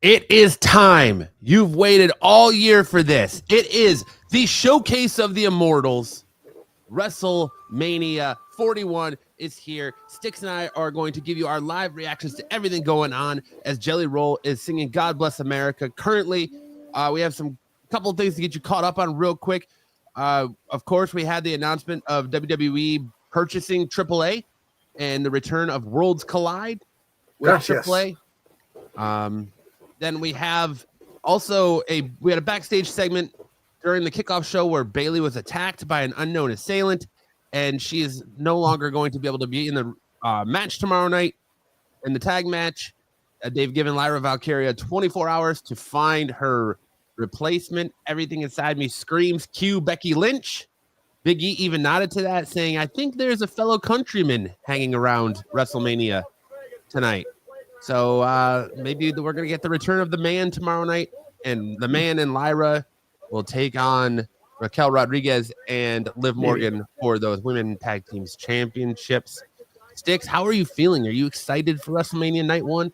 It is time. You've waited all year for this. It is the showcase of the immortals. WrestleMania 41 is here. Sticks and I are going to give you our live reactions to everything going on as Jelly Roll is singing God Bless America. Currently, we have some couple of things to get you caught up on real quick. Of course, we had the announcement of WWE purchasing AAA and the return of Worlds Collide with AAA. Yes. Then we have also we had a backstage segment during the kickoff show where Bayley was attacked by an unknown assailant, and she is no longer going to be able to be in the match tomorrow night in the tag match. They've given Lyra Valkyria 24 hours to find her replacement. Everything inside me screams cue Becky Lynch. Big E even nodded to that, saying, I think there's a fellow countryman hanging around WrestleMania tonight. So maybe we're going to get the return of the man tomorrow night, and the man and Lyra will take on Raquel Rodriguez and Liv Morgan for those women tag teams championships. Sticks, how are you feeling? Are you excited for WrestleMania night one?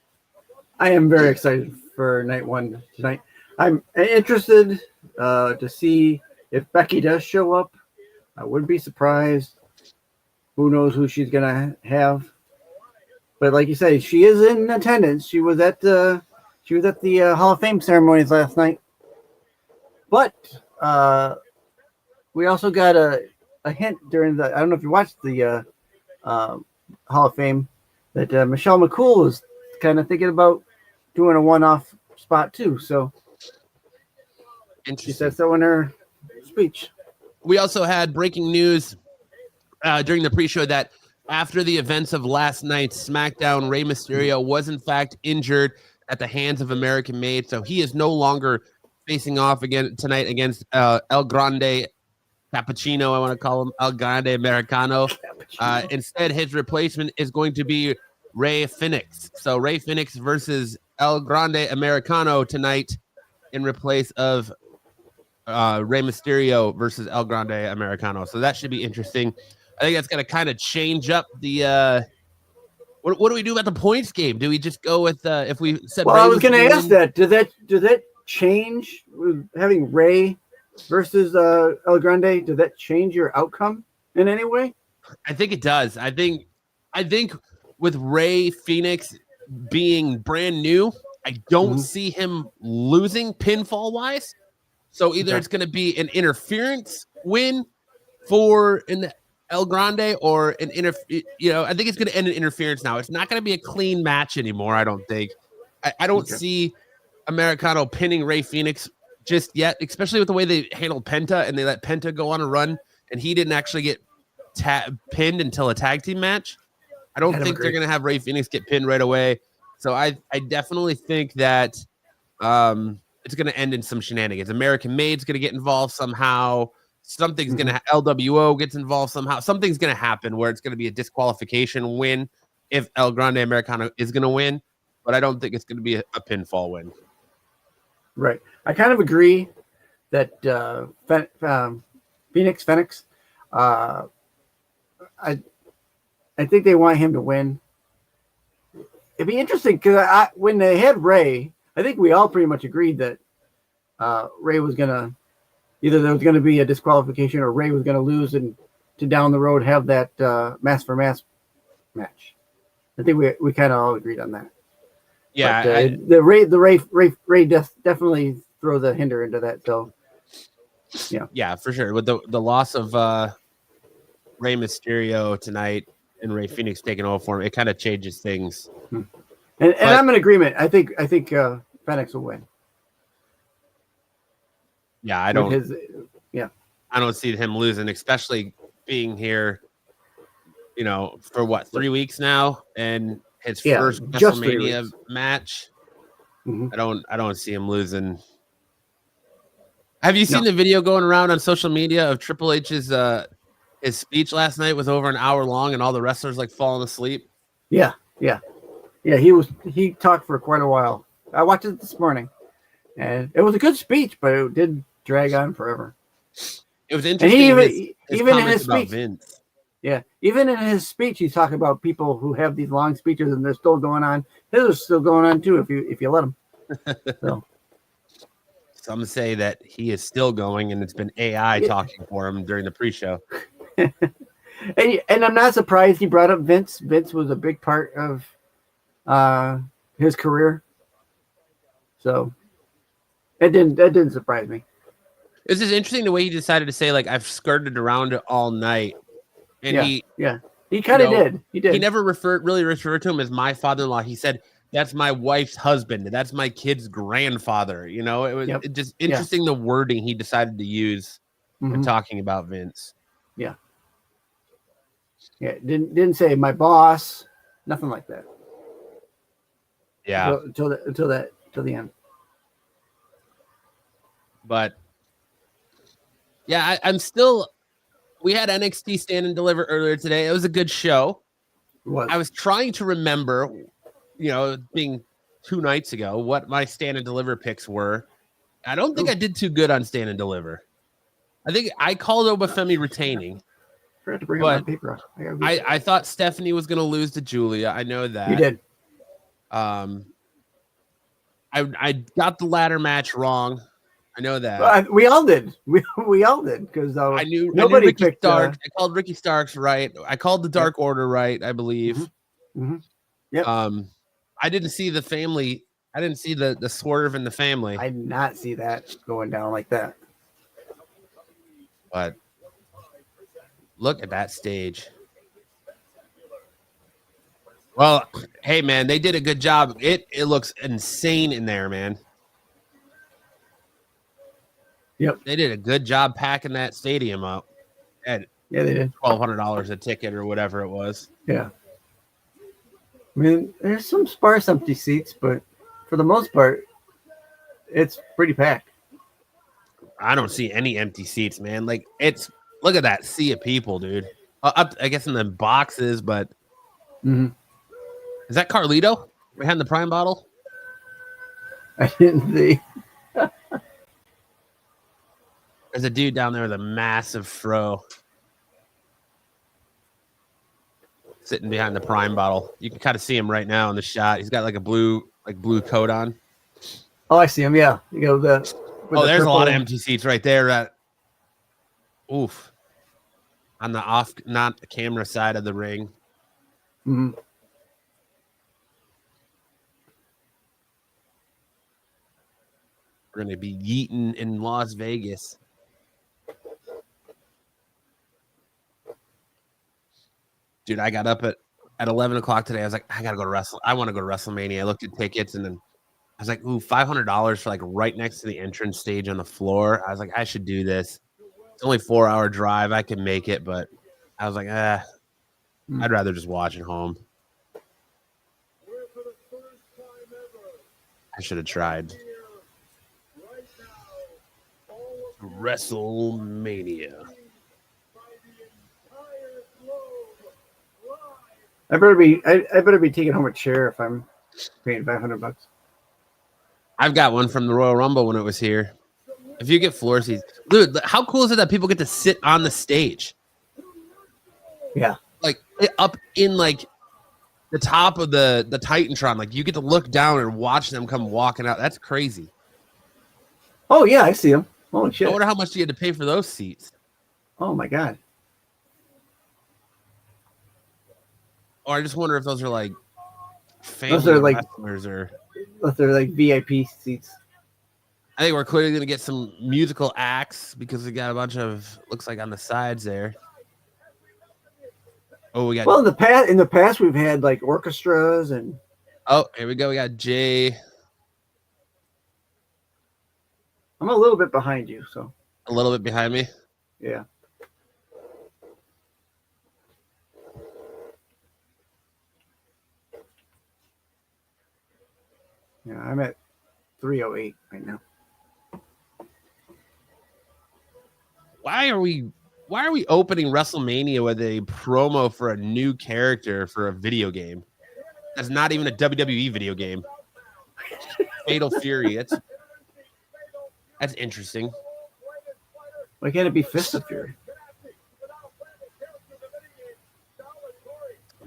I am very excited for night one tonight. I'm interested to see if Becky does show up. I wouldn't be surprised. Who knows who she's going to have. But like you say, she is in attendance. She was at the Hall of Fame ceremonies last night. But we also got a hint during the, I don't know if you watched the Hall of Fame, that Michelle McCool was kind of thinking about doing a one-off spot too. So she said so in her speech. We also had breaking news during the pre-show that after the events of last night's SmackDown, Rey Mysterio was in fact injured at the hands of American Made, so he is no longer facing off again tonight against El Grande Cappuccino. I want to call him El Grande Americano. Instead, his replacement is going to be Rey Fénix. So Rey Fénix versus El Grande Americano tonight in replace of Rey Mysterio versus El Grande Americano. So that should be interesting. I think that's going to kind of change up the what do we do about the points game? Do we just go with if we said Well, Rey I was going to ask that. Does that change with having Rey versus El Grande? Does that change your outcome in any way? I think it does. I think with Rey Fénix being brand new, I don't see him losing pinfall wise. So either it's going to be an interference win for an El Grande or I think it's going to end in interference now. It's not going to be a clean match anymore, I don't think. I don't see Americano pinning Rey Fénix just yet, especially with the way they handled Penta and they let Penta go on a run and he didn't actually get pinned until a tag team match. I don't think they're going to have Rey Fénix get pinned right away. So I definitely think that it's going to end in some shenanigans. American Made's going to get involved somehow. Something's going to LWO gets involved somehow. Something's going to happen where it's going to be a disqualification win if El Grande Americano is going to win, but I don't think it's going to be a pinfall win. Right. I kind of agree that Fénix. I think they want him to win. It'd be interesting because when they had Rey, I think we all pretty much agreed that Rey was going to either there was going to be a disqualification or Rey was going to lose and to down the road have that mask for mask match. I think we kind of all agreed on that. Yeah, but, the Rey definitely throw the hinder into that. So yeah, for sure. With the loss of Rey Mysterio tonight and Rey Fénix taking over for him, it kind of changes things. And I'm in agreement. I think Fénix will win. Yeah, I don't see him losing, especially being here, for what, 3 weeks now, and his first WrestleMania match. I don't see him losing. Have you seen the video going around on social media of Triple H's his speech last night was over an hour long, and all the wrestlers like falling asleep? Yeah. He talked for quite a while. I watched it this morning, and it was a good speech, but it did drag on forever. It was interesting. And even in his speech, Vince. Yeah, even in his speech, he's talking about people who have these long speeches and they're still going on. His is still going on too if you let them. So. Some say that he is still going, and it's been AI talking for him during the pre-show. And I'm not surprised he brought up Vince. Vince was a big part of his career, so that didn't surprise me. It's just interesting the way he decided to say, like, I've skirted around it all night, and he kind of did. He did. He never really referred to him as my father-in-law. He said, "That's my wife's husband. That's my kid's grandfather." You know, it was just interesting the wording he decided to use when talking about Vince. Yeah. Yeah, didn't say my boss, nothing like that. Yeah, until the end. But yeah, I'm still. We had NXT Stand and Deliver earlier today. It was a good show. I was trying to remember, being 2 nights ago, what my Stand and Deliver picks were. I don't think I did too good on Stand and Deliver. I think I called Obafemi retaining. To bring up my paper. I thought Stephanie was going to lose to Julia. I know that. You did. I got the ladder match wrong. I know that. Well, we all did. We all did because I knew nobody Ricky picked. Starks. I called Ricky Starks right. I called the Dark Order right. I believe. Yep. I didn't see the family. I didn't see the swerve in the family. I did not see that going down like that. But look at that stage. Well, hey man, they did a good job. It looks insane in there, man. Yep. They did a good job packing that stadium up. Yeah, they did. $1,200 a ticket or whatever it was. Yeah. I mean, there's some sparse empty seats, but for the most part, it's pretty packed. I don't see any empty seats, man. Like, look at that sea of people, dude. Up, I guess in the boxes, but is that Carlito behind the Prime bottle? I didn't see. There's a dude down there with a massive fro sitting behind the Prime bottle. You can kind of see him right now in the shot. He's got like a blue coat on. Oh, I see him. Yeah, you go there's a lot of empty seats right there. Oof, on the not the camera side of the ring. Mm-hmm. We're gonna be yeeting in Las Vegas. Dude, I got up at 11 o'clock today. I was like, I gotta go to I want to go to WrestleMania. I looked at tickets and then I was like, ooh, $500 for like right next to the entrance stage on the floor. I was like, I should do this. It's only 4-hour drive. I can make it, but I was like, I'd rather just watch at home. I should have tried. WrestleMania. I better be taking home a chair if I'm paying $500. I've got one from the Royal Rumble when it was here. If you get floor seats, dude, how cool is it that people get to sit on the stage? Yeah, like up in like the top of the Titantron. Like you get to look down and watch them come walking out. That's crazy. Oh yeah, I see them. Holy shit! I wonder how much you had to pay for those seats. Oh my god. Or I just wonder if those are like family wrestlers or if they're like VIP seats. I think we're clearly going to get some musical acts because we got a bunch of looks like on the sides there. Oh, we got. Well, in the past we've had like orchestras and. Oh, here we go. We got Jey. I'm a little bit behind you, so. A little bit behind me. Yeah. Yeah, I'm at 308 right now. Why are we opening WrestleMania with a promo for a new character for a video game? That's not even a WWE video game. Fatal Fury. That's interesting. Why can't it be Fist of Fury?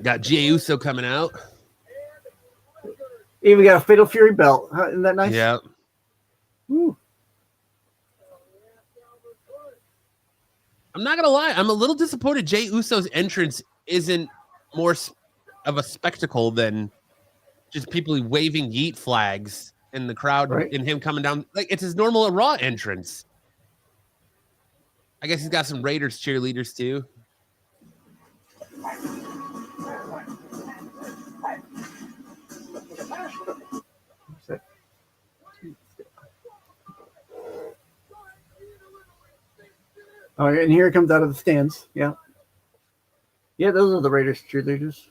Got Jey Uso coming out. Even got a Fatal Fury belt. Huh? Isn't that nice? Yeah. Ooh. I'm not gonna lie. I'm a little disappointed. Jey Uso's entrance isn't more of a spectacle than just people waving yeet flags in the crowd Right. and him coming down. Like it's his normal Raw entrance. I guess he's got some Raiders cheerleaders too. Oh, and here it comes out of the stands. Yeah. Yeah, those are the Raiders cheerleaders.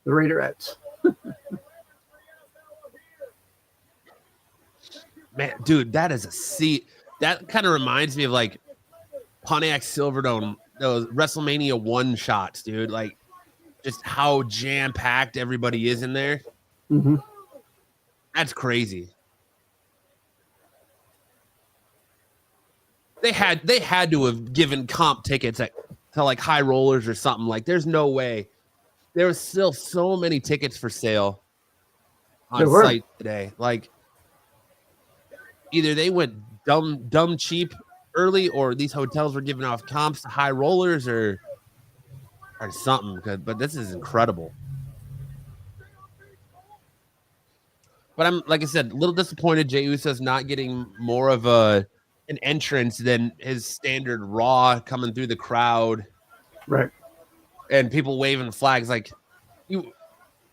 The Raiderettes. Man, dude, that is a seat. That kind of reminds me of like Pontiac Silverdome, those WrestleMania 1 shots, dude. Like just how jam-packed everybody is in there. Mm-hmm. That's crazy. They had to have given comp tickets to like High Rollers or something. Like, there's no way. There was still so many tickets for sale on site today. Like, either they went dumb cheap early, or these hotels were giving off comps to High Rollers, or something. But this is incredible. But I'm, like I said, a little disappointed Jey Uso's not getting more of an entrance than his standard Raw, coming through the crowd, right? And people waving flags. Like you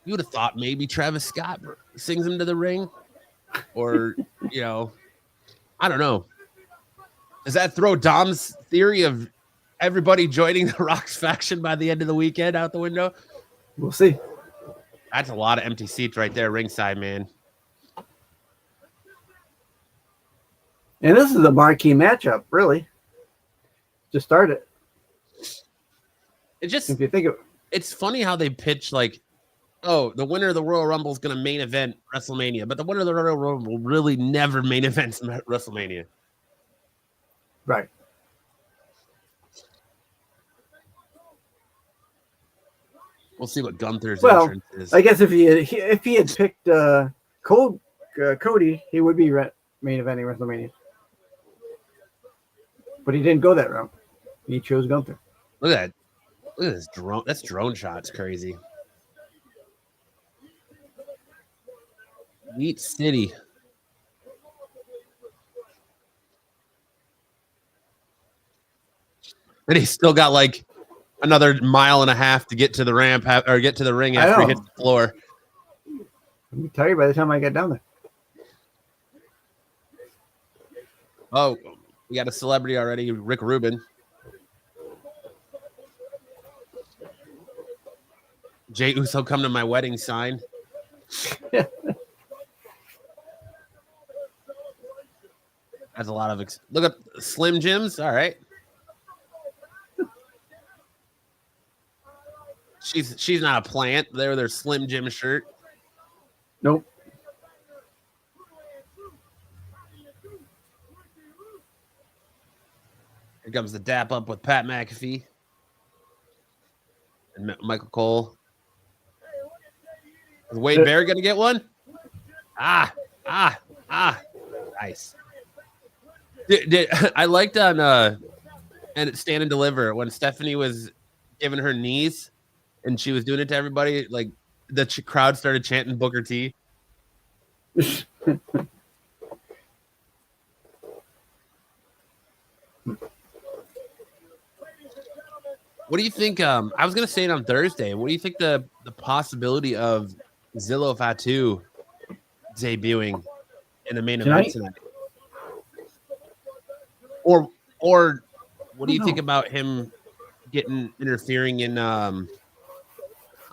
would have thought maybe Travis Scott sings him to the ring, or I don't know. Does that throw Dom's theory of everybody joining the Rock's faction by the end of the weekend out the window? We'll see. That's a lot of empty seats right there, ringside, man. And this is a marquee matchup, really. Just start it. If you think of it. It's funny how they pitch like, oh, the winner of the Royal Rumble is going to main event WrestleMania, but the winner of the Royal Rumble really never main events WrestleMania. Right. We'll see what Gunther's entrance is. I guess if he had picked Cody, he would be main eventing WrestleMania. But he didn't go that route. He chose Gunther. Look at this drone. That's drone shots. Crazy. Meat City. And he's still got like another mile and a half to get to the ramp or get to the ring after he hits the floor. Let me tell you by the time I get down there. Oh, we got a celebrity already, Rick Rubin. Jey Uso, come to my wedding sign. That's a lot of look at Slim Jims. All right. She's not a plant. They're their Slim Jim shirt. Nope. Here comes the dap up with Pat McAfee and Michael Cole. Is Wade Bear gonna get one? Nice. I liked on and Stand and Deliver when Stephanie was giving her knees and she was doing it to everybody. Like the crowd started chanting Booker T. What do you think? I was gonna say it on Thursday. What do you think the possibility of Zillow Fatu debuting in the main event tonight? Or what do you think about him interfering in? I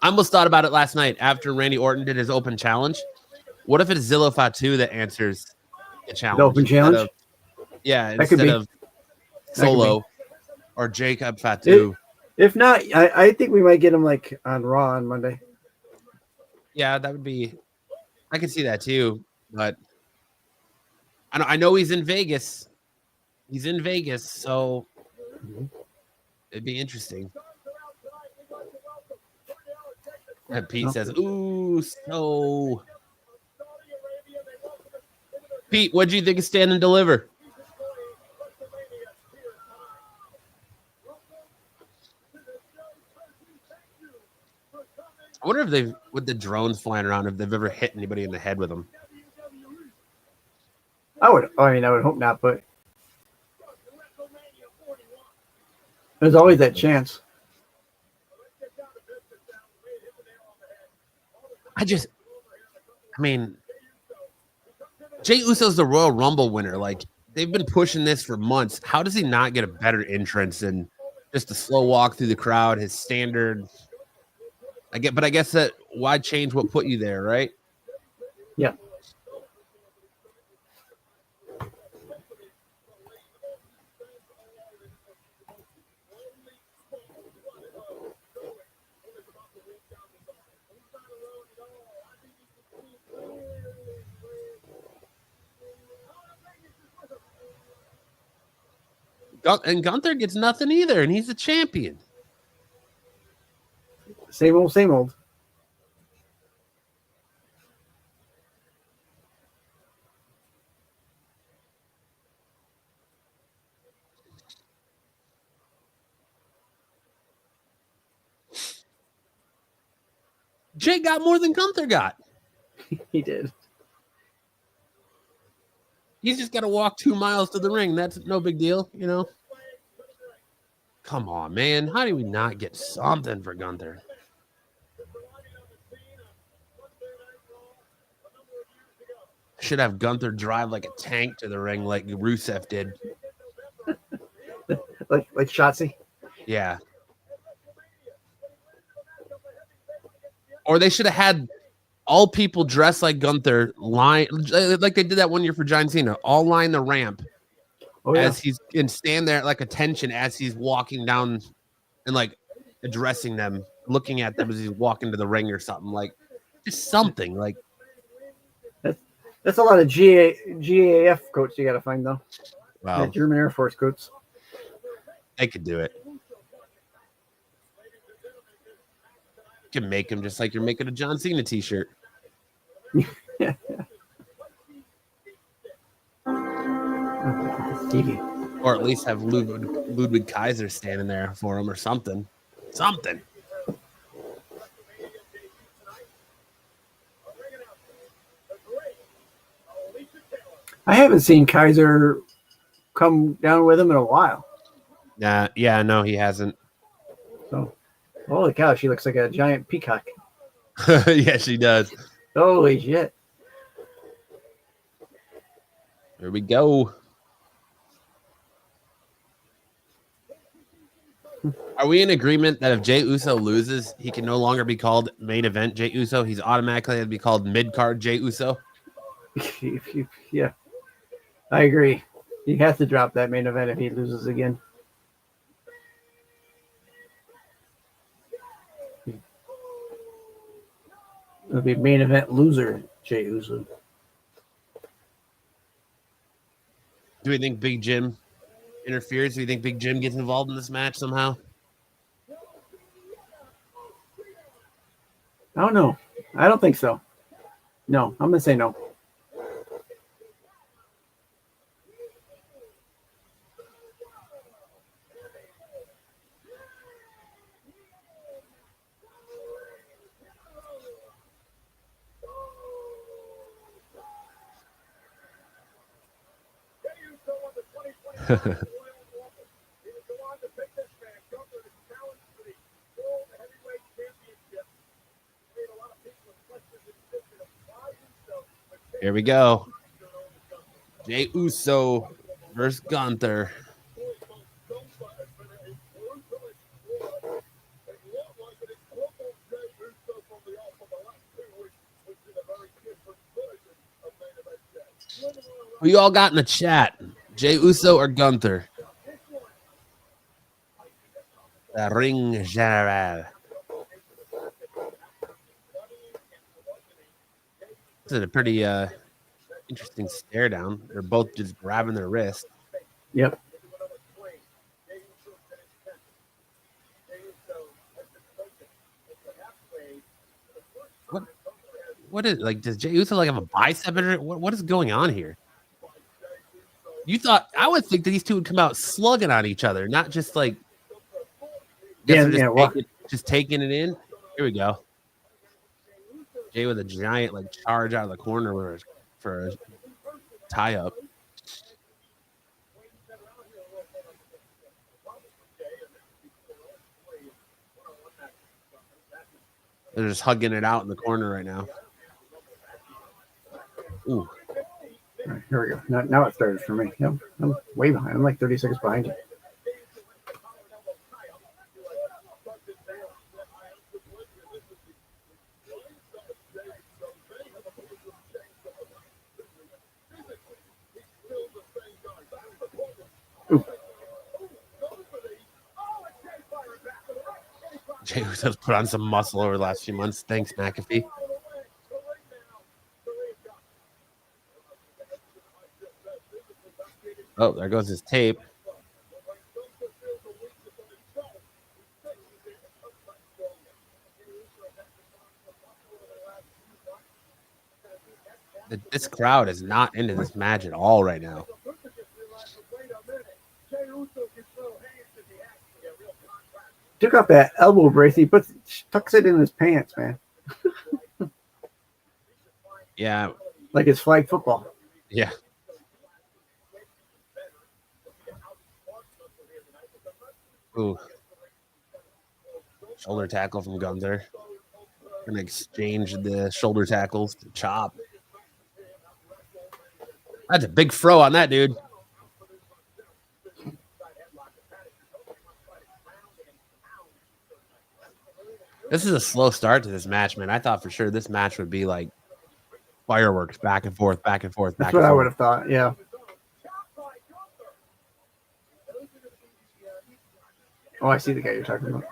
almost thought about it last night after Randy Orton did his open challenge. What if it's Zillow Fatu that answers the challenge? The open challenge? Instead of Solo or Jacob Fatu. If not, I think we might get him like on Raw on Monday. Yeah, that would be. I could see that too, but I know he's in Vegas. He's in Vegas, so it'd be interesting. And Pete says, ooh, so. Pete, what do you think of Stand and Deliver? I wonder if they've, with the drones flying around, if they've ever hit anybody in the head with them. I would hope not, but there's always that chance. I mean, Jey Uso's the Royal Rumble winner. Like, they've been pushing this for months. How does he not get a better entrance than just a slow walk through the crowd, his standard? I guess that why change what put you there, right? Yeah. And Gunther gets nothing either, and he's the champion. Same old, same old. Jay got more than Gunther got. He did. He's just got to walk 2 miles to the ring. That's no big deal, you know? Come on, man. How do we not get something for Gunther? Should have Gunther drive like a tank to the ring like Rusev did. like Shotzi? Yeah. Or they should have had all people dressed like Gunther line like they did that one year for John Cena. All line the ramp as he's and stand there like attention as he's walking down and like addressing them, looking at them as he's walking to the ring or something. Like just something like that's a lot of GAF coats you got to find though. Wow, German Air Force coats. They could do it. You can make them just like you're making a John Cena t-shirt. Or at least have Ludwig Kaiser standing there for him or something. Something. I haven't seen Kaiser come down with him in a while. Yeah, no, he hasn't. So, holy cow, she looks like a giant peacock. Yeah, she does. Holy shit. Here we go. Are we in agreement that if Jey Uso loses, he can no longer be called main event Jey Uso? He's automatically going to be called mid-card Jey Uso? Yeah, I agree. He has to drop that main event if he loses again. It'll be main event loser, Jey Uso. Do we think Big Jim interferes? Do you think Big Jim gets involved in this match somehow? I don't know. I don't think so. No, I'm going to say no. Here we go. Jey Uso versus Gunther. Who you all got in the chat? Jey Uso or Gunther? The Ring General. This is a pretty interesting stare down. They're both just grabbing their wrist. Yep. What is like? Does Jey Uso like have a bicep? What is going on here? You thought I would think that these two would come out slugging on each other, not just like. Guess they're just taking it in. Here we go. Jey with a giant like charge out of the corner for a tie up. They're just hugging it out in the corner right now. Ooh. All right, here we go. Now it started for me. Yep, I'm way behind. I'm like 30 seconds behind you. Jey Uso's put on some muscle over the last few months. Thanks, McAfee. Oh, there goes his tape. This crowd is not into this match at all right now. Took off that elbow brace. He tucks it in his pants, man. Yeah. Like it's flag football. Yeah. Ooh. Shoulder tackle from Gunther. Gonna exchange the shoulder tackles to chop. That's a big fro on that dude. This is a slow start to this match, man. I thought for sure this match would be like fireworks, back and forth, back and forth, back and forth. That's what I would have thought, yeah. Oh, I see the guy you're talking about.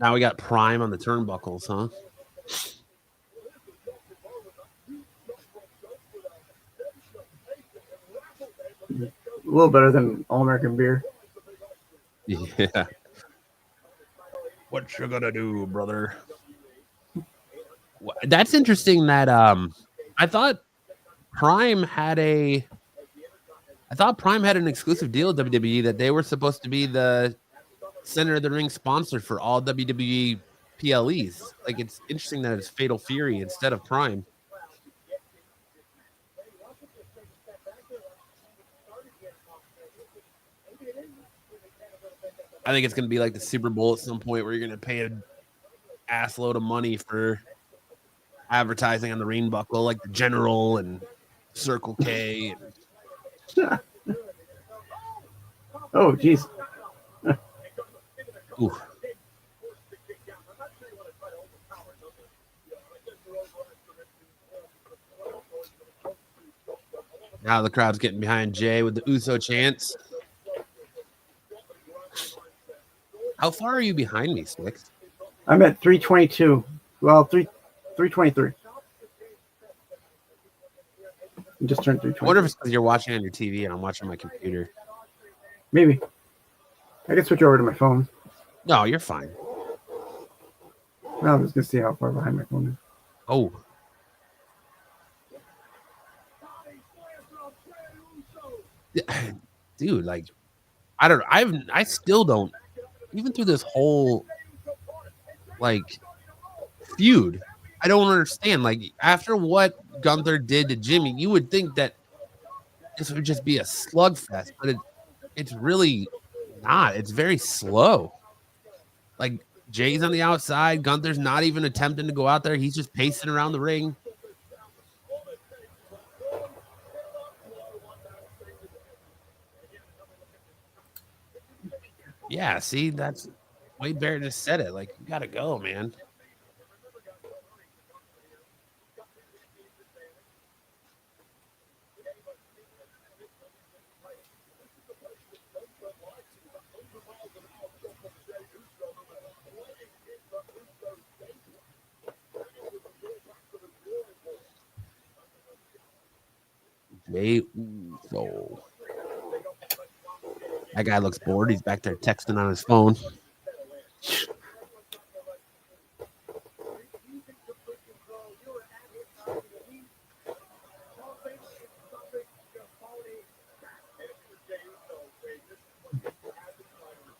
Now we got Prime on the turnbuckles, huh? A little better than All-American beer. Yeah. What you gonna do, brother? That's interesting that I thought Prime had an exclusive deal with WWE that they were supposed to be the center of the ring sponsor for all WWE PLEs. Like, it's interesting that it's Fatal Fury instead of Prime. I think it's going to be like the Super Bowl at some point where you're going to pay an ass load of money for advertising on the ring buckle, like the General and Circle K. Oh, jeez. Ooh. Now the crowd's getting behind Jey with the Uso chants. How far are you behind me, Sticks? I'm at 322. Well, 323. I just turned 320. I wonder if it's because you're watching on your TV and I'm watching my computer. Maybe. I can switch over to my phone. No, you're fine. No, I'm just going to see how far behind my phone is. Oh. Dude, like, I still don't, even through this whole, like, feud, I don't understand. Like, after what Gunther did to Jimmy, you would think that this would just be a slugfest, but it's really not. It's very slow. Like, Jay's on the outside. Gunther's not even attempting to go out there. He's just pacing around the ring. Yeah, see, that's Wade Barrett just said it. Like, you gotta go, man. Jey Uso. That guy looks bored. He's back there texting on his phone.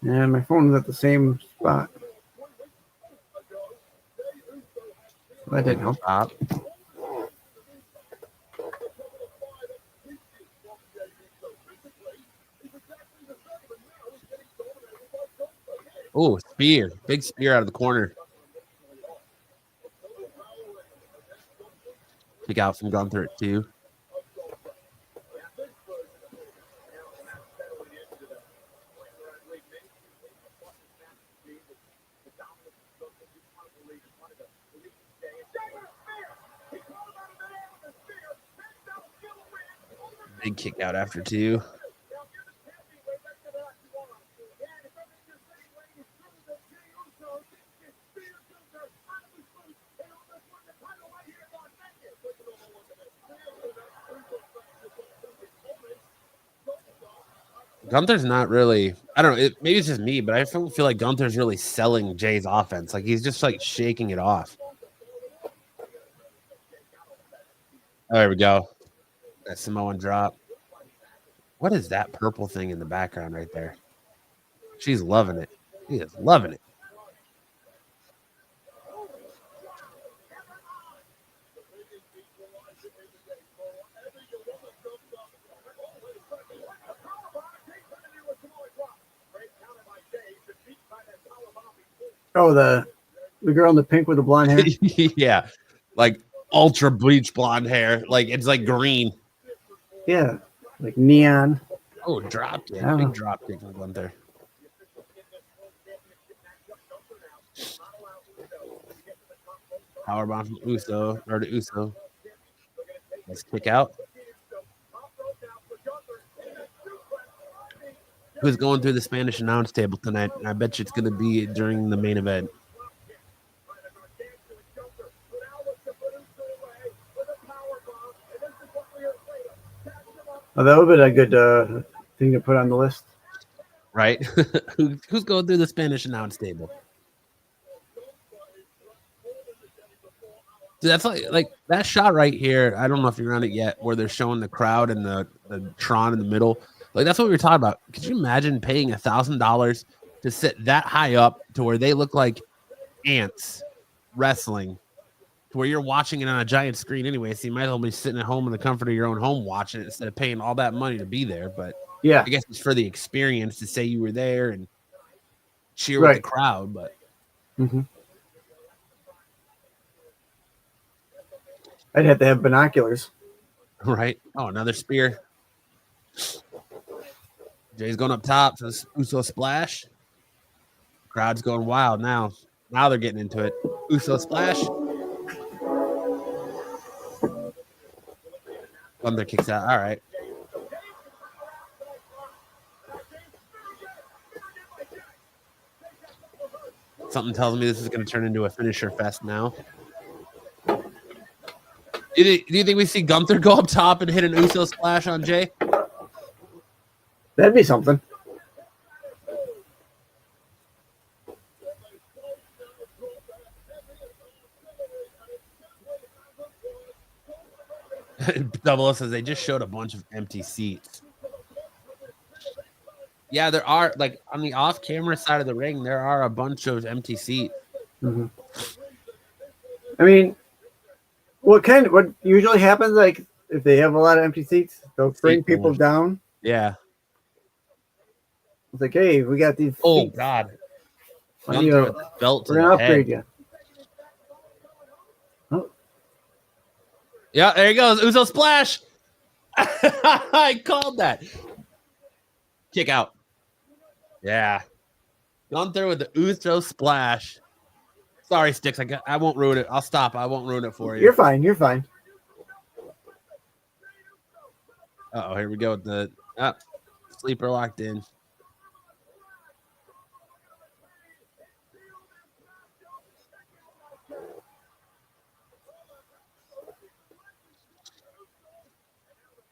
And my phone is at the same spot. That didn't help. Stop. Oh, spear. Big spear out of the corner. Kick out from Gunther at 2. Big kick out after 2. Gunther's not really, I don't know, maybe it's just me, but I don't feel like Gunther's really selling Jay's offense. Like he's just like shaking it off. Oh, there we go. That Samoan drop. What is that purple thing in the background right there? She's loving it. She is loving it. Oh, the girl in the pink with the blonde hair? Yeah. Like ultra bleach blonde hair. Like it's like green. Yeah. Like neon. Oh, drop kick. Oh. Big drop kick from Gunther. Powerbomb from Uso or to Uso. Let's kick out. Who's going through the Spanish announce table tonight? I bet you it's going to be during the main event. Oh, that would have been a good thing to put on the list. Right? Who's going through the Spanish announce table? Dude, that's like that shot right here. I don't know if you're on it yet, where they're showing the crowd and the Tron in the middle. Like that's what we were talking about. Could you imagine paying $1,000 to sit that high up to where they look like ants wrestling, to where you're watching it on a giant screen anyway? So you might as well be sitting at home in the comfort of your own home watching it instead of paying all that money to be there. But yeah, I guess it's for the experience to say you were there and cheer with the crowd. But I'd have to have binoculars. Right. Oh, another spear. Jay's going up top for the Uso splash. Crowd's going wild now. Now they're getting into it. Uso splash. Gunther kicks out. All right. Something tells me this is going to turn into a finisher fest now. Do you think we see Gunther go up top and hit an Uso splash on Jay? That'd be something. Double O says they just showed a bunch of empty seats. Yeah, there are, like, on the off-camera side of the ring, there are a bunch of empty seats. I mean, what usually happens, like, if they have a lot of empty seats, they'll bring people down. Yeah. It's like, hey, we got these. Oh, seats. God. We're belt going to upgrade you. Oh. Yeah, there he goes. Uso splash. I called that. Kick out. Yeah. Gunther with the Uso splash. Sorry, Sticks. I won't ruin it. I'll stop. I won't ruin it for you. You're fine. You're fine. Uh-oh, here we go with the sleeper locked in.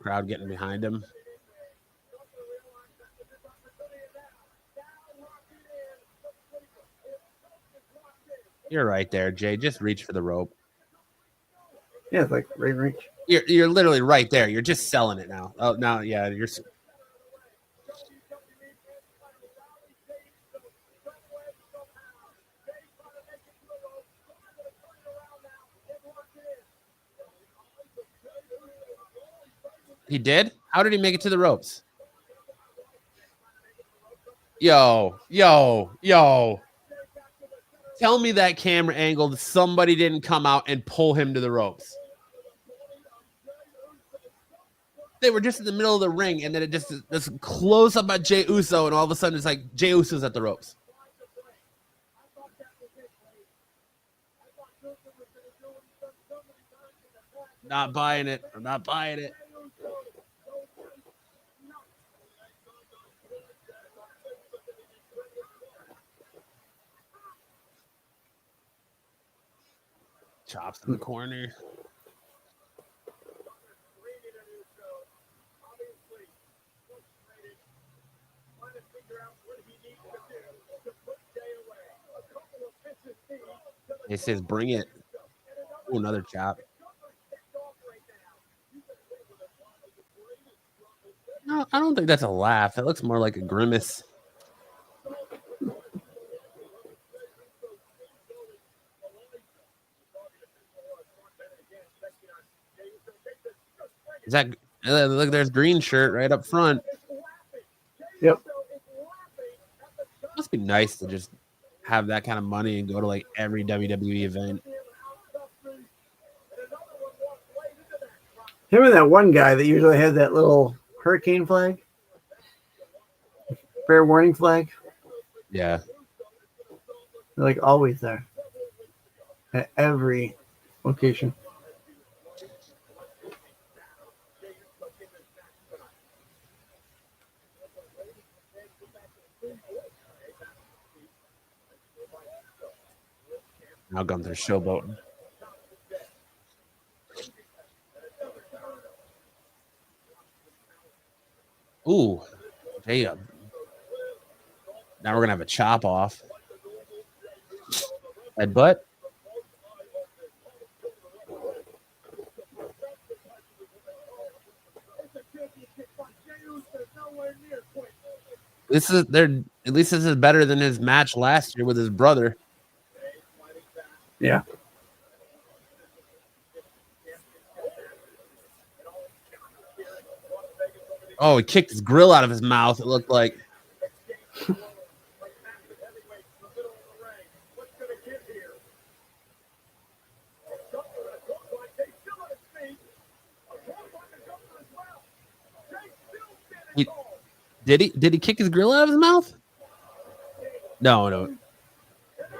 Crowd getting behind him. You're right there, Jay. Just reach for the rope. Yeah, it's like right reach. You're literally right there. You're just selling it now. Oh, now, yeah, you're. He did? How did he make it to the ropes? Yo. Tell me that camera angle, somebody didn't come out and pull him to the ropes. They were just in the middle of the ring, and then it just this close up at Jey Uso, and all of a sudden it's like Jey Uso's at the ropes. Not buying it. I'm not buying it. Chops in the corner. He says, bring it. Ooh, another chop. No, I don't think that's a laugh. That looks more like a grimace. Is that look? There's green shirt right up front. Yep. Must be nice to just have that kind of money and go to like every WWE event. Him and that one guy that usually had that little hurricane flag, fair warning flag. Yeah. They're like always there at every location. Now Gunther's showboating. Ooh, Jey. Now we're gonna have a chop off. Headbutt. This is at least this is better than his match last year with his brother. Yeah. Oh, he kicked his grill out of his mouth. It looked like. Did he kick his grill out of his mouth? No.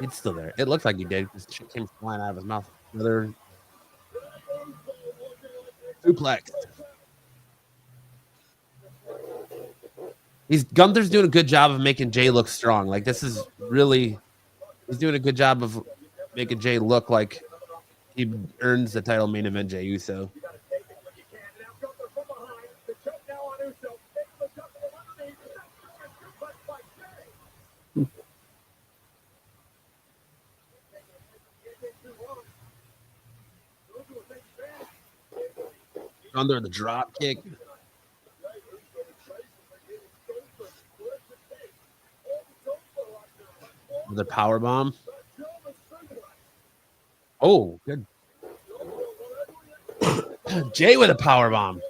It's still there. It looked like he did because shit came flying out of his mouth. Another suplex. Gunther's doing a good job of making Jey look strong. Like this is really, he's doing a good job of making Jey look like he earns the title main event. Jey Uso. Under the drop kick. Another power bomb. Oh, good. Jey with a power bomb.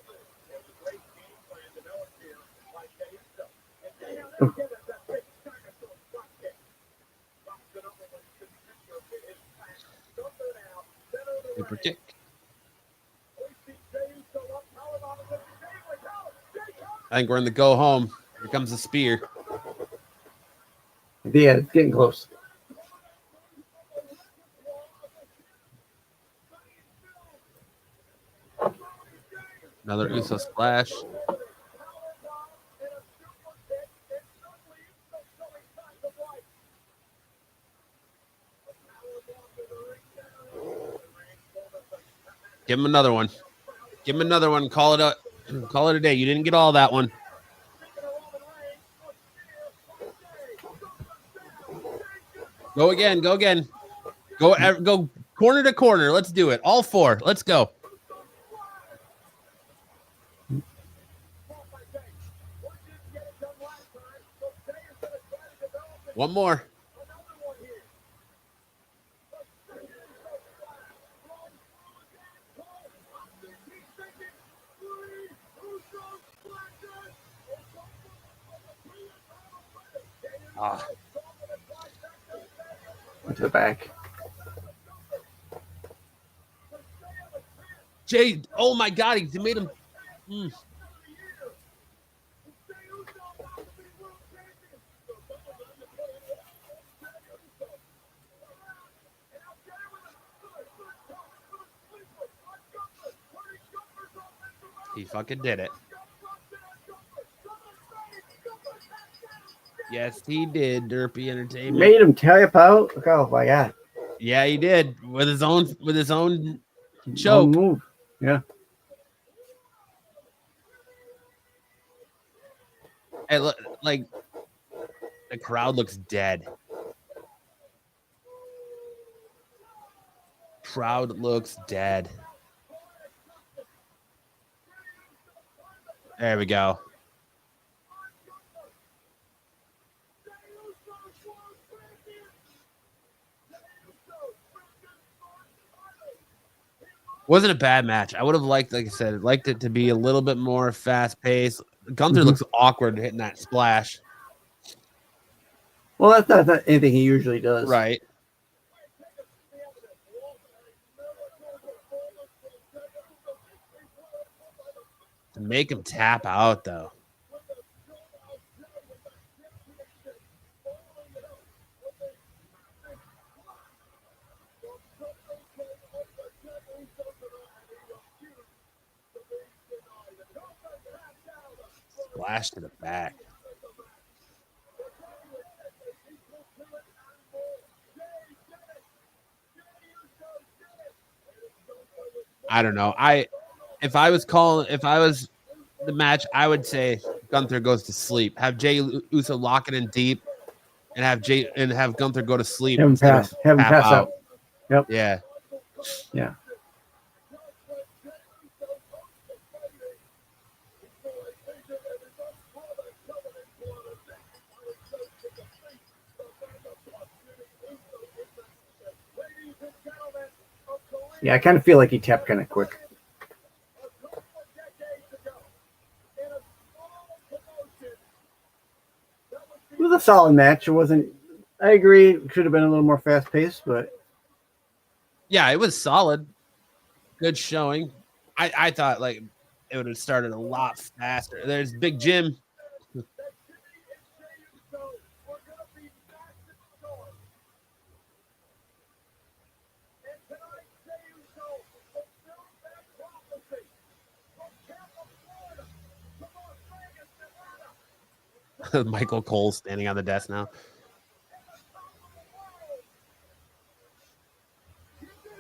Super kick. I think we're in the go home. Here comes the spear. Yeah, it's getting close. Another Uso splash. Give him another one. Give him another one. Call it a day. You didn't get all that one. Go again. Go again. Go corner to corner. Let's do it. All four. Let's go. One more. To the back. Jade, oh my God, he made him. He fucking did it. Yes, he did. Derpy Entertainment Made him tap out. Oh my God. Yeah, he did with his own choke. Own move. Yeah. Hey, look, like the crowd looks dead. Crowd looks dead. There we go. Wasn't a bad match. I would have liked, like I said, liked it to be a little bit more fast paced. Gunther looks awkward hitting that splash. Well, that's not anything he usually does. Right. To make him tap out, though. Splash to the back. I don't know. If I was the match, I would say Gunther goes to sleep. Have Jey Uso lock it in deep, and have Gunther go to sleep. Have him pass out. Yep. Yeah. Yeah. Yeah, I kind of feel like he tapped kind of quick. It was a solid match. It wasn't. I agree. It should have been a little more fast paced, but yeah, it was solid. Good showing. I thought like it would have started a lot faster. There's Big Jim. Michael Cole standing on the desk now.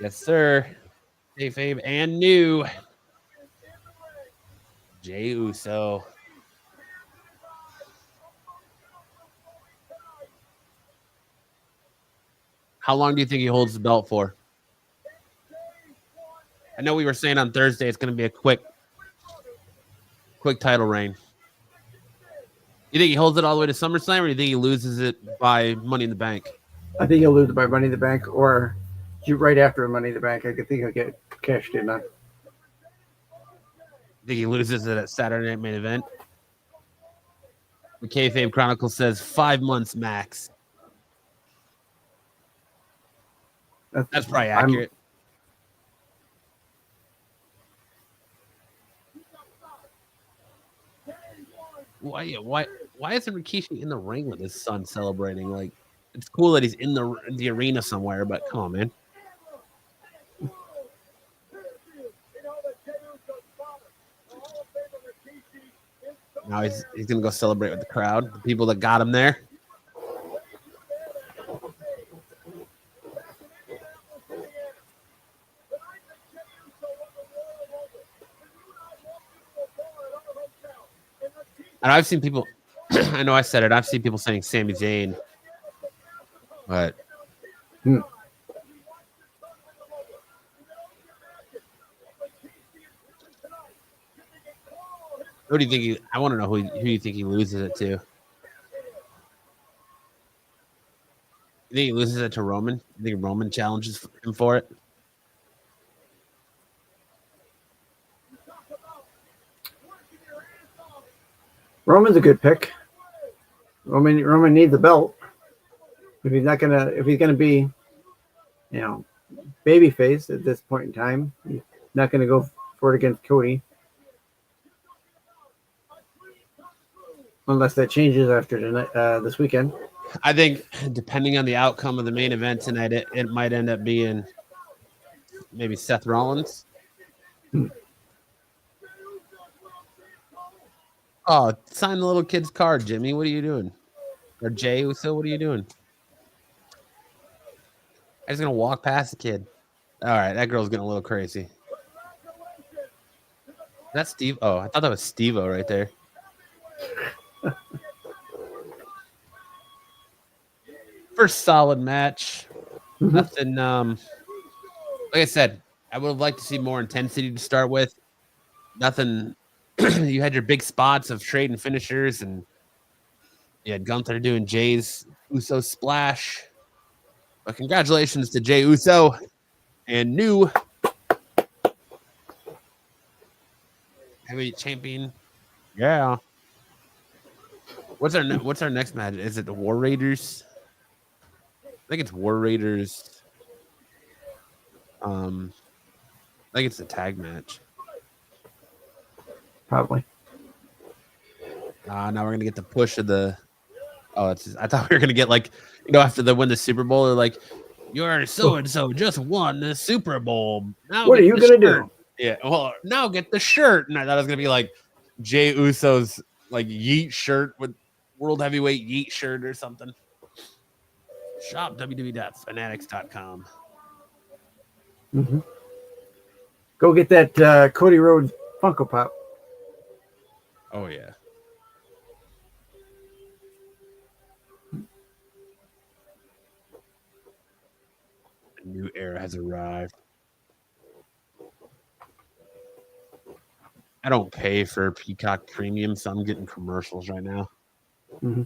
Yes, sir. Kayfabe and new. Jey Uso. How long do you think he holds the belt for? I know we were saying on Thursday it's going to be a quick title reign. You think he holds it all the way to SummerSlam, or do you think he loses it by Money in the Bank? I think he'll lose it by Money in the Bank, or right after Money in the Bank. I think he'll get cashed in on. You think he loses it at Saturday Night Main Event? The Kayfabe Chronicle says 5 months max. That's probably accurate. Why isn't Rikishi in the ring with his son celebrating? Like, it's cool that he's in the arena somewhere, but come on, man. Now he's gonna go celebrate with the crowd, the people that got him there. And I've seen people, I know I said it, I've seen people saying Sami Zayn, but who do you think I want to know who you think he loses it to. You think he loses it to Roman? You think Roman challenges him for it? Roman's a good pick. Roman needs the belt. If he's gonna be, babyface at this point in time, he's not gonna go for it against Cody. Unless that changes after tonight, this weekend. I think depending on the outcome of the main event tonight, it might end up being maybe Seth Rollins. Oh, sign the little kid's card, Jimmy. What are you doing? Or Jey Uso, what are you doing? I'm just gonna walk past the kid. All right, that girl's getting a little crazy. That's Steve. Oh, I thought that was Steve-O right there. First solid match. Nothing. Like I said, I would have liked to see more intensity to start with. Nothing. You had your big spots of trading finishers, and you had Gunther doing Jey's Uso splash. But congratulations to Jey Uso and new heavyweight champion. Yeah. What's our next match? Is it the War Raiders? I think it's War Raiders. I think it's a tag match. Probably. Now we're gonna get the push of the. Oh, I thought we were gonna get after they win the Super Bowl, they're like, "You're so and so just won the Super Bowl. Now what are you gonna do?" Yeah, well, now get the shirt. And I thought it was gonna be like Jey Uso's Yeet shirt with World Heavyweight Yeet shirt or something. Shop www.fanatics.com. Mm-hmm. Go get that Cody Rhodes Funko Pop. Oh yeah. A new era has arrived. I don't pay for Peacock Premium, so I'm getting commercials right now. Mm-hmm.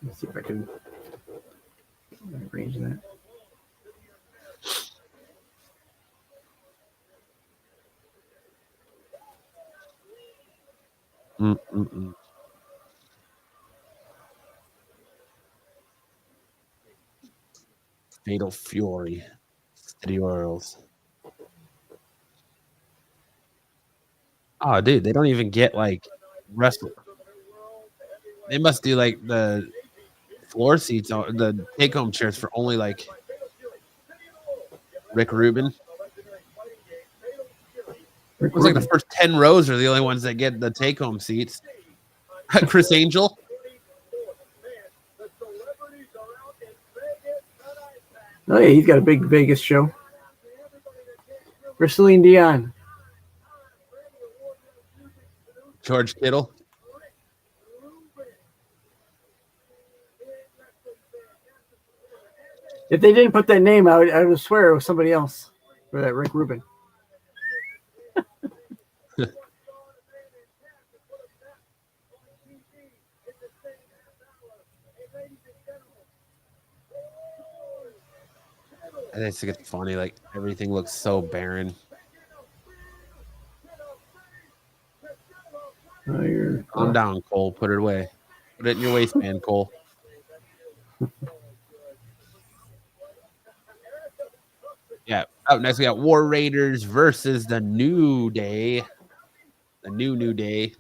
Let's see if I can arrange that. Fatal Fury, City Orioles. Oh, dude, they don't even get wrestle. They must do the floor seats, the take-home chairs for only Rick Rubin. It was the first 10 rows are the only ones that get the take-home seats. Chris Angel. Oh yeah, he's got a big Vegas show. Celine Dion. George Kittle. If they didn't put that name out, I would swear it was somebody else for that Rick Rubin. I think it's funny. Everything looks so barren. Calm down, Cole. Put it away. Put it in your waistband, Cole. Yeah. Up next, we got War Raiders versus the New Day. The New Day.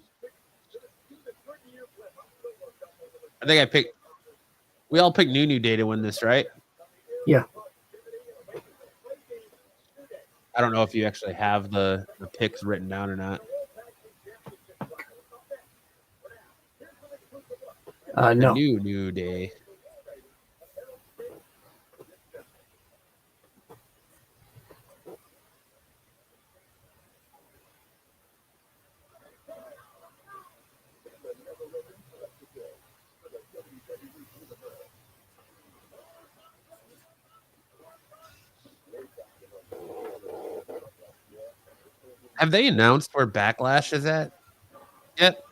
I think we all picked New Day to win this, right? Yeah. I don't know if you actually have the picks written down or not. No. New Day. Have they announced where Backlash is at yet?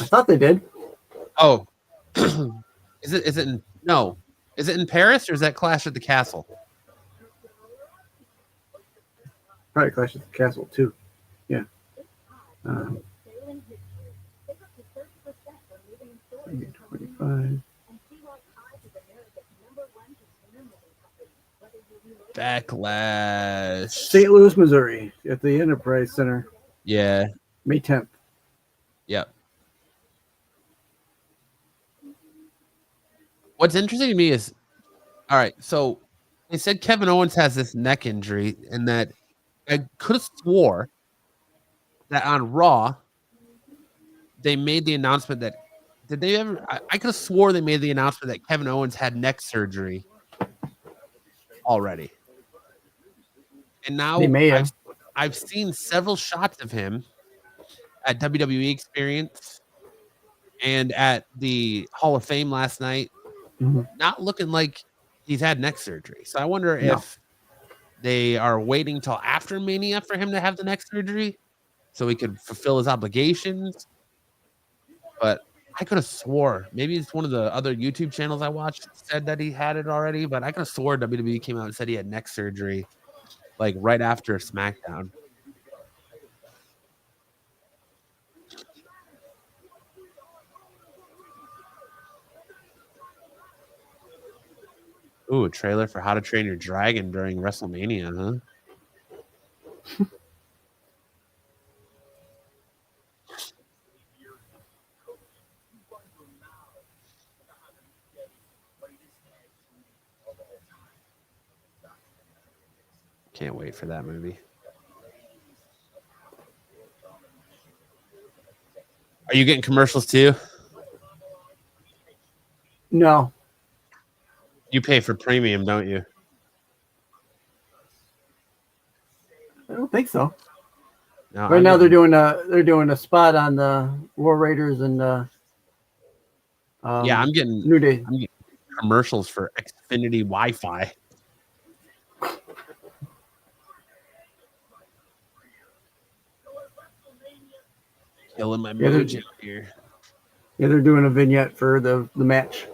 I thought they did. Oh, is it in Is it in Paris or is that Clash at the Castle? Probably Clash at the Castle too. Yeah. 25. Backlash. St. Louis, Missouri, at the Enterprise Center. Yeah. May 10th. Yep. What's interesting to me is, all right, so they said Kevin Owens has this neck injury, and that I could have swore that on Raw they made the announcement that did they ever? I could have swore they made the announcement that Kevin Owens had neck surgery already, and now They may have. I've seen several shots of him at WWE Experience and at the Hall of Fame last night, not looking like he's had neck surgery. So I wonder if they are waiting till after Mania for him to have the neck surgery so he could fulfill his obligations. But I could have swore maybe it's one of the other YouTube channels I watched said that he had it already, but I could have swore WWE came out and said he had neck surgery like right after SmackDown. Ooh, a trailer for How to Train Your Dragon during WrestleMania, huh? Can't wait for that movie. Are you getting commercials too? No. You pay for premium, don't you? I don't think so. No, Right now they're doing a spot on the War Raiders and I'm getting New Day. I'm getting commercials for Xfinity Wi-Fi. Killing my mojo here. Yeah, they're doing a vignette for the match.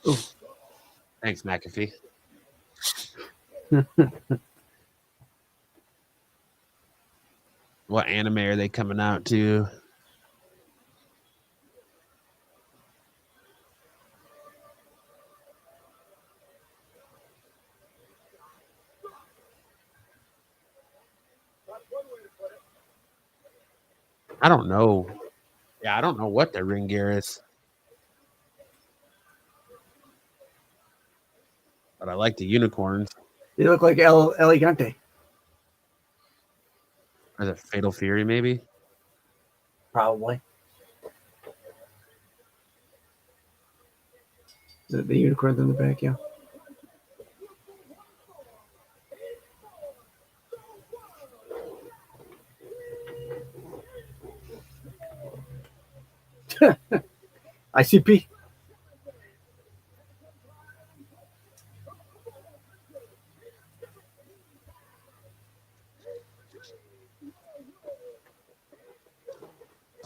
Ooh. Thanks, McAfee. What anime are they coming out to? I don't know. Yeah, I don't know what their ring gear is. But I like the unicorns. They look like Elegante. Or is it Fatal Fury, maybe? Probably. The unicorns in the back, yeah. ICP.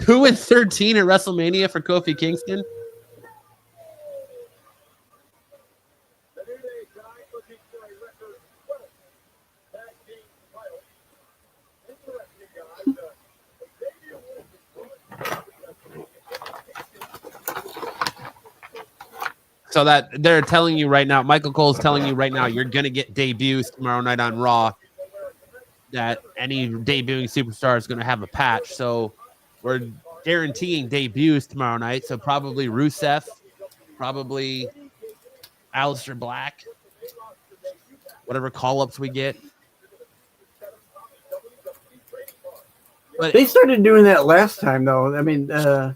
Who in 13 at WrestleMania for Kofi Kingston? So that they're telling you right now, Michael Cole's telling you right now, you're going to get debuts tomorrow night on Raw. That any debuting superstar is going to have a patch. So we're guaranteeing debuts tomorrow night. So probably Rusev, probably Aleister Black, whatever call-ups we get. But they started doing that last time, though. I mean, do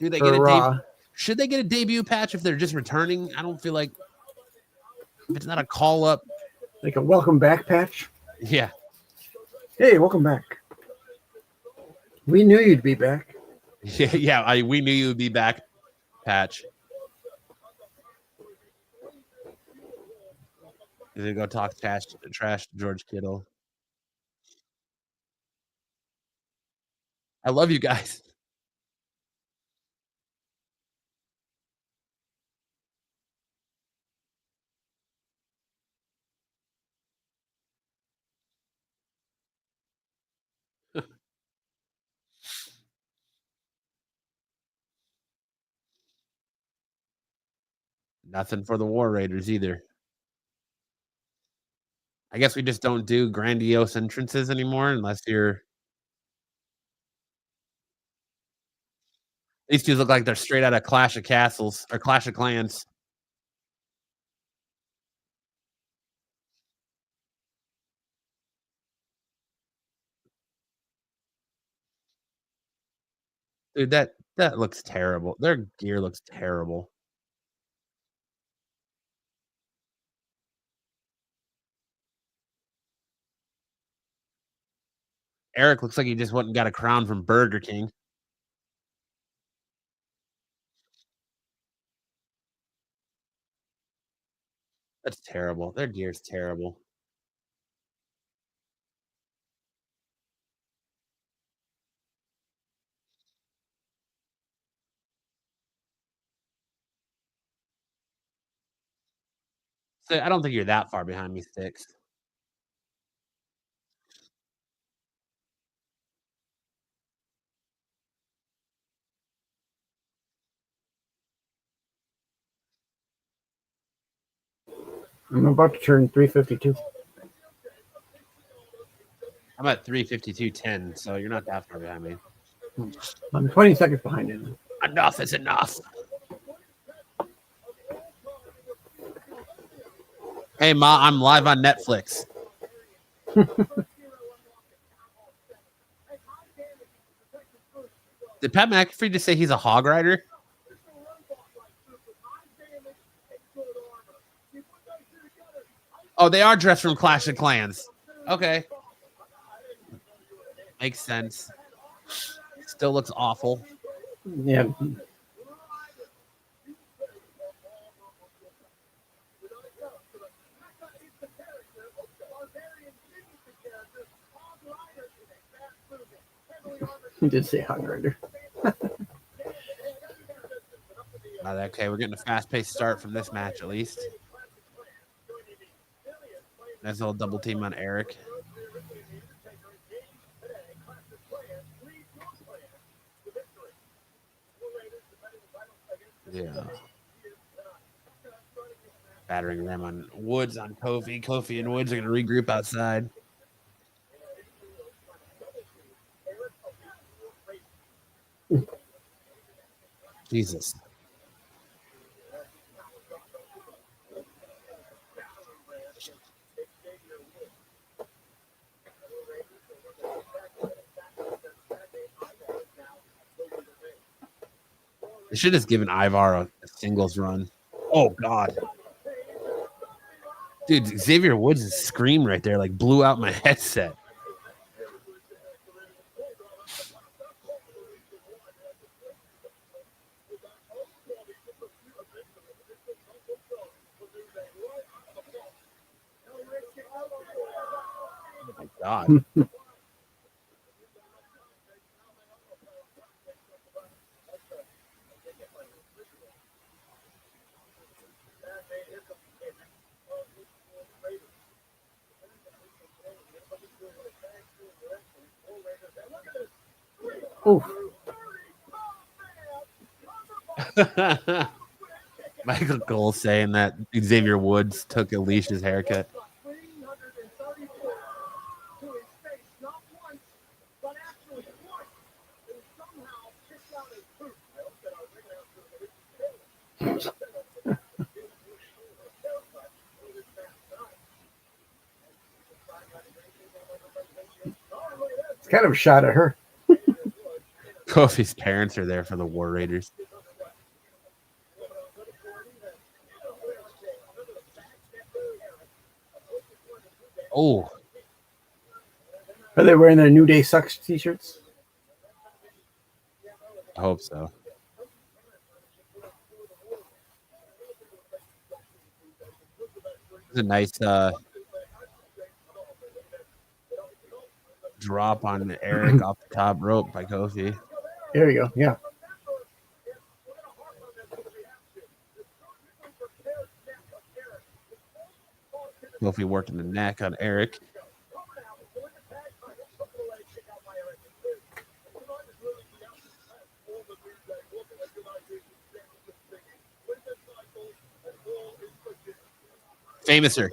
they get a Raw. Should they get a debut patch if they're just returning? I don't feel like if it's not a call-up. Like a welcome back patch? Yeah. Hey, welcome back. We knew you'd be back. Yeah, we knew you would be back, Patch. He's gonna go talk trash to George Kittle. I love you guys. Nothing for the War Raiders either. I guess we just don't do grandiose entrances anymore unless you're. These two look like they're straight out of Clash of Castles or Clash of Clans. Dude, that looks terrible. Their gear looks terrible. Erik looks like he just went and got a crown from Burger King. That's terrible. Their gear's terrible. So I don't think you're that far behind me, Sticks. I'm about to turn 352. I'm at 352.10, so you're not that far behind me. I'm 20 seconds behind you. Enough is enough. Hey, Ma, I'm live on Netflix. Did Pat McAfee just say he's a hog rider? Oh, they are dressed from Clash of Clans. Okay. Makes sense. Still looks awful. Yeah. He did say hog rider. Okay, we're getting a fast-paced start from this match, at least. Nice little double team on Erik. Yeah. Battering them on Woods on Kofi. Kofi and Woods are going to regroup outside. Jesus. They should have given Ivar a singles run. Oh, God. Dude, Xavier Woods' scream right there like blew out my headset. Oh, my God. Oh. Michael Cole saying that Xavier Woods took Alicia's haircut. It's kind of a shot at her. Kofi's parents are there for the War Raiders. Oh. Are they wearing their New Day Sucks t-shirts? I hope so. It's a nice drop on Erik off the top rope by Kofi. There you go. Yeah. Kofi working the neck on Erik. Famouser.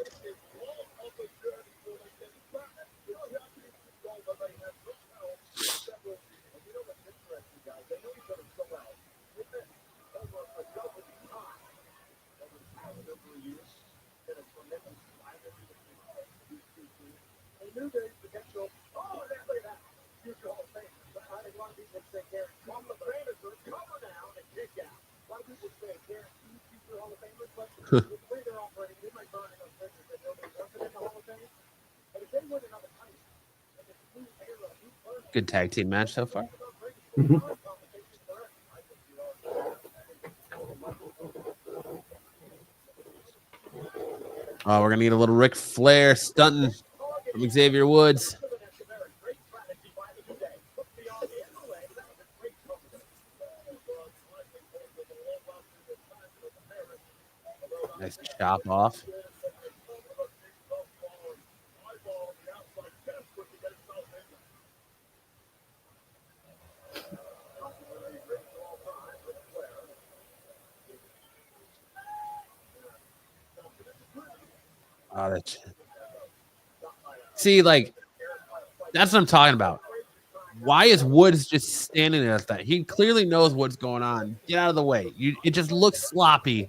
Good tag team match so far. Mm-hmm. Oh, we're gonna need a little Ric Flair stunting from Xavier Woods. Nice chop off. Oh, that's... See, like, that's what I'm talking about. Why is Woods just standing there like that? He clearly knows what's going on. Get out of the way. It just looks sloppy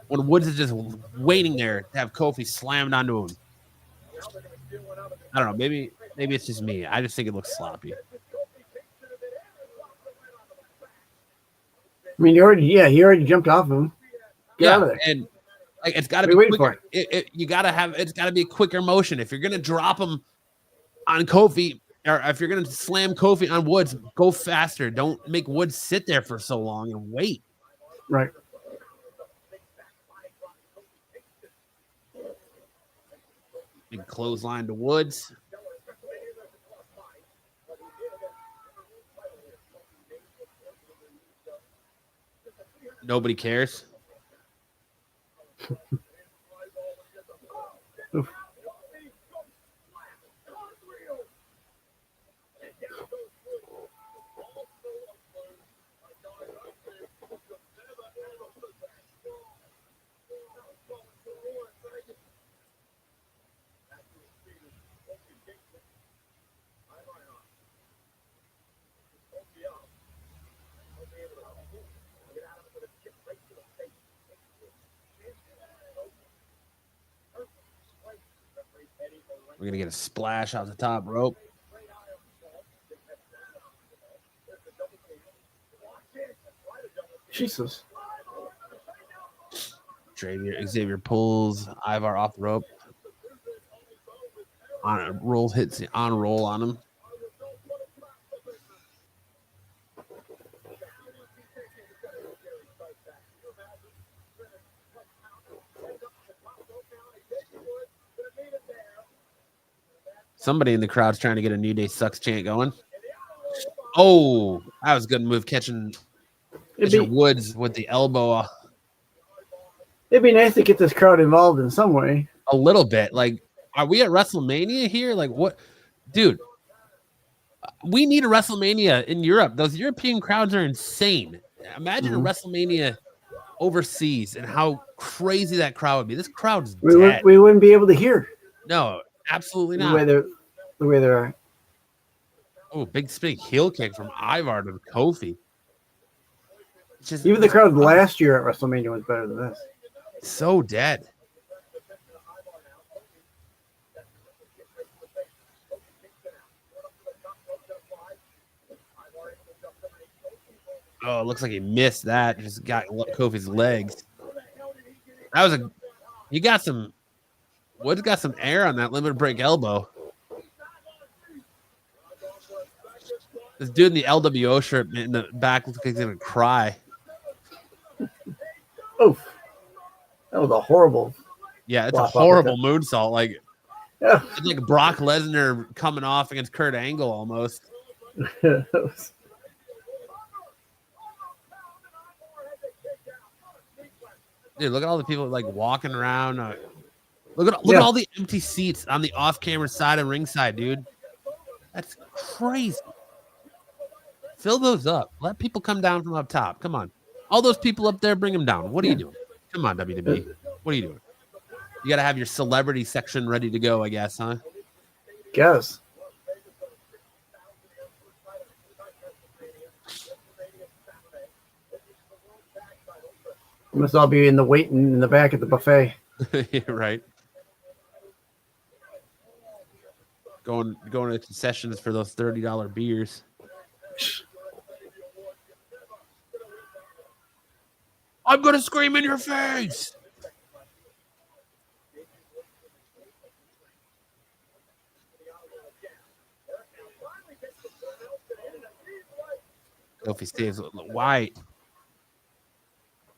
when Woods is just waiting there to have Kofi slammed onto him. I don't know. Maybe it's just me. I just think it looks sloppy. I mean, he already jumped off of him. Get out of there. And like, it's got to be quicker. You got to have, it's got to be a quicker motion. If you're gonna drop him on Kofi, or if you're gonna slam Kofi on Woods, go faster. Don't make Woods sit there for so long and wait. Right. Big clothesline to Woods. Nobody cares. We're going to get a splash off the top rope. Jesus. Xavier pulls Ivar off the rope. Hits the on roll on him. Somebody in the crowd's trying to get a New Day Sucks chant going. Oh, that was a good move catching Woods with the elbow. It'd be nice to get this crowd involved in some way. A little bit. Like, are we at WrestleMania here? Like, what? Dude, we need a WrestleMania in Europe. Those European crowds are insane. Imagine a WrestleMania overseas and how crazy that crowd would be. This crowd's dead. We wouldn't be able to hear. No, absolutely not. The way they're. Oh, big heel kick from Ivar to Kofi. Even the crowd last year at WrestleMania was better than this. So dead. Oh, it looks like he missed that. Just got Kofi's legs. That was Woods got some air on that limited break elbow. This dude in the LWO shirt in the back looks like he's gonna cry. Oof. That was a horrible. Yeah, it's a flop horrible uppercut. moonsault. Like Yeah. it's like Brock Lesnar coming off against Kurt Angle almost. Dude, look at all the people like walking around. Look at all the empty seats on the off-camera side and ringside, dude. That's crazy. Fill those up. Let people come down from up top. Come on. All those people up there, bring them down. What are you doing? Come on, WWE. What are you doing? You got to have your celebrity section ready to go, I guess, huh? Guess. Must all be in the waiting in the back at the buffet. Yeah, right. Going to concessions for those $30 beers. I'm gonna scream in your face. Kofi saves White.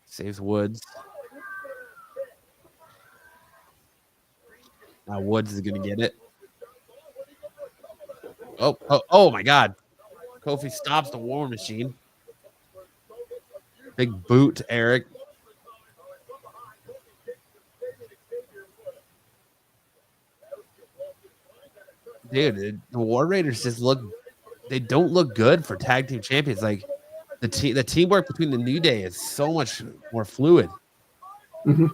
Saves Woods. Now Woods is going to get it. Oh my God. Kofi stops the War Machine. Big boot to Erik. Dude, the War Raiders just they don't look good for tag team champions. Like the teamwork between the New Day is so much more fluid. Mm-hmm.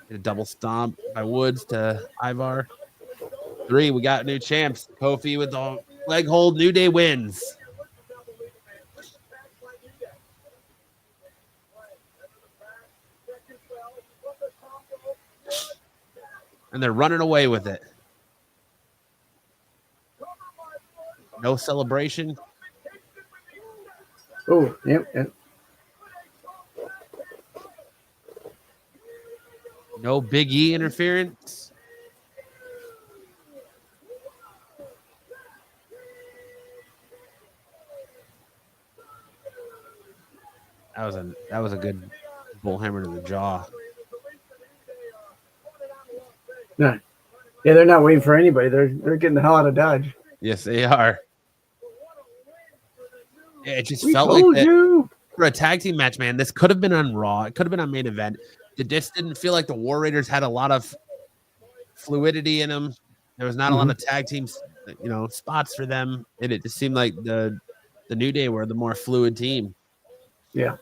A double stomp by Woods to Ivar. 3, we got new champs. Kofi with the leg hold. New Day wins. And they're running away with it. No celebration. Oh, yep. No Big E interference. That was a good bullhammer to the jaw. Yeah, they're not waiting for anybody. They're getting the hell out of Dodge. Yes, they are. Yeah, it just We felt like told that you. for a tag team match, man. This could have been on Raw. It could have been on main event. It just didn't feel like the War Raiders had a lot of fluidity in them. There was not a lot of tag teams, spots for them. And it just seemed like the New Day were the more fluid team. Yeah.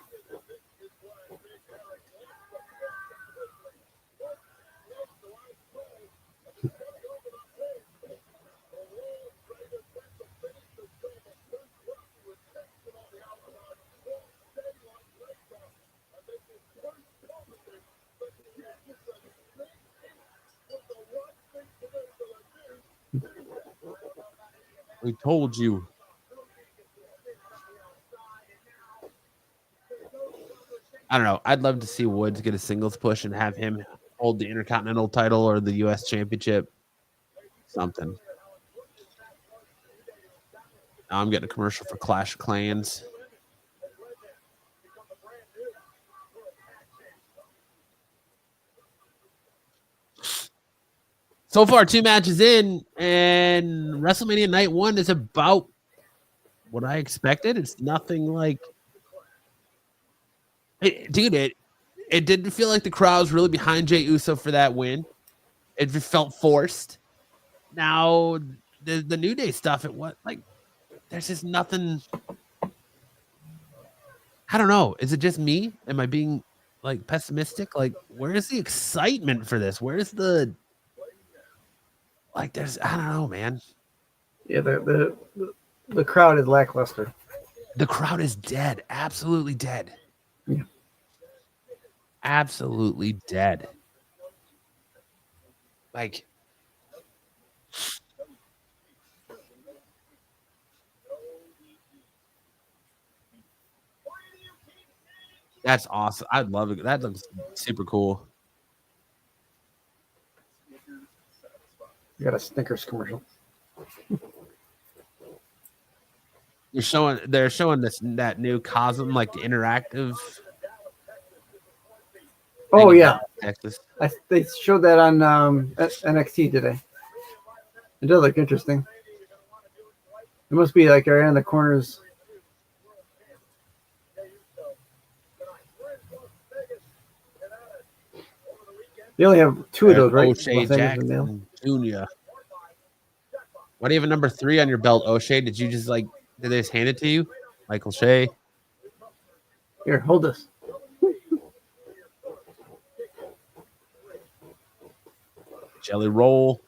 We told you. I don't know. I'd love to see Woods get a singles push and have him hold the Intercontinental title or the U.S. Championship. Something. Now I'm getting a commercial for Clash of Clans. So far, 2 matches in, and WrestleMania Night 1 is about what I expected. It's nothing like... It didn't feel like the crowd was really behind Jey Uso for that win. It just felt forced. Now, the New Day stuff, there's just nothing... I don't know. Is it just me? Am I being, pessimistic? Where's the excitement for this? Where's the... I don't know, man. Yeah, the crowd is lackluster. The crowd is dead. Absolutely dead. Yeah. Absolutely dead. That's awesome. I'd love it. That looks super cool. You got a Snickers commercial. They're showing that new Cosm, like the interactive. Oh yeah, Texas. they showed that on NXT today. It does look interesting. It must be like right in the corners. They only have two of those, right? O'Shea Jackson Jr. Why do you have a number 3 on your belt, O'Shea? Did they just hand it to you? Michael Shea. Here, hold this. Jelly roll.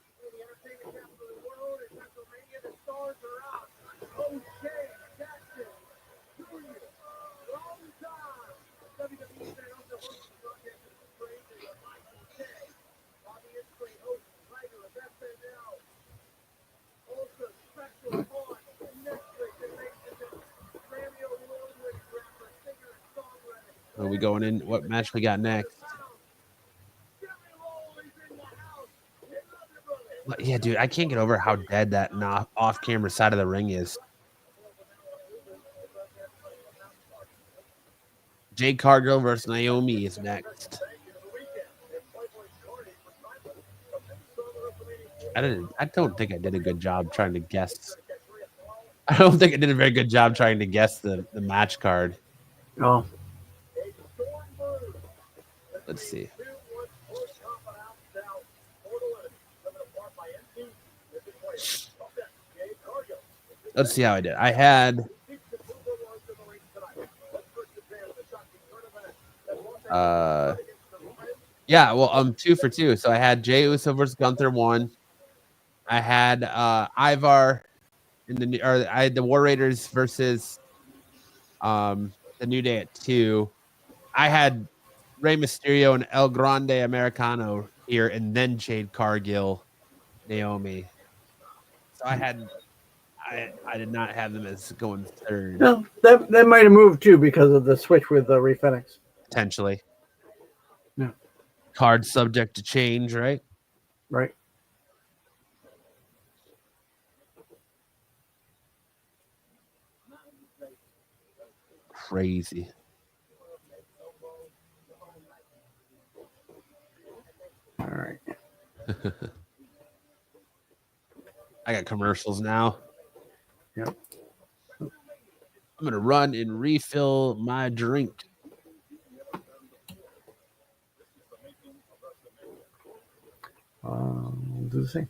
Are we going in? What match we got next? Yeah, dude, I can't get over how dead that off-camera side of the ring is. Jade Cargill versus Naomi is next. I don't think I did a good job trying to guess. I don't think I did a very good job trying to guess the match card. Oh. Let's see. Let's see how I did. I had yeah, well, I'm 2 for 2. So I had Jey Uso versus Gunther 1. I had Ivar I had the War Raiders versus the New Day at 2. I had Rey Mysterio and El Grande Americano here, and then Jade Cargill, Naomi. So I did not have them as going third. No, that might have moved too because of the switch with Rey Fenix. Potentially. Yeah. Card subject to change, right? Right. Crazy. All right. I got commercials now. Yep. I'm going to run and refill my drink. We'll do the same.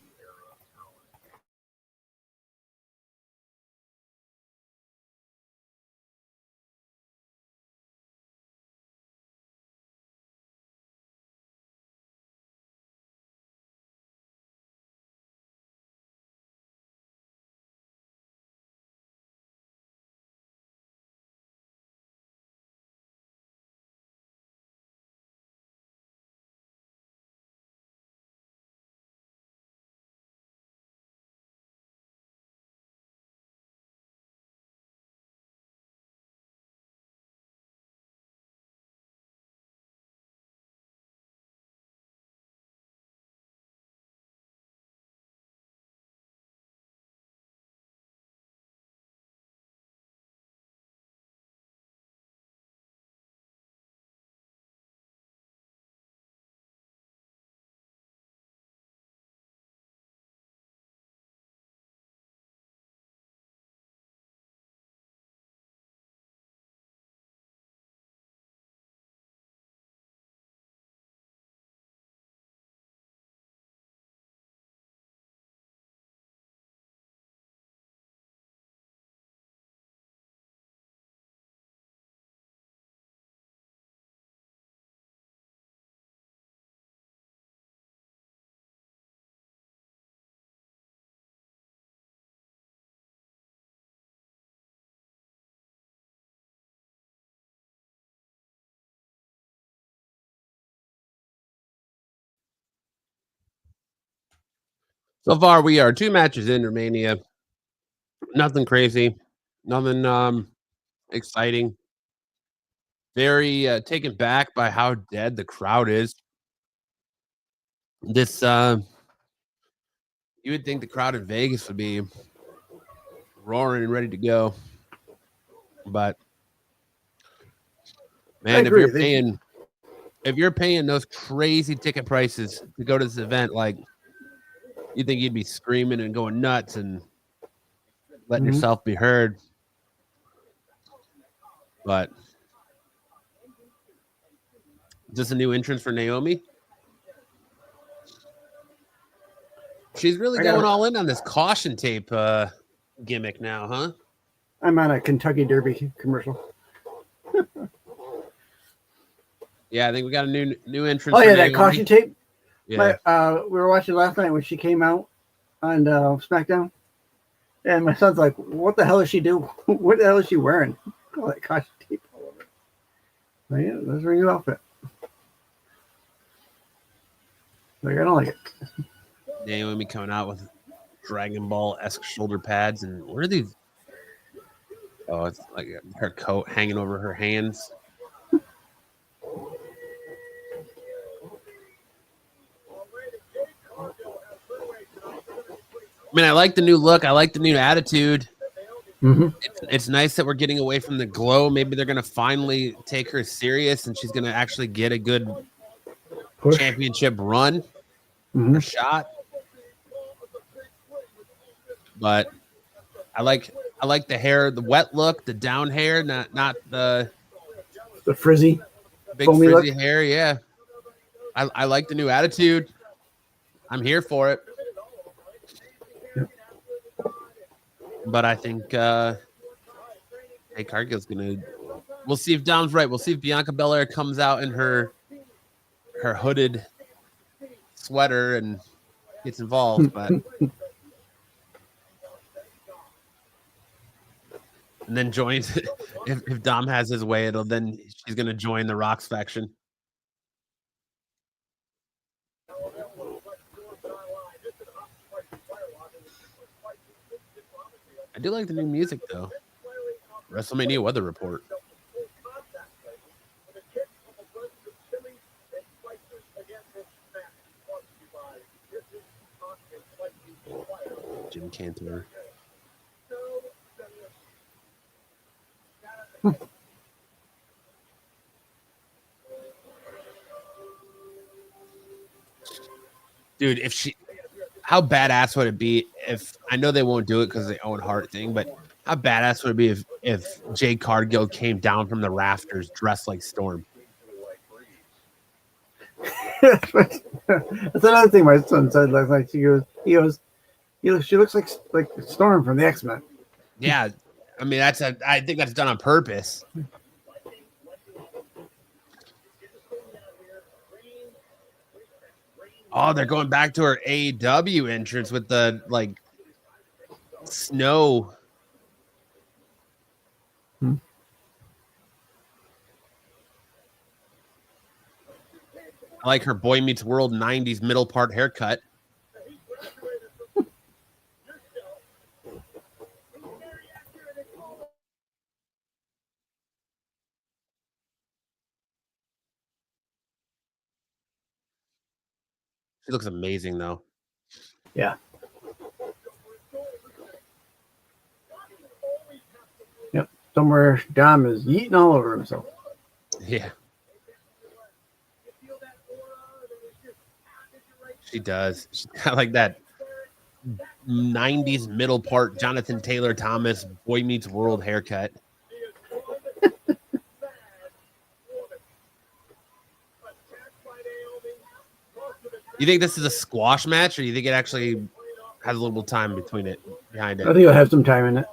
So far, we are 2 matches in Romania. Nothing crazy. Nothing exciting. Very taken back by how dead the crowd is. This you would think the crowd in Vegas would be roaring and ready to go. But man, if you're paying those crazy ticket prices to go to this event, like you think you'd be screaming and going nuts and letting yourself be heard. But just a new entrance for Naomi. She's really going all in on this caution tape gimmick now, huh? I'm on a Kentucky Derby commercial. Yeah, I think we got a new entrance. Oh yeah, that caution tape. Yeah, we were watching last night when she came out on SmackDown, and my son's like, "What the hell is she doing? What the hell is she wearing? All that caution tape all over." Like, yeah, that's her new outfit. Like, I don't like it. Naomi coming out with Dragon Ball-esque shoulder pads, and what are these? Oh, it's like her coat hanging over her hands. I mean, I like the new look. I like the new attitude. It's nice that we're getting away from the glow. Maybe they're going to finally take her serious, and she's going to actually get a good championship run or shot. But I like the hair, the wet look, the down hair, not the frizzy, big frizzy hair. Yeah, I like the new attitude. I'm here for it. But I think Cargill's gonna. We'll see if Dom's right. We'll see if Bianca Belair comes out in her hooded sweater and gets involved. But and then joins. If Dom has his way, then she's gonna join the Rocks faction. I do like the new music, though. WrestleMania weather report. Jim Cantor. Dude, how badass would it be if, I know they won't do it because of the Owen Hart thing, but how badass would it be if Jade Cargill came down from the rafters dressed like Storm? That's another thing my son said last night. He goes, she looks like Storm from the X-Men. Yeah, I mean I think that's done on purpose. Oh, they're going back to her AEW entrance with the snow. I like her Boy Meets World 90s middle part haircut. She looks amazing, though. Yeah. Yep. Somewhere Dom is eating all over himself. Yeah. She does. She's got like that 90s middle part Jonathan Taylor Thomas Boy Meets World haircut. You think this is a squash match, or do you think it actually has a little time behind it? I think it'll have some time in it.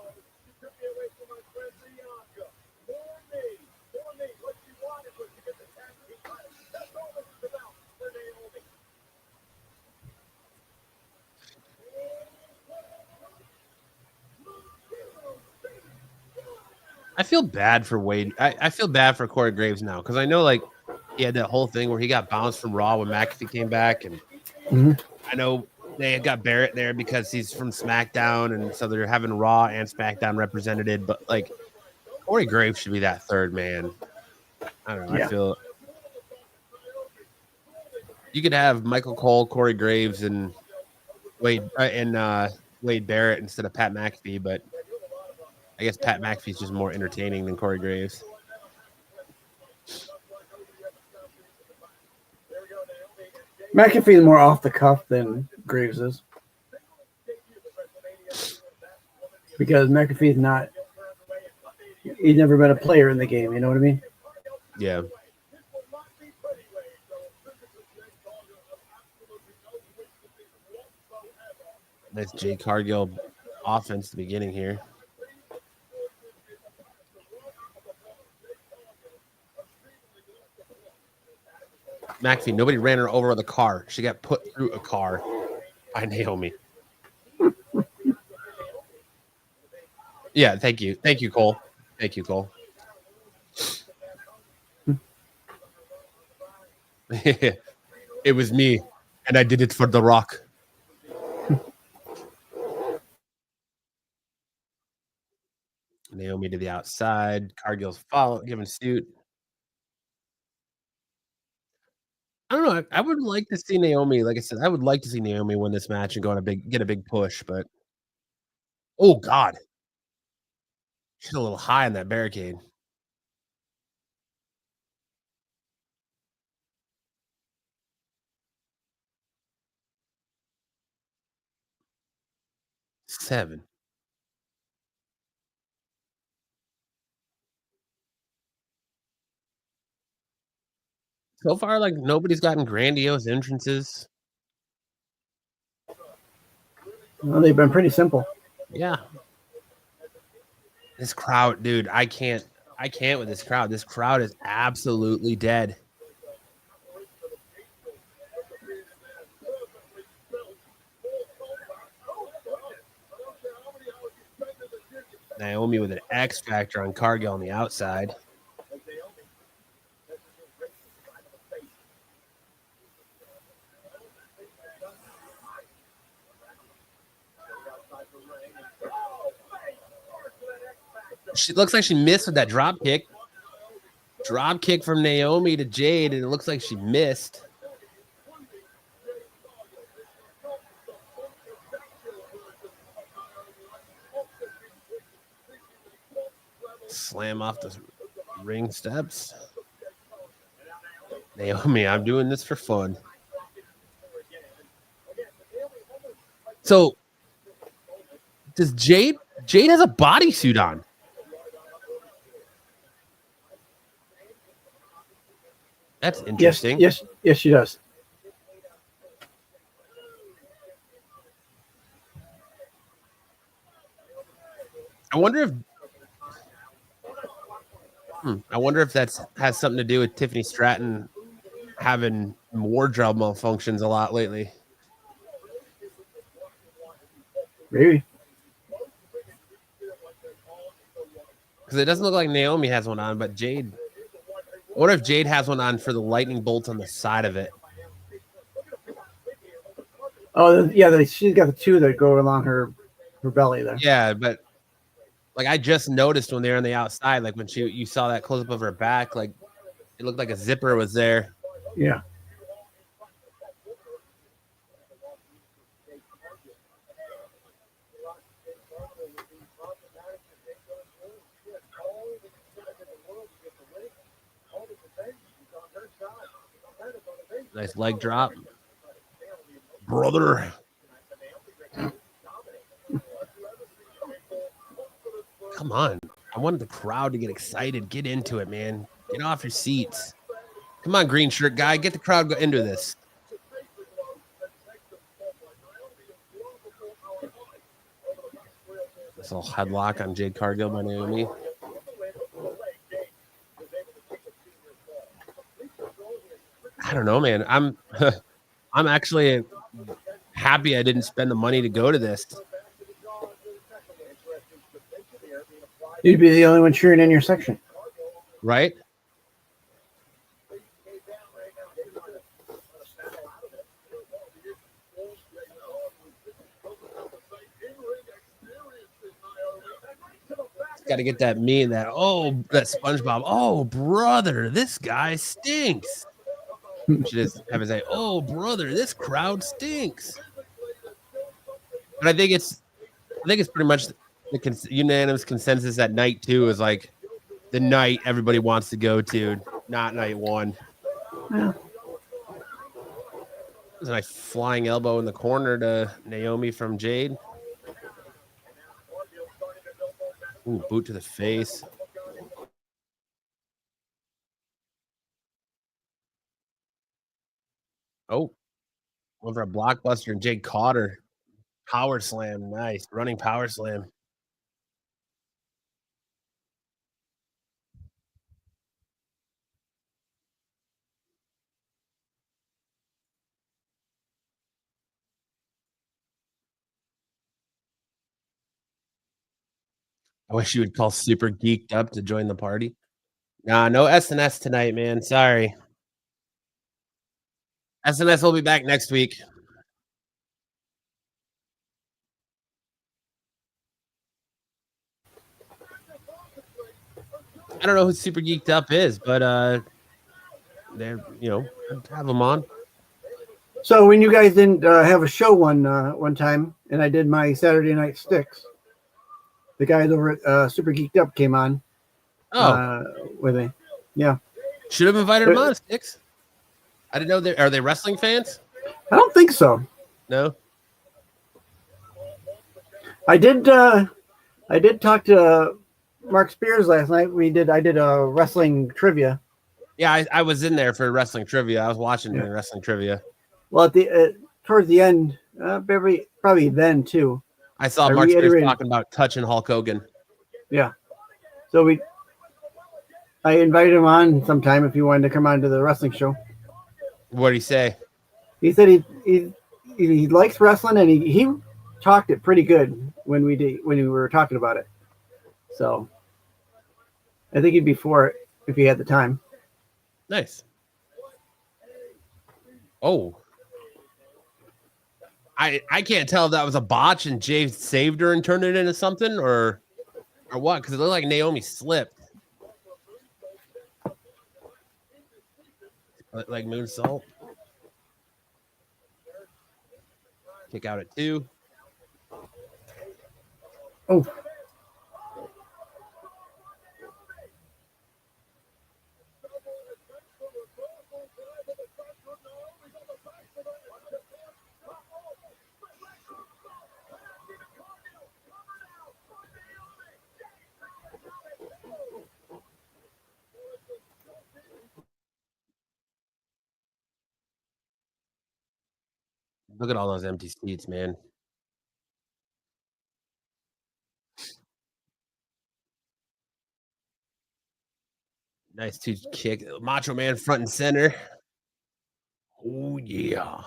I feel bad for Wade. I feel bad for Corey Graves now because I know he had that whole thing where he got bounced from Raw when McAfee came back, and I know they got Barrett there because he's from SmackDown, and so they're having Raw and SmackDown represented. But Corey Graves should be that third man. I don't know. Yeah. I feel you could have Michael Cole, Corey Graves, and Wade Barrett instead of Pat McAfee, but I guess Pat McAfee's just more entertaining than Corey Graves. McAfee is more off the cuff than Graves is. Because McAfee's not, he's never been a player in the game, you know what I mean? Yeah. Nice Jade Cargill offense at the beginning here. McAfee, nobody ran her over with a car. She got put through a car by Naomi. Yeah, thank you. Thank you, Cole. Thank you, Cole. It was me, and I did it for The Rock. Naomi to the outside. Cargill's giving suit. I don't know. I would like to see Naomi. Like I said, I would like to see Naomi win this match and go on get a big push. But oh God, she's a little high on that barricade. Seven. So far, like nobody's gotten grandiose entrances. Well, they've been pretty simple. Yeah. This crowd, dude, I can't with this crowd. This crowd is absolutely dead. Naomi with an X factor on Cargill on the outside. She looks like she missed with that drop kick. Drop kick from Naomi to Jade, and it looks like she missed. Slam off the ring steps. Naomi, I'm doing this for fun. So, does Jade has a bodysuit on? That's interesting. Yes, she does. I wonder if that has something to do with Tiffany Stratton having wardrobe malfunctions a lot lately. Maybe. Because it doesn't look like Naomi has one on, but Jade. I wonder if Jade has one on for the lightning bolts on the side of it. Oh, yeah, she's got the two that go along her belly there. Yeah, but like I just noticed when they were on the outside, like when you saw that close up of her back, like it looked like a zipper was there. Yeah. Nice leg drop. Brother. Come on. I wanted the crowd to get excited. Get into it, man. Get off your seats. Come on, green shirt guy. Get the crowd into this. This little headlock on Jade Cargill by Naomi. I don't know, man. I'm actually happy I didn't spend the money to go to this. You'd be the only one cheering in your section. Right? Got to get that meme, that SpongeBob. Oh, brother, this guy stinks. Should just have it say, "Oh, brother, this crowd stinks." But I think it's pretty much the unanimous consensus at night 2 is like the night everybody wants to go to, not night 1. Yeah. There's a nice flying elbow in the corner to Naomi from Jade. Ooh, boot to the face. Oh, went for a blockbuster, and Jade caught her. Power slam. Nice. Running power slam. I wish you would call Super Geeked Up to join the party. Nah, no SNS tonight, man. Sorry. SNS will be back next week. I don't know who Super Geeked Up is, but they're have them on. So when you guys didn't have a show one time, and I did my Saturday Night Sticks, the guys over at Super Geeked Up came on. With me. Yeah. Should have invited them on, Sticks. I didn't know are they wrestling fans? I don't think so. No. I did talk to Mark Spears last night. I did a wrestling trivia. Yeah, I was in there for wrestling trivia. I was watching the wrestling trivia. Well, towards the end, probably then too. I saw Mark Spears talking about touching Hulk Hogan. Yeah. So I invited him on sometime if he wanted to come on to the wrestling show. What did he say? He said he likes wrestling, and he talked it pretty good when we were talking about it. So I think he'd be for it if he had the time. Nice. Oh. I can't tell if that was a botch and Jay saved her and turned it into something or what, because it looked like Naomi slipped. Like moonsault. Kick out at 2. Oh. Look at all those empty seats, man. Nice to kick. Macho Man front and center. Oh, yeah.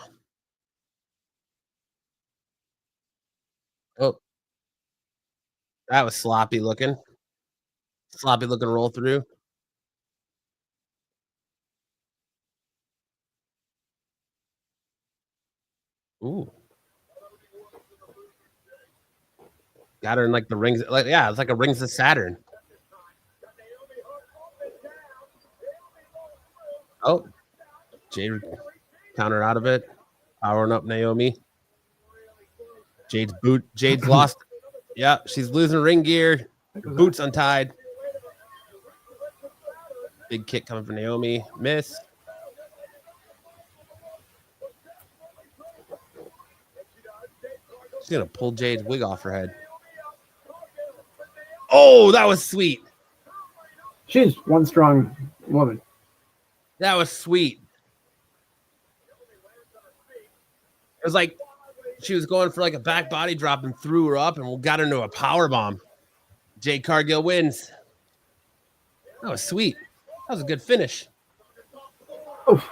Oh. That was sloppy looking. Sloppy looking roll through. Ooh. Got her in like the rings. It's like a rings of Saturn. Oh. Jade counter out of it. Powering up Naomi. Jade's lost. Yeah, she's losing ring gear. Boots untied. Big kick coming from Naomi. Miss. She's going to pull Jade's wig off her head. Oh, that was sweet. She's one strong woman. That was sweet. It was like she was going for like a back body drop and threw her up and got into a power bomb. Jade Cargill wins. That was sweet. That was a good finish. Oof.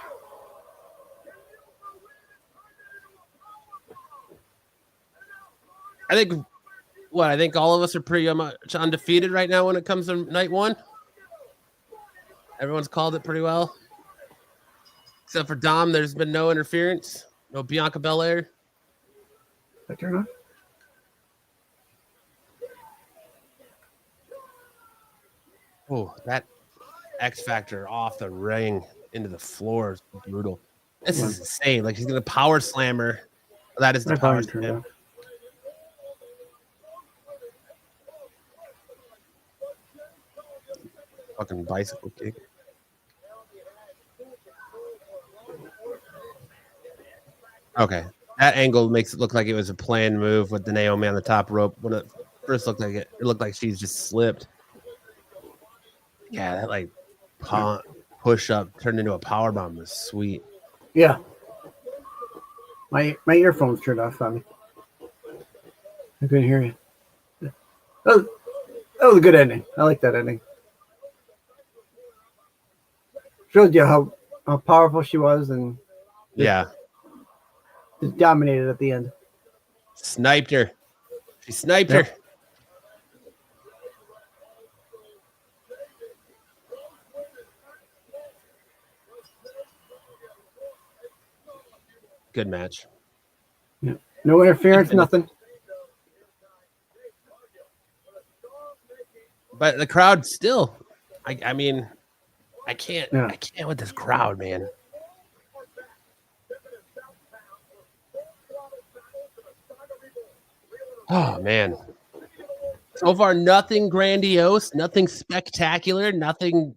I think all of us are pretty much undefeated right now when it comes to night 1. Everyone's called it pretty well. Except for Dom, there's been no interference. No Bianca Belair. That turn on? Oh, that X Factor off the ring into the floor is brutal. This is insane. Like, he's going to power slam her. That is the power slam. Fucking bicycle kick. Okay. That angle makes it look like it was a planned move with the Naomi on the top rope. When it first looked like it looked like she's just slipped. Yeah, that like push up turned into a power bomb was sweet. Yeah. My earphones turned off on me. I couldn't hear you. That was a good ending. I like that ending. Showed you how powerful she was and Yeah. just dominated at the end. Sniped her. She sniped her. Good match. Yeah. No interference, nothing. But the crowd still, I mean, I can't with this crowd, man. Oh man. So far, nothing grandiose, nothing spectacular, nothing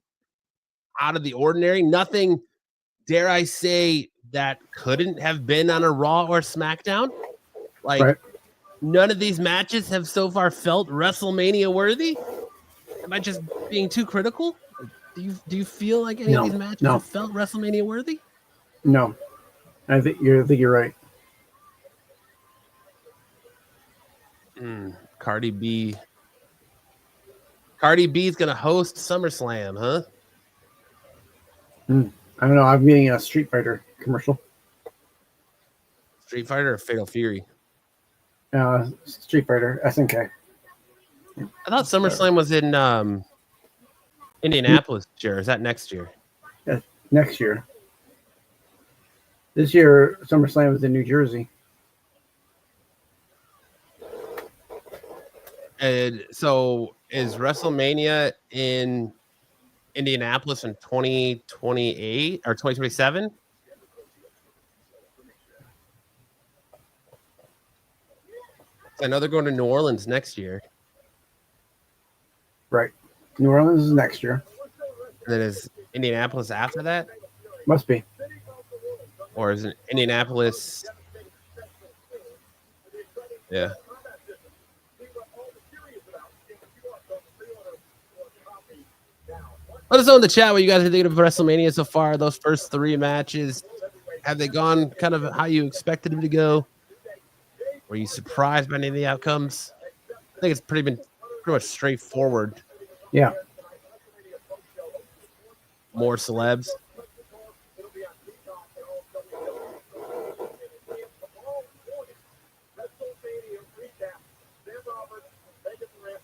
out of the ordinary, nothing, dare I say, that couldn't have been on a Raw or SmackDown. Like, none of these matches have so far felt WrestleMania worthy. Am I just being too critical? Do you feel like any of these matches have felt WrestleMania worthy? No, I think you're right. Cardi B's gonna host SummerSlam, huh? I don't know. I'm getting a Street Fighter commercial. Street Fighter or Fatal Fury? Street Fighter, SNK. I thought SummerSlam was in Indianapolis this year. Is that next year? Yeah, next year. This year, SummerSlam was in New Jersey. And so is WrestleMania in Indianapolis in 2028 or 2027? I know they're going to New Orleans next year. Right. New Orleans is next year. And then is Indianapolis after that? Must be. Or is it Indianapolis? Yeah. Let us know in the chat what you guys are thinking of WrestleMania so far. Those first three matches, have they gone kind of how you expected them to go? Were you surprised by any of the outcomes? I think it's pretty much straightforward. Yeah. More celebs.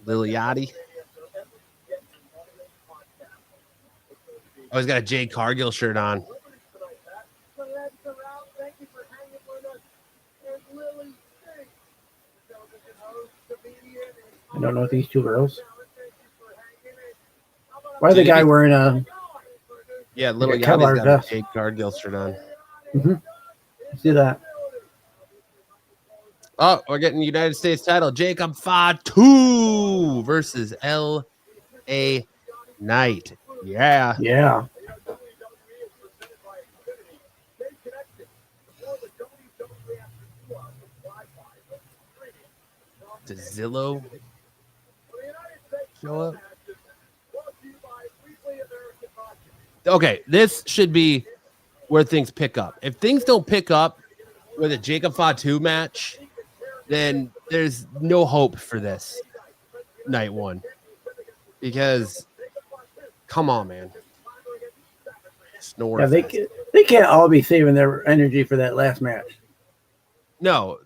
Liliati. Oh, he's got a Jade Cargill shirt on. I don't know these two girls. Why is the guy wearing a... Yeah, Little Yachty's got a Jade Cargill shirt on. See that? Oh, we're getting United States title. Jacob Fatu versus L.A. Knight. Yeah. Yeah. Does Zillow show up? Okay, this should be where things pick up. If things don't pick up with a Jacob Fatu match, then there's no hope for this night one. Because, come on, man. Snore. Yeah, they can't all be saving their energy for that last match. No.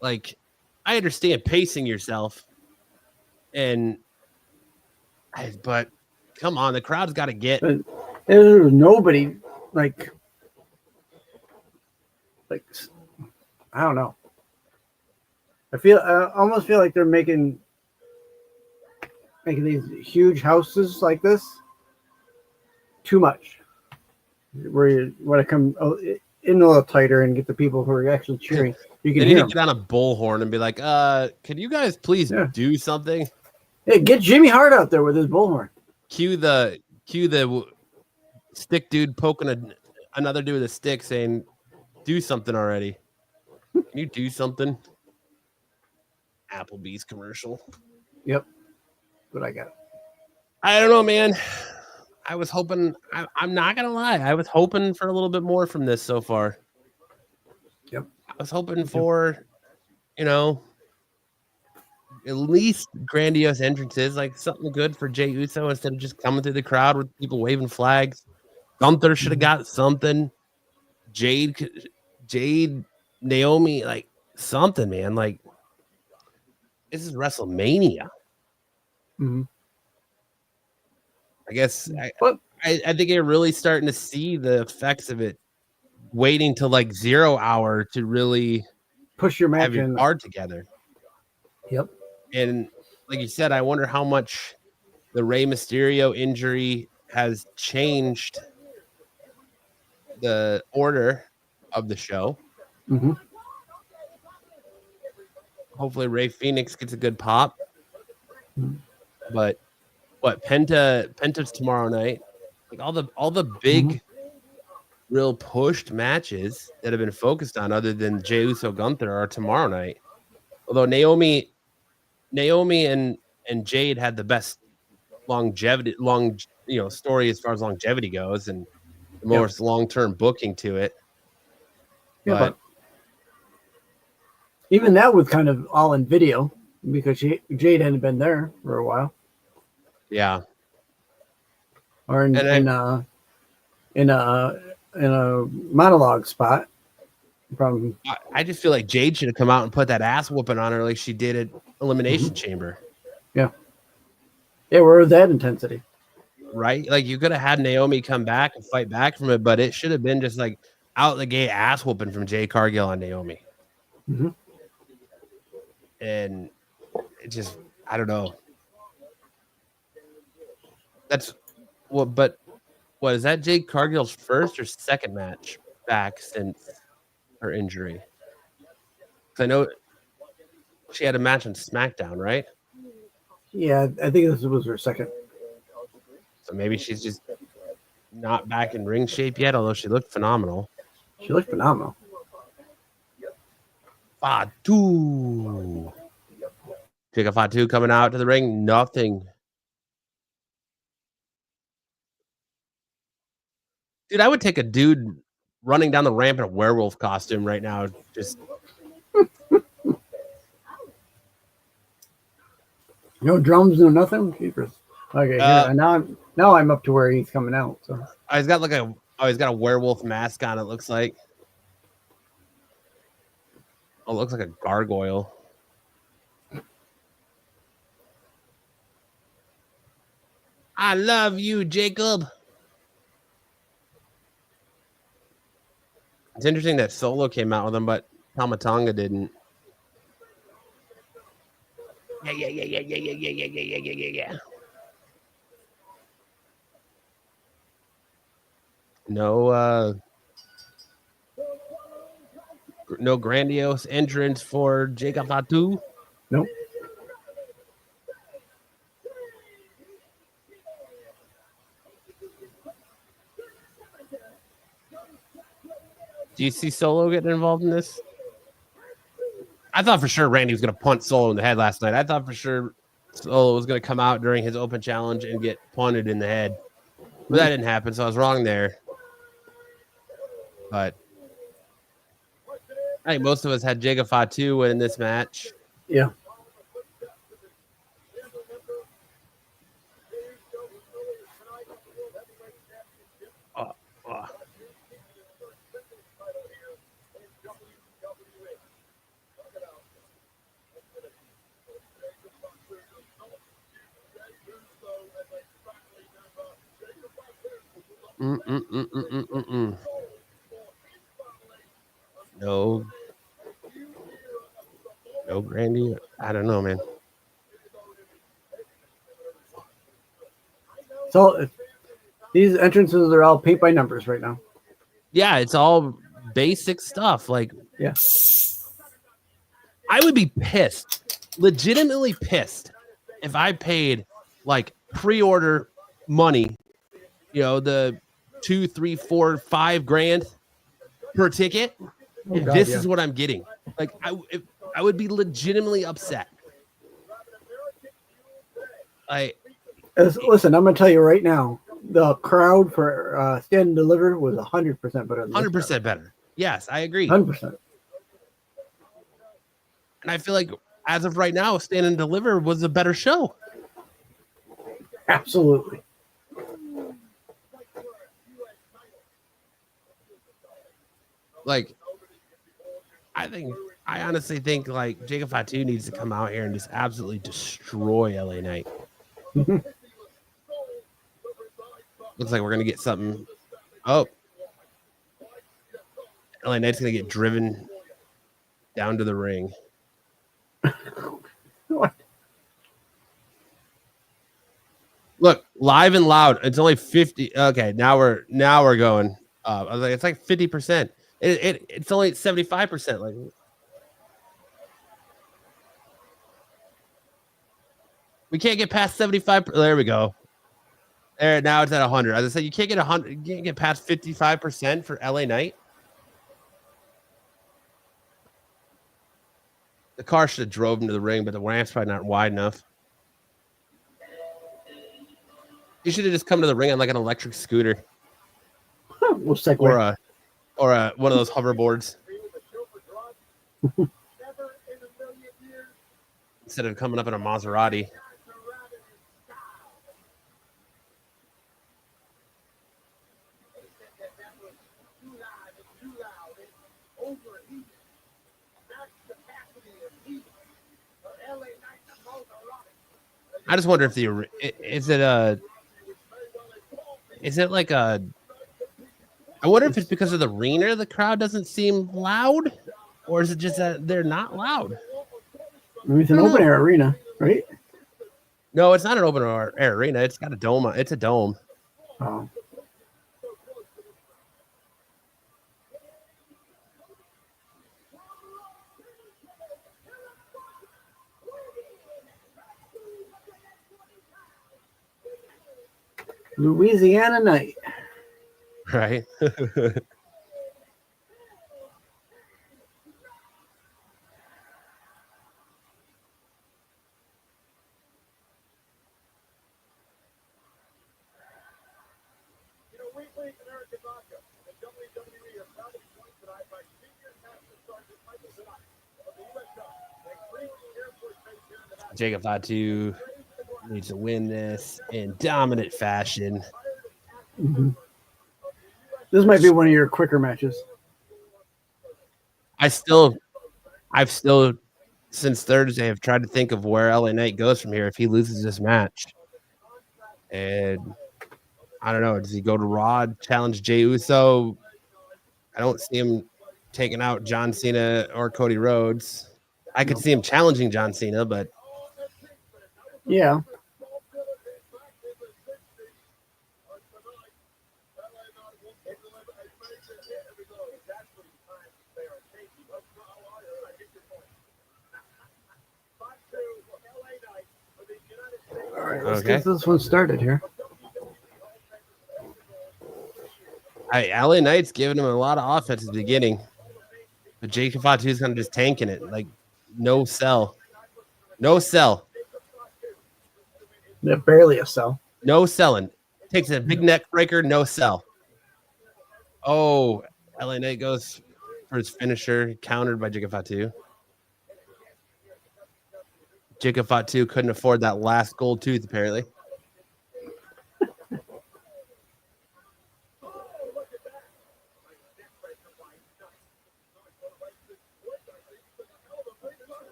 Like, I understand pacing yourself, but come on, the crowd's got to get. There was nobody like I don't know. I almost feel like they're making these huge houses like this too much. Where you want to come in a little tighter and get the people who are actually cheering. You can hear them. Get on a bullhorn and be like, "Can you guys please do something?" Hey, get Jimmy Hart out there with his bullhorn. Cue the stick dude poking another dude with a stick saying, "Do something already. Can you do something?" Applebee's commercial. Yep. What I got. I don't know, man. I was hoping. I'm not gonna lie. I was hoping for a little bit more from this so far. Yep. I was hoping for, at least grandiose entrances, like something good for Jey Uso instead of just coming through the crowd with people waving flags. Gunther should have got something. Jade, Naomi, like something, man. Like this is WrestleMania. Mm-hmm. I guess I think you're really starting to see the effects of it. Waiting till like 0 hour to really push your match have your in. card together. Yep. And like you said, I wonder how much the Rey Mysterio injury has changed the order of the show. Mm-hmm. Hopefully Rey Fenix gets a good pop. But Penta's tomorrow night. Like all the big real pushed matches that have been focused on other than Jey Uso Gunther are tomorrow night. Although Naomi and Jade had the best longevity story as far as longevity goes and the most long-term booking to it. Yeah, but even that was kind of all in video because Jade hadn't been there for a while. Yeah. Or in a monologue spot. I just feel like Jade should have come out and put that ass whooping on her like she did at Elimination Chamber. Yeah. Yeah, where was that intensity? Right? Like you could have had Naomi come back and fight back from it, but it should have been just like out the gate ass whooping from Jade Cargill on Naomi. Mm-hmm. And it just, I don't know. That's what is that Jade Cargill's first or second match back since her injury? Because I know she had a match on SmackDown, right? Yeah, I think this was her second. So maybe she's just not back in ring shape yet, although she looked phenomenal. She looked phenomenal. Fatu. Jacob Fatu coming out to the ring. Nothing. Dude, I would take a dude running down the ramp in a werewolf costume right now. Just no drums, no nothing. Keepers. Okay, now I'm up to where he's coming out. So he's got he's got a werewolf mask on. It looks like. Oh, it looks like a gargoyle. I love you, Jacob. It's interesting that Solo came out with him, but Tamatonga didn't. Yeah. No grandiose entrance for Jacob Fatu. Nope. Do you see Solo getting involved in this? I thought for sure Randy was going to punt Solo in the head last night. I thought for sure Solo was going to come out during his open challenge and get punted in the head. But that didn't happen, so I was wrong there. But I think most of us had Jacob Fatu win this match. Yeah. No Grande. I don't know, man. So these entrances are all paint by numbers right now. Yeah, it's all basic stuff. Like, yeah, I would be pissed, legitimately pissed, if I paid like pre-order money, the $2, $3, $4, $5 per ticket, and God, this yeah. is what I'm getting. Like I would be legitimately upset. Listen, I'm going to tell you right now, the crowd for Stand and Deliver was 100% better than 100% better. Yes, I agree. 100%. And I feel like as of right now, Stand and Deliver was a better show. Absolutely. Like, I honestly think like Jacob Fatu needs to come out here and just absolutely destroy LA Knight. Looks like we're gonna get something. Oh, LA Knight's gonna get driven down to the ring. What? Look, live and loud. It's only 50. Okay, now we're going. I was like, it's like 50%. It's only 75%. Like, we can't get past 75. There we go. There, now it's at 100. As I said, you can't get 100. You can't get past 55% for LA Knight. The car should have drove him to the ring, but the ramp's probably not wide enough. He should have just come to the ring on like an electric scooter. We'll segue. Or one of those hoverboards. Instead of coming up in a Maserati. I just wonder if I wonder if it's because of the arena the crowd doesn't seem loud, or is it just that they're not loud? It's an open air arena, right? No, it's not an open air arena. It's got a dome. It's a dome. Oh. Louisiana night. Right. Jacob Fatu needs to win this in dominant fashion. Mm-hmm. This might be one of your quicker matches. I've still, since Thursday, have tried to think of where LA Knight goes from here if he loses this match. And I don't know. Does he go to Raw, challenge Jey Uso? I don't see him taking out John Cena or Cody Rhodes. I could see him challenging John Cena, but yeah. All right, let's get this one started here. LA Knight's giving him a lot of offense at the beginning, but Jacob Fatu is kind of just tanking it. Like, no sell. Yeah, barely a sell. No selling. Takes a big neck breaker, no sell. Oh, LA Knight goes for his finisher, countered by Jacob Fatu. Jacob Fatu couldn't afford that last gold tooth, apparently.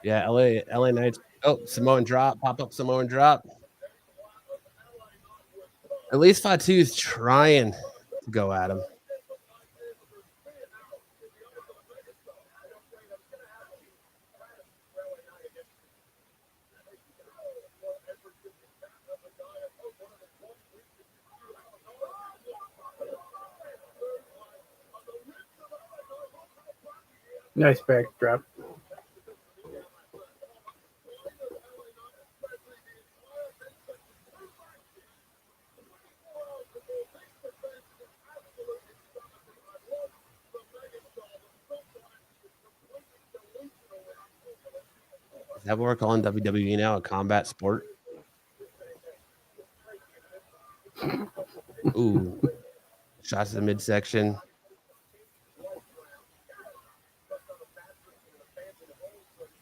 Yeah, LA Knights. Oh, Samoan drop, pop up Samoan drop. At least Fatu's trying to go at him. Nice backdrop. Is that what we're calling WWE now? A combat sport? Ooh. Shots to the midsection.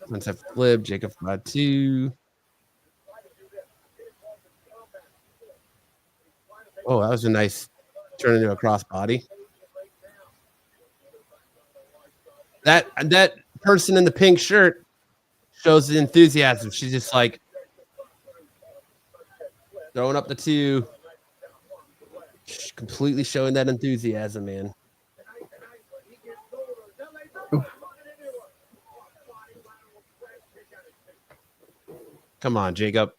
Sunset flip. Jacob Fatu. Oh, that was a nice turn into a crossbody. That person in the pink shirt shows the enthusiasm. She's just like throwing up the two. Completely showing that enthusiasm, man. Come on, Jacob.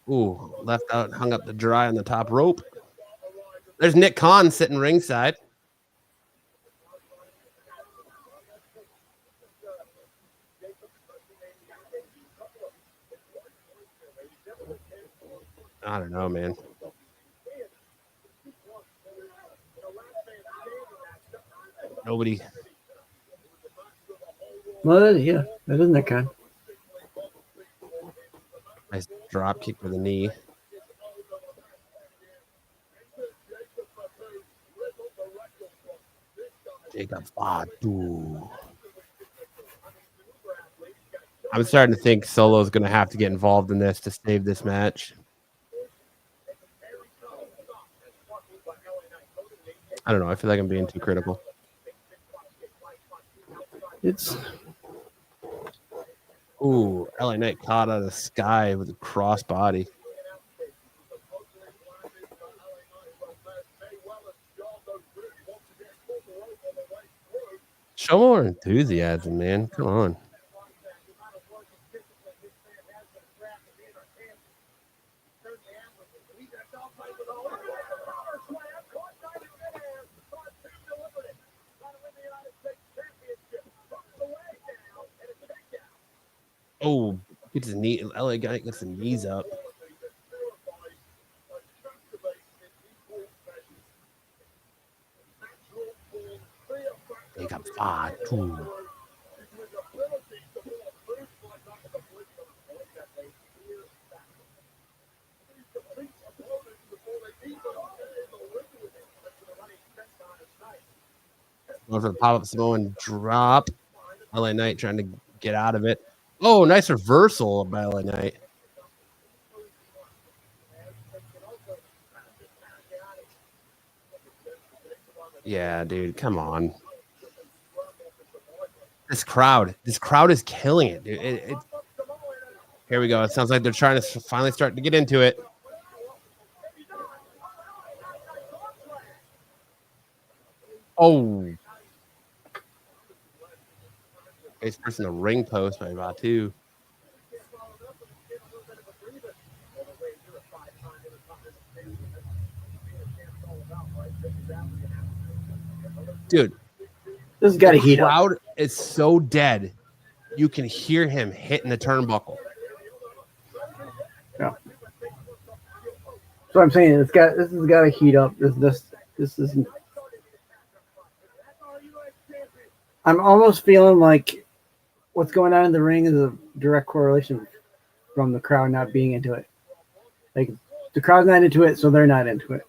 Ooh, left out, hung up to dry on the top rope. There's Nick Khan sitting ringside. I don't know, man. Nobody. Well, yeah, that isn't that kind. Nice drop kick with the knee. Jacob Fatu. I'm starting to think Solo's going to have to get involved in this to save this match. I don't know. I feel like I'm being too critical. It's. Ooh, LA Knight caught out of the sky with a crossbody. Show more enthusiasm, man. Come on. Oh, gets his knee. LA guy gets the knees up. They got Fatu. Going for the pop-up Samoan drop. LA Knight trying to get out of it. Oh, nice reversal by LA Knight. Yeah, dude, come on. This crowd is killing it, dude. Here we go. It sounds like they're trying to finally start to get into it. Oh. Face first in the ring post by Fatu. Dude, this has got to heat up. The crowd is so dead. You can hear him hitting the turnbuckle. Yeah. So I'm saying this has got to heat up. This isn't. I'm almost feeling like what's going on in the ring is a direct correlation from the crowd not being into it. Like the crowd's not into it, so they're not into it.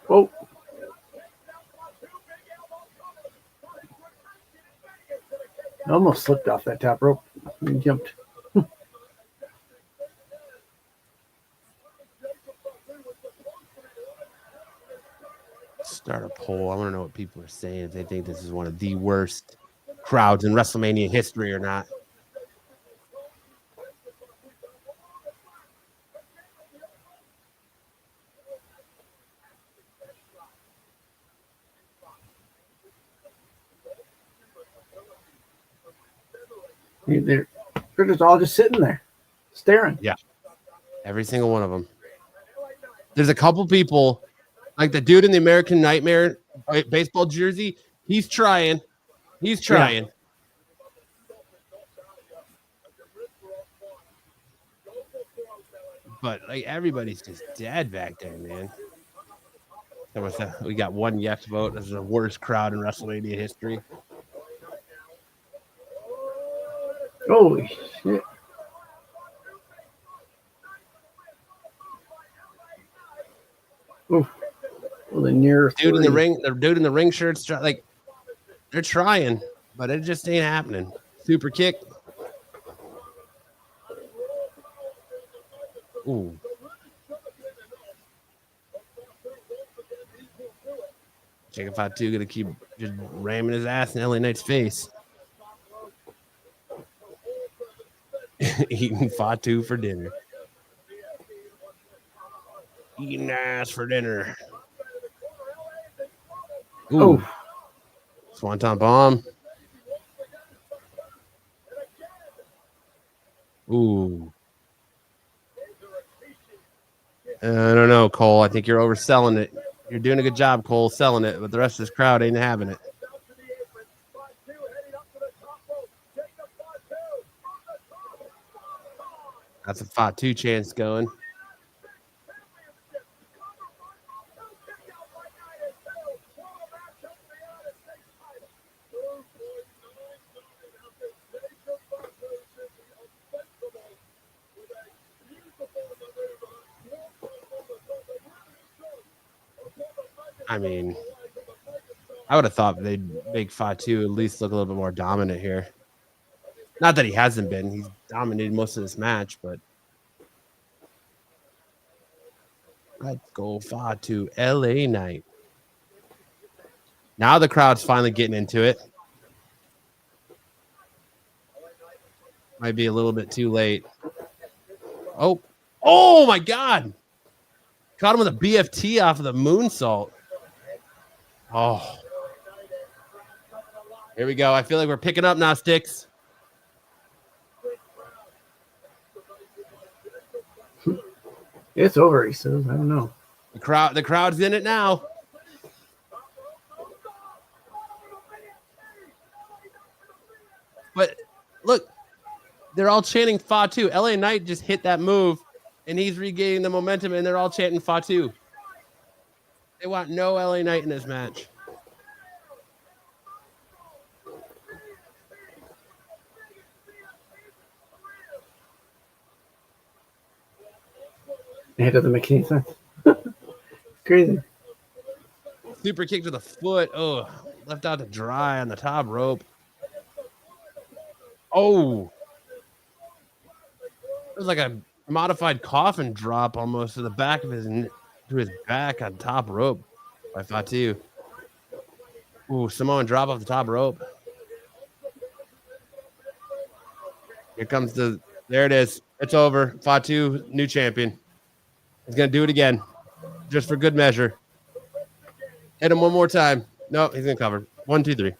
Oh. I almost slipped off that top rope and jumped. Start a poll. I want to know what people are saying, if they think this is one of the worst crowds in WrestleMania history or not. They're just all just sitting there, staring. Yeah, every single one of them. There's a couple people, like the dude in the American Nightmare baseball jersey. He's trying. He's trying. Yeah. But like everybody's just dead back there, man. We got one yes vote. This is the worst crowd in WrestleMania history. Holy shit. Oof. Well, the nearest dude in the ring, the dude in the ring shirts, like they're trying, but it just ain't happening. Super kick. Ooh. Check if Fatu gonna keep just ramming his ass in LA Knight's face. Eating Fatu for dinner. Eating ass for dinner. Ooh. Oh. Swanton bomb. Ooh. I don't know, Cole. I think you're overselling it. You're doing a good job, Cole, selling it, but the rest of this crowd ain't having it. That's a Fatu chance going. I mean, I would have thought they'd make Fatu at least look a little bit more dominant here. Not that he hasn't been. He's dominated most of this match, but let's go Fatu, LA Knight. Now the crowd's finally getting into it. Might be a little bit too late. Oh my God. Caught him with a BFT off of the moonsault. Oh. Here we go. I feel like we're picking up now, Sticks. It's over, he says. I don't know. The crowd's in it now. But look, they're all chanting Fatu. LA Knight just hit that move, and he's regaining the momentum, and they're all chanting Fatu. They want no LA Knight in this match. It doesn't make any sense. Crazy. Super kick to the foot. Oh, left out to dry on the top rope. Oh. It was like a modified coffin drop almost to the back of his back on top rope by Fatu. Ooh, Samoan drop off the top rope. Here comes there it is. It's over. Fatu, new champion. He's going to do it again, just for good measure. Hit him one more time. No, he's going to cover. 1, 2, 3.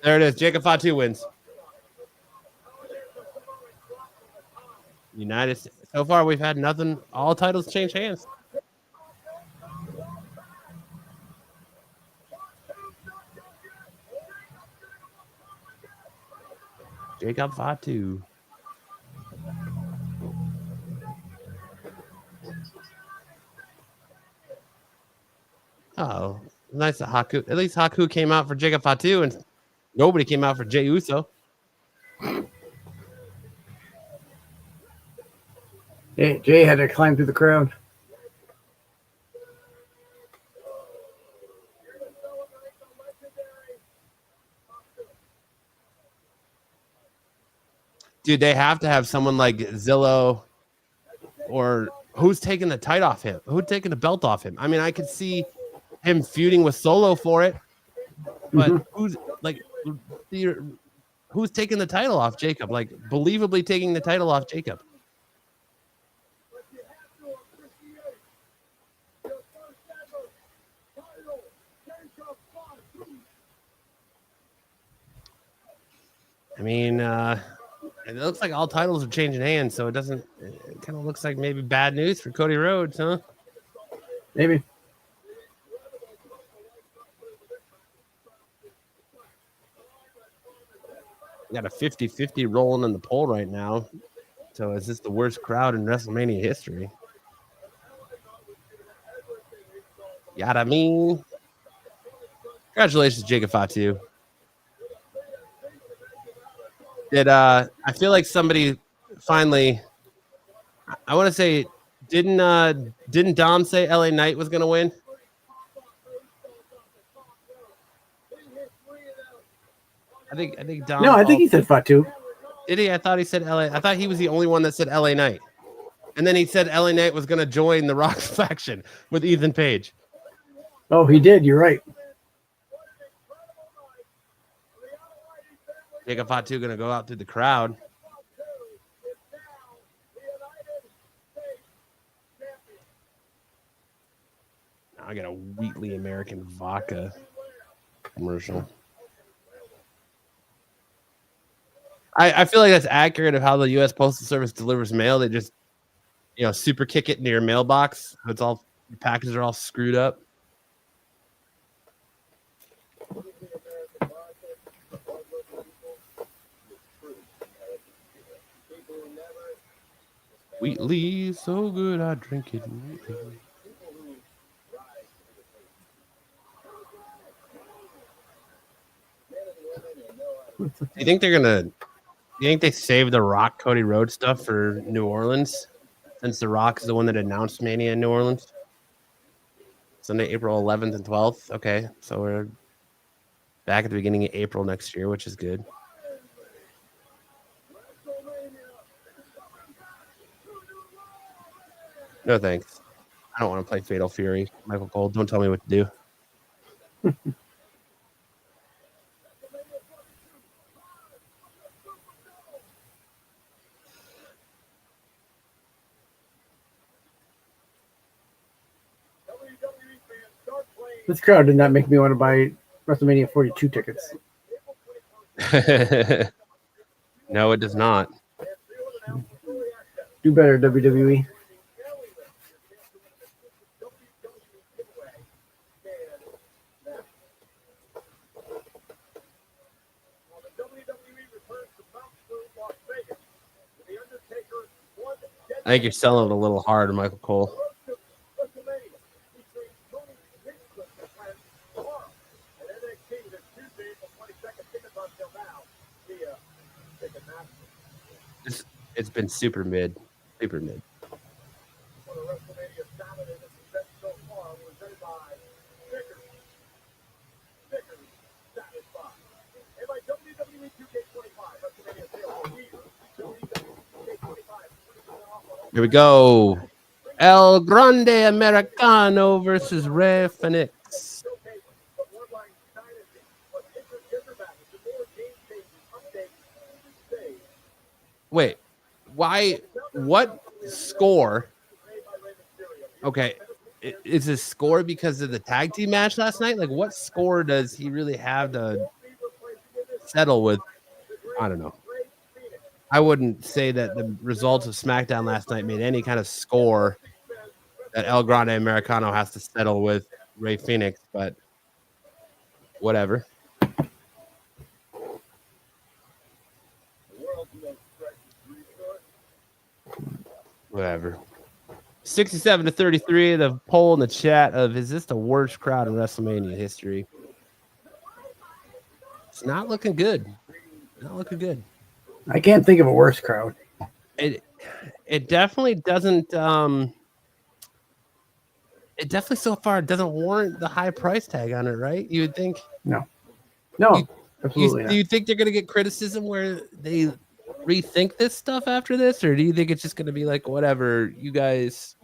There it is. Jacob Fatu wins. United States. So far, we've had nothing. All titles change hands. Jacob Fatu. Oh, nice that Haku. At least Haku came out for Jacob Fatu, and nobody came out for Jey Uso. Jay had to climb through the crowd. Dude, they have to have someone like Zillow, or who's taking the title off him? Who's taking the belt off him? I mean, I could see him feuding with Solo for it, but who's taking the title off Jacob? Like, believably taking the title off Jacob. I mean, it looks like all titles are changing hands, so it doesn't. It kind of looks like maybe bad news for Cody Rhodes, huh? Maybe. We got a 50-50 rolling in the poll right now. So is this the worst crowd in WrestleMania history? Yada me. Congratulations, Jacob Fatu. I feel like somebody finally, I want to say, didn't Dom say LA Knight was gonna win? I think Dom. No, I think he said Fatu. Did he? I thought he said LA. I thought he was the only one that said LA Knight. And then he said LA Knight was gonna join the Rock faction with Ethan Page. Oh, he did. You're right. Jacob Fatu gonna go out through the crowd. Now I got a Wheatley American vodka commercial. I feel like that's accurate of how the U.S. Postal Service delivers mail. They just, super kick it into your mailbox. It's all, your packages are all screwed up. Wheatley, so good I drink it. Do you think they saved the Rock Cody Rhodes stuff for New Orleans? Since the Rock is the one that announced Mania in New Orleans? Sunday, April 11th and 12th. Okay, so we're back at the beginning of April next year, which is good. No thanks. I don't want to play Fatal Fury. Michael Cole, don't tell me what to do. This crowd did not make me want to buy WrestleMania 42 tickets. No, it does not. Do better, WWE. I think you're selling it a little hard, Michael Cole. It's been super mid. Super mid. Here we go. El Grande Americano versus Rey Fenix. Wait, why? What score? Okay, is this score because of the tag team match last night? Like, what score does he really have to settle with? I don't know. I wouldn't say that the results of SmackDown last night made any kind of score that El Grande Americano has to settle with Rey Fenix, but whatever. Whatever. 67-33. The poll in the chat of is this the worst crowd in WrestleMania history? It's not looking good. Not looking good. I can't think of a worse crowd. It definitely doesn't. It definitely so far doesn't warrant the high price tag on it, right? You would think. No, absolutely not. Do you think they're going to get criticism where they rethink this stuff after this, or do you think it's just going to be like whatever? You guys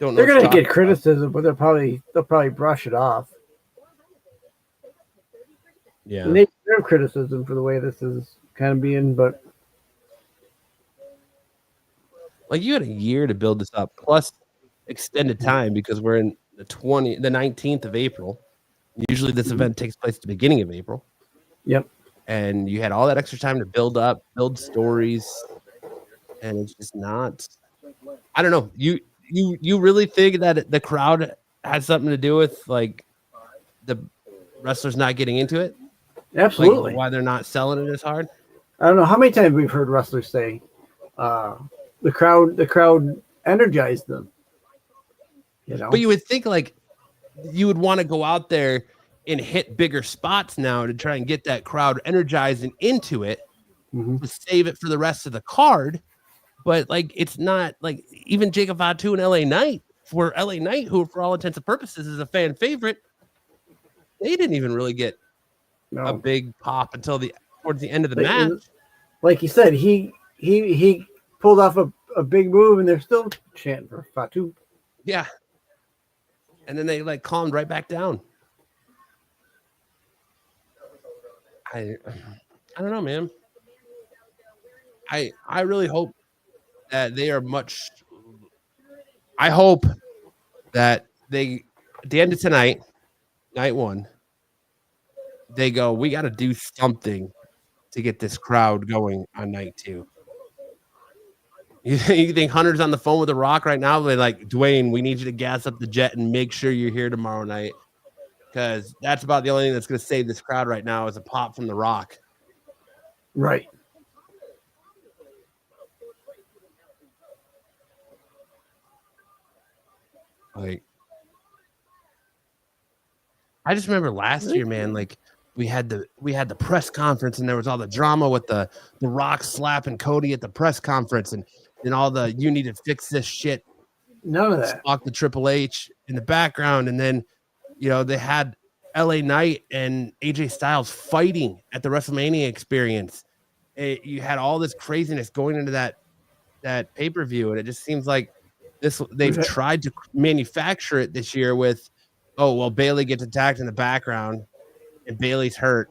don't know. They're going to get criticism, but they'll probably brush it off. Yeah, and they deserve criticism for the way this is kind of being, but like you had a year to build this up, plus extended time because we're in the 19th of April. Usually, this event takes place at the beginning of April. Yep. and you had all that extra time to build stories, and it's just not. I don't know. You really think that the crowd has something to do with like the wrestlers not getting into it? Like Absolutely. why they're not selling it as hard? I don't know how many times we've heard wrestlers say, uh, the crowd energized them. But you would think like you would want to go out there and hit bigger spots now to try and get that crowd energized and into it Mhm. to save it for the rest of the card. But like it's not like even Jacob Fatu and LA Knight, who for all intents and purposes is a fan favorite, they didn't even really get a No, big pop until towards the end of the match. like you said, he pulled off a big move, and they're still chanting for Fatu. Yeah. And then they like calmed right back down. I don't know, man. I really hope that they are much. I hope that they at the end of tonight, night one, they go, we got to do something to get this crowd going on night two. You think Hunter's on the phone with The Rock right now? They're like, Dwayne, we need you to gas up the jet and make sure you're here tomorrow night. Because that's about the only thing that's going to save this crowd right now is a pop from The Rock. Right. Like, I just remember last year, man, like we had the press conference and there was all the drama with the Rock slapping Cody at the press conference and all the you need to fix this shit. None of that. Spock the Triple H in the background, and then they had LA Knight and AJ Styles fighting at the WrestleMania experience. You had all this craziness going into that pay-per-view, and it just seems like they've tried to manufacture it this year with, oh well, Bayley gets attacked in the background and Bayley's hurt,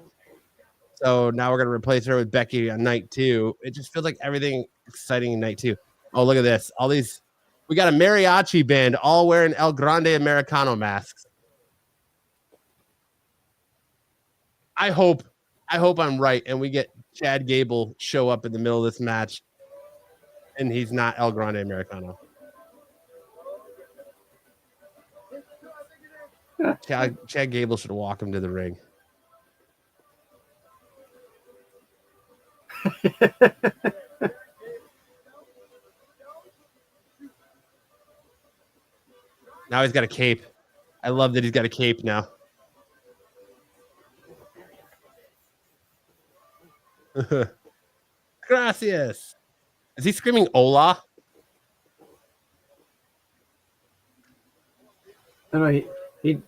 so now we're gonna replace her with Becky on night two. It just feels like everything exciting in night two. Oh, look at this, all these. We got a mariachi band all wearing El Grande Americano masks. I hope I'm right, and we get Chad Gable show up in the middle of this match, and he's not El Grande Americano. Chad Gable should walk him to the ring. Now he's got a cape. I love that he's got a cape now. Gracias. Is he screaming hola? I know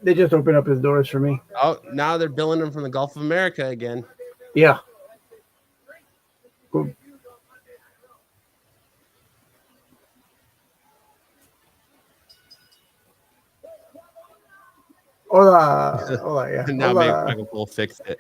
they just opened up his doors for me. Oh, now they're billing him from the Gulf of America again. Yeah. Cool. Hola, yeah. Now Hola. Michael Cole fixed it.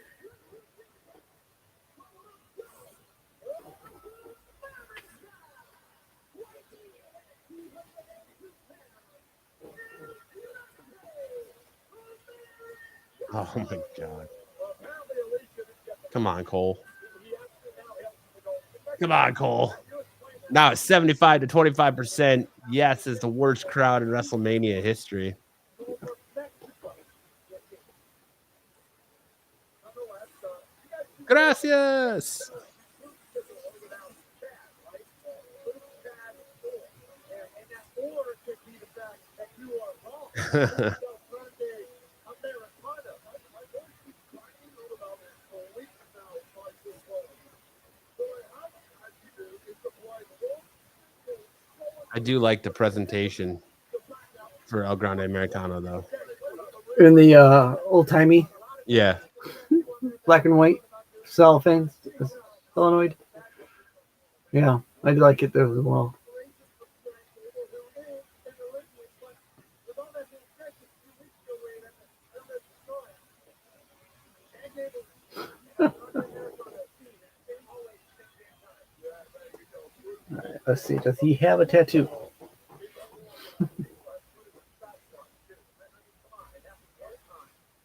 Oh my God. Come on, Cole. Come on, Cole. Now it's 75 to 25%. Yes, is the worst crowd in WrestleMania history. Gracias. I do like the presentation for El Grande Americano, though. In the old-timey Yeah. black and white cellophane solenoid. Yeah, I do like it there as well. All right, let's see. Does he have a tattoo?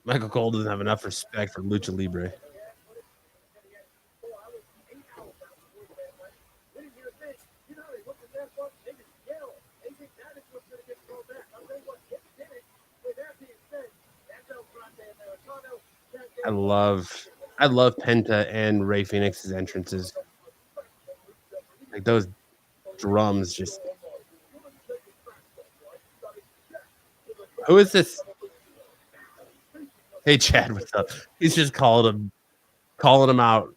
Michael Cole doesn't have enough respect for Lucha Libre. I love Penta and Rey Fenix's entrances. Like those drums just. Who is this? Hey Chad, what's up? He's just calling him out.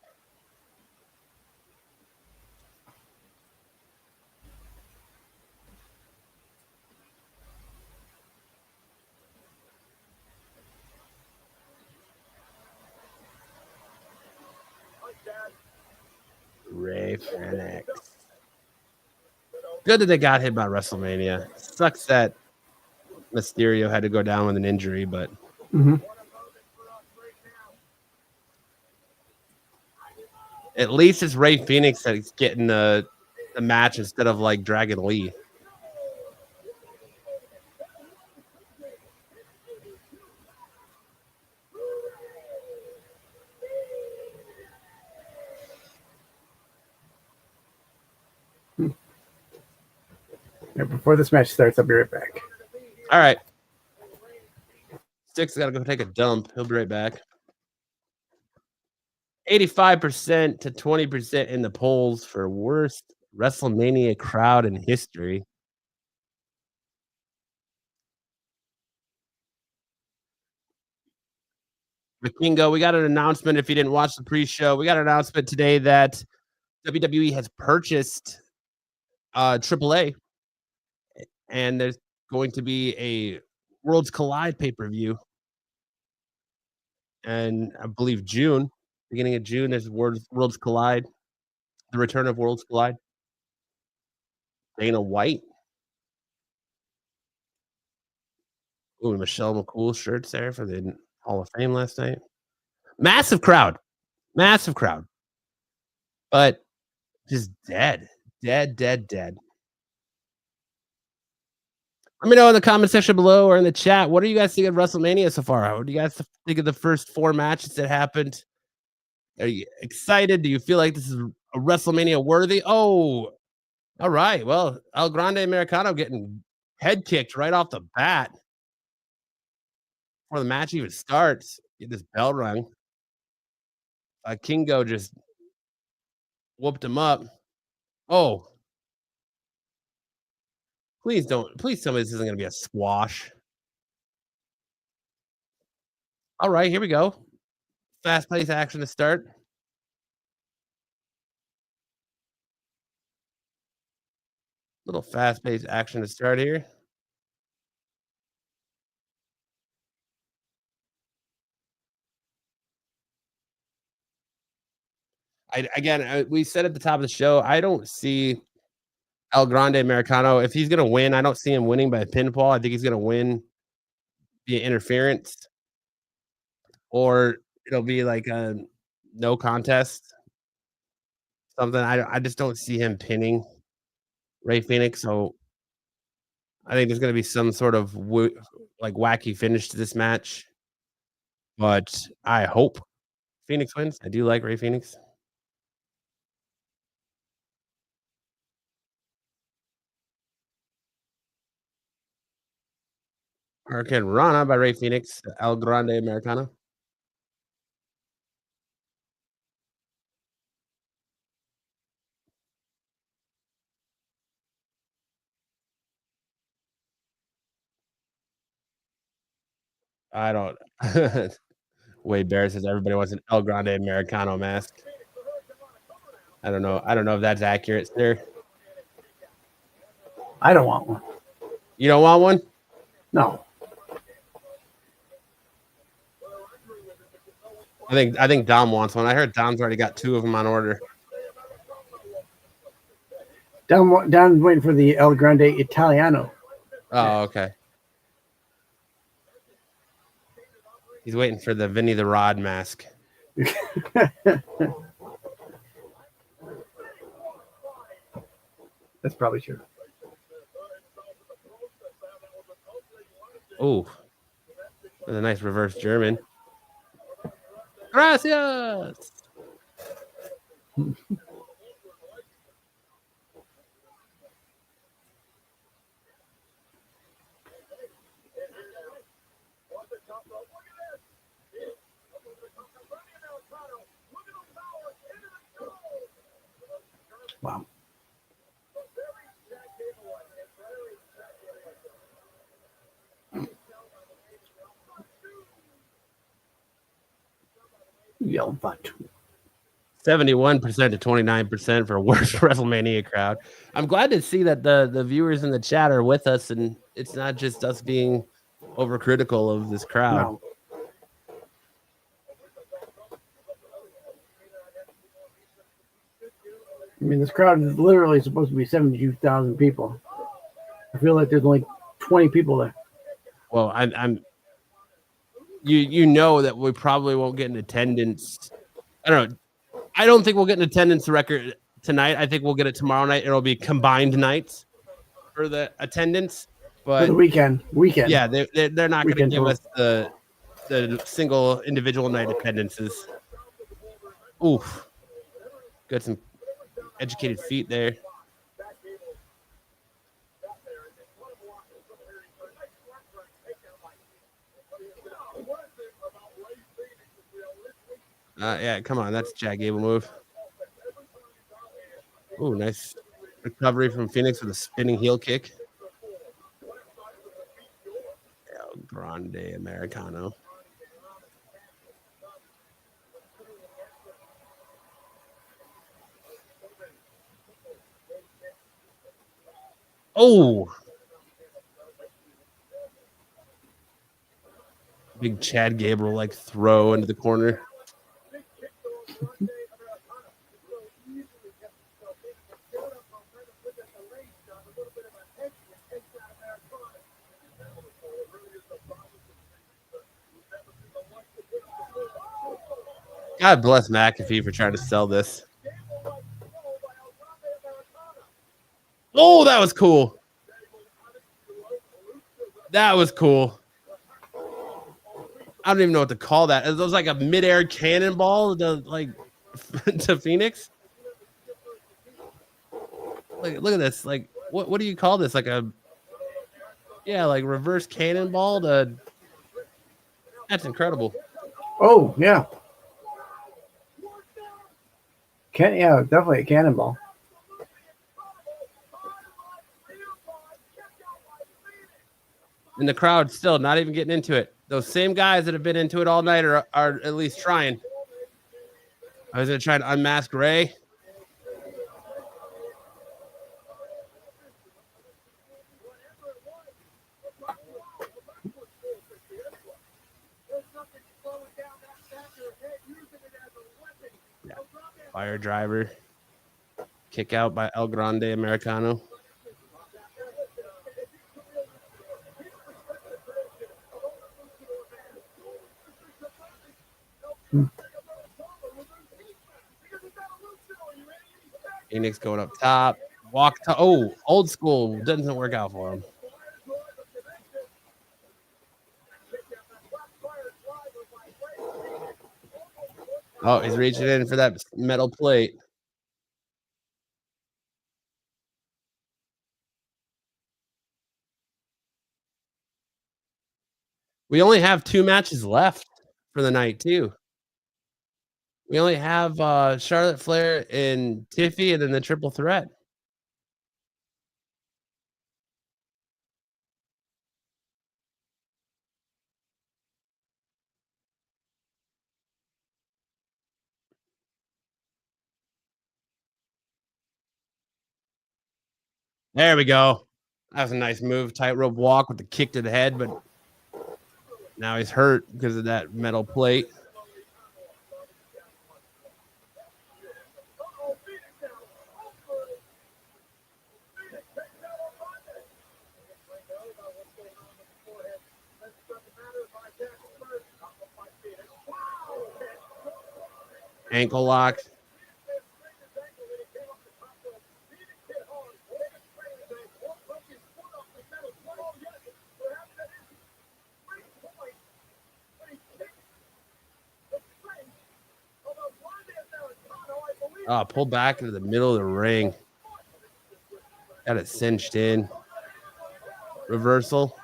Rey Fenix. Good that they got hit by WrestleMania. Sucks that Mysterio had to go down with an injury, but at least it's Rey Fenix that's getting the match instead of like Dragon Lee. Before this match starts, I'll be right back. All right. Sticks got to go take a dump. He'll be right back. 85% to 20% in the polls for worst WrestleMania crowd in history. Vikingo, we got an announcement. If you didn't watch the pre-show, we got an announcement today that WWE has purchased AAA, and there's going to be a Worlds Collide pay-per-view, and I believe beginning of June, there's Worlds Collide, the return of Worlds Collide. Dana White. Ooh, Michelle McCool shirts there for the Hall of Fame last night. Massive crowd. But just dead. Let me know in the comment section below or in the chat. What do you guys think of WrestleMania so far? What do you guys think of the first 4 matches that happened? Are you excited? Do you feel like this is a WrestleMania worthy? Oh, all right. Well, El Grande Americano getting head kicked right off the bat before the match even starts. Get this bell rung. Kingo just whooped him up. Oh, please tell me this isn't going to be a squash. All right, here we go. Fast-paced action to start. Little fast-paced action to start here. We said at the top of the show, I don't see El Grande Americano. If he's going to win, I don't see him winning by pinfall. I think he's going to win via interference, or it'll be like a no contest, something. I just don't see him pinning Rey Fenix. So I think there's going to be some sort of like wacky finish to this match. But I hope Phoenix wins. I do like Rey Fenix. Hurricane Rana by Rey Fenix, El Grande Americano. I don't. Wade Bear says everybody wants an El Grande Americano mask. I don't know. I don't know if that's accurate, sir. I don't want one. You don't want one? No. I think Dom wants one. I heard Dom's already got 2 of them on order. Don's waiting for the El Grande Italiano. Oh, okay. He's waiting for the Vinny the Rod mask. That's probably true. Oh, that's a nice reverse German. Gracias. Wow. Yell Fatu. 71% to 29% for worst WrestleMania crowd. I'm glad to see that the viewers in the chat are with us, and it's not just us being overcritical of this crowd. No. I mean, this crowd is literally supposed to be 72,000 people. I feel like there's only 20 people there. Well, I'm you know that we probably won't get in attendance. I don't know. I don't think we'll get an attendance record tonight. I think we'll get it tomorrow night. It'll be combined nights for the attendance. But for the weekend. Yeah, they're not going to give us the single individual night attendances. Oof. Got some educated feet there. Yeah, come on. That's Jack Gable move. Ooh, nice recovery from Phoenix with a spinning heel kick. Grande Americano. Oh, big Chad Gable like throw into the corner. God bless McAfee for trying to sell this. Oh, that was cool. That was cool. I don't even know what to call that. It was like a midair cannonball to Phoenix. Look at this. Like, what do you call this? Like reverse cannonball to. That's incredible. Oh, yeah. Definitely a cannonball. And the crowd still not even getting into it. Those same guys that have been into it all night are at least trying. I was going to try to unmask Ray. Yeah. Fire driver. Kick out by El Grande Americano. Phoenix going up top. Walk to old school. Doesn't work out for him. Oh, he's reaching in for that metal plate. We only have 2 matches left for the night, too. We only have Charlotte Flair and Tiffy and then the triple threat. There we go. That was a nice move. Tightrope walk with the kick to the head, but now he's hurt because of that metal plate. Ankle lock. Pull back into the middle of the ring. Got it cinched in. Reversal.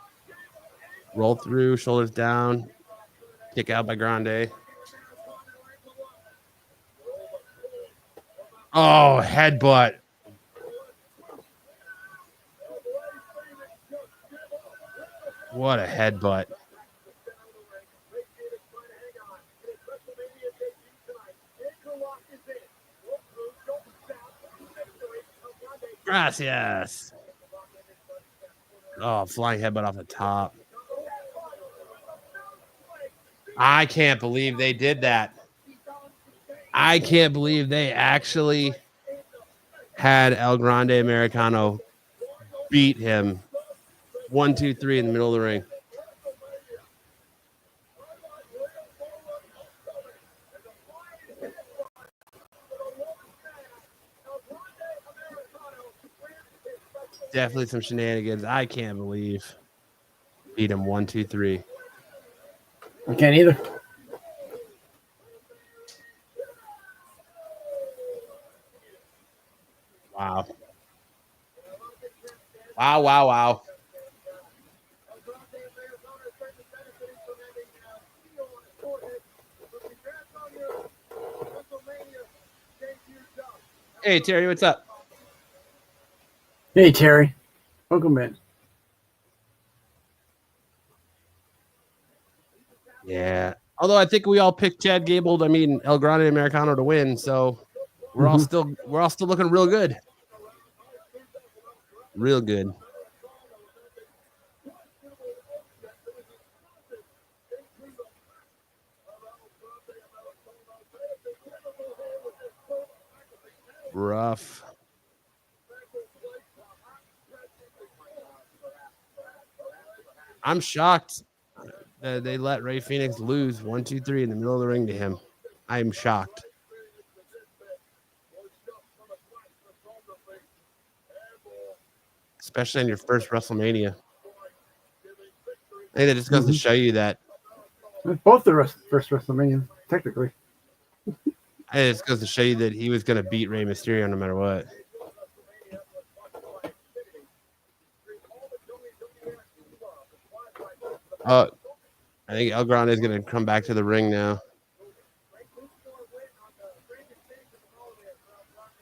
Roll through, shoulders down. Kick out by Grande. Oh, headbutt. What a headbutt. Gracias. Oh, flying headbutt off the top. I can't believe they did that. I can't believe they actually had El Grande Americano beat him 1, 2, 3 in the middle of the ring. Definitely some shenanigans. I can't believe beat him 1, 2, 3. I can't either. Wow. Wow, wow, wow. Hey, Terry, what's up? Hey, Terry. Welcome in. Yeah. Although I think we all picked Chad Gable, El Grande Americano to win, so we're all still looking real good. Real good. Rough. I'm shocked that they let Rey Fenix lose 1, 2, 3 in the middle of the ring to him. I'm shocked. Especially in your first WrestleMania. I think that just goes to show you that. Both the first WrestleMania, technically. It just goes to show you that he was going to beat Rey Mysterio no matter what. I think El Grande is going to come back to the ring now.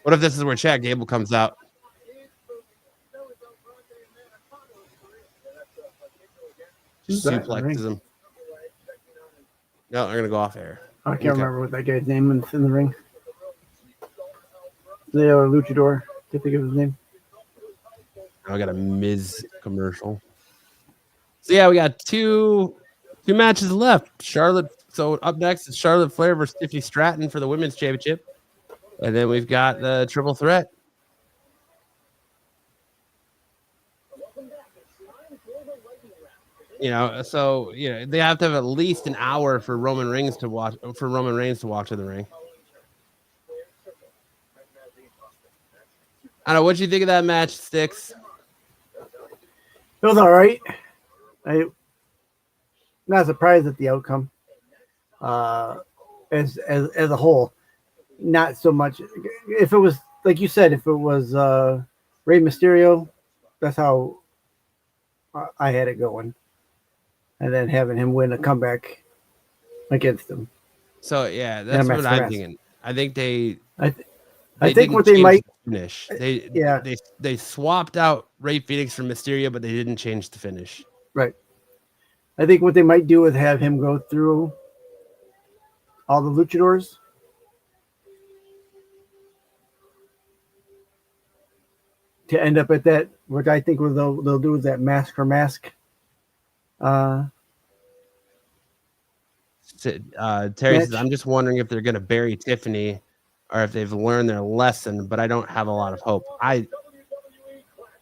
What if this is where Chad Gable comes out? Suplexes him. No, they're going to go off air. I can't remember what that guy's name is in the ring. The luchador. Can't think of his name. I got a Miz commercial. So yeah, we got two matches left. So up next is Charlotte Flair versus Tiffany Stratton for the women's championship, and then we've got the triple threat. They have to have at least an hour for Roman Reigns to walk to the ring. I don't know. What do you think of that match, Sticks? It was all right. I'm not surprised at the outcome. As a whole, not so much. If it was like you said, if it was Rey Mysterio, that's how I had it going, and then having him win a comeback against him. So yeah, that's what I'm thinking. I think I think what they might finish. They swapped out Rey Fenix for Mysterio, but they didn't change the finish. Right. I think what they might do is have him go through all the luchadors. To end up at that, which I think what they'll do is that mask for mask. Terry says, I'm just wondering if they're going to bury Tiffany or if they've learned their lesson, but I don't have a lot of hope. I'm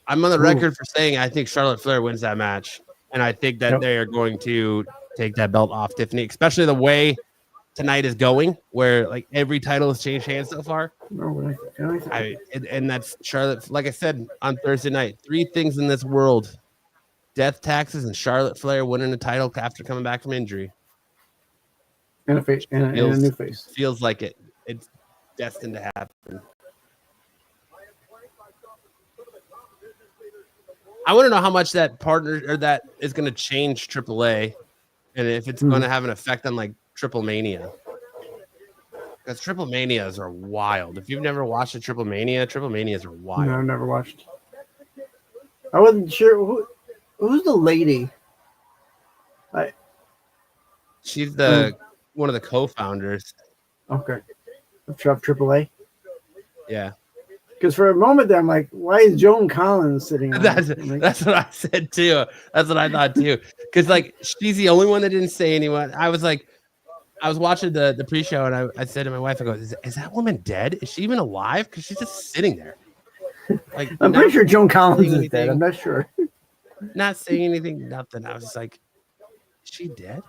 on the record for saying I think Charlotte Flair wins that match, and I think that they are going to take that belt off Tiffany, especially the way tonight is going, where like every title has changed hands so far. And that's Charlotte. Like I said on Thursday night, 3 things in this world: death, taxes, and Charlotte Flair winning the title after coming back from injury. And a face, and a new face. Feels like it's destined to happen. I want to know how much that partner or that is going to change AAA, and if it's going to have an effect on like Triple Mania. Because Triple Manias are wild. If you've never watched a Triple Manias are wild. No, I've never watched. I wasn't sure who's the lady She's the one of the co-founders. Okay. Of AAA. Yeah. Because for a moment there, I'm like, why is Joan Collins sitting on That's it? that's what I said too. That's what I thought too. Because like she's the only one that didn't say anyone. I was watching the pre-show and I said to my wife, I go, is that woman dead? Is she even alive? Because she's just sitting there. Like I'm pretty sure Joan Collins is dead. anything. I'm not sure. Not saying anything, nothing. I was just like, is she dead?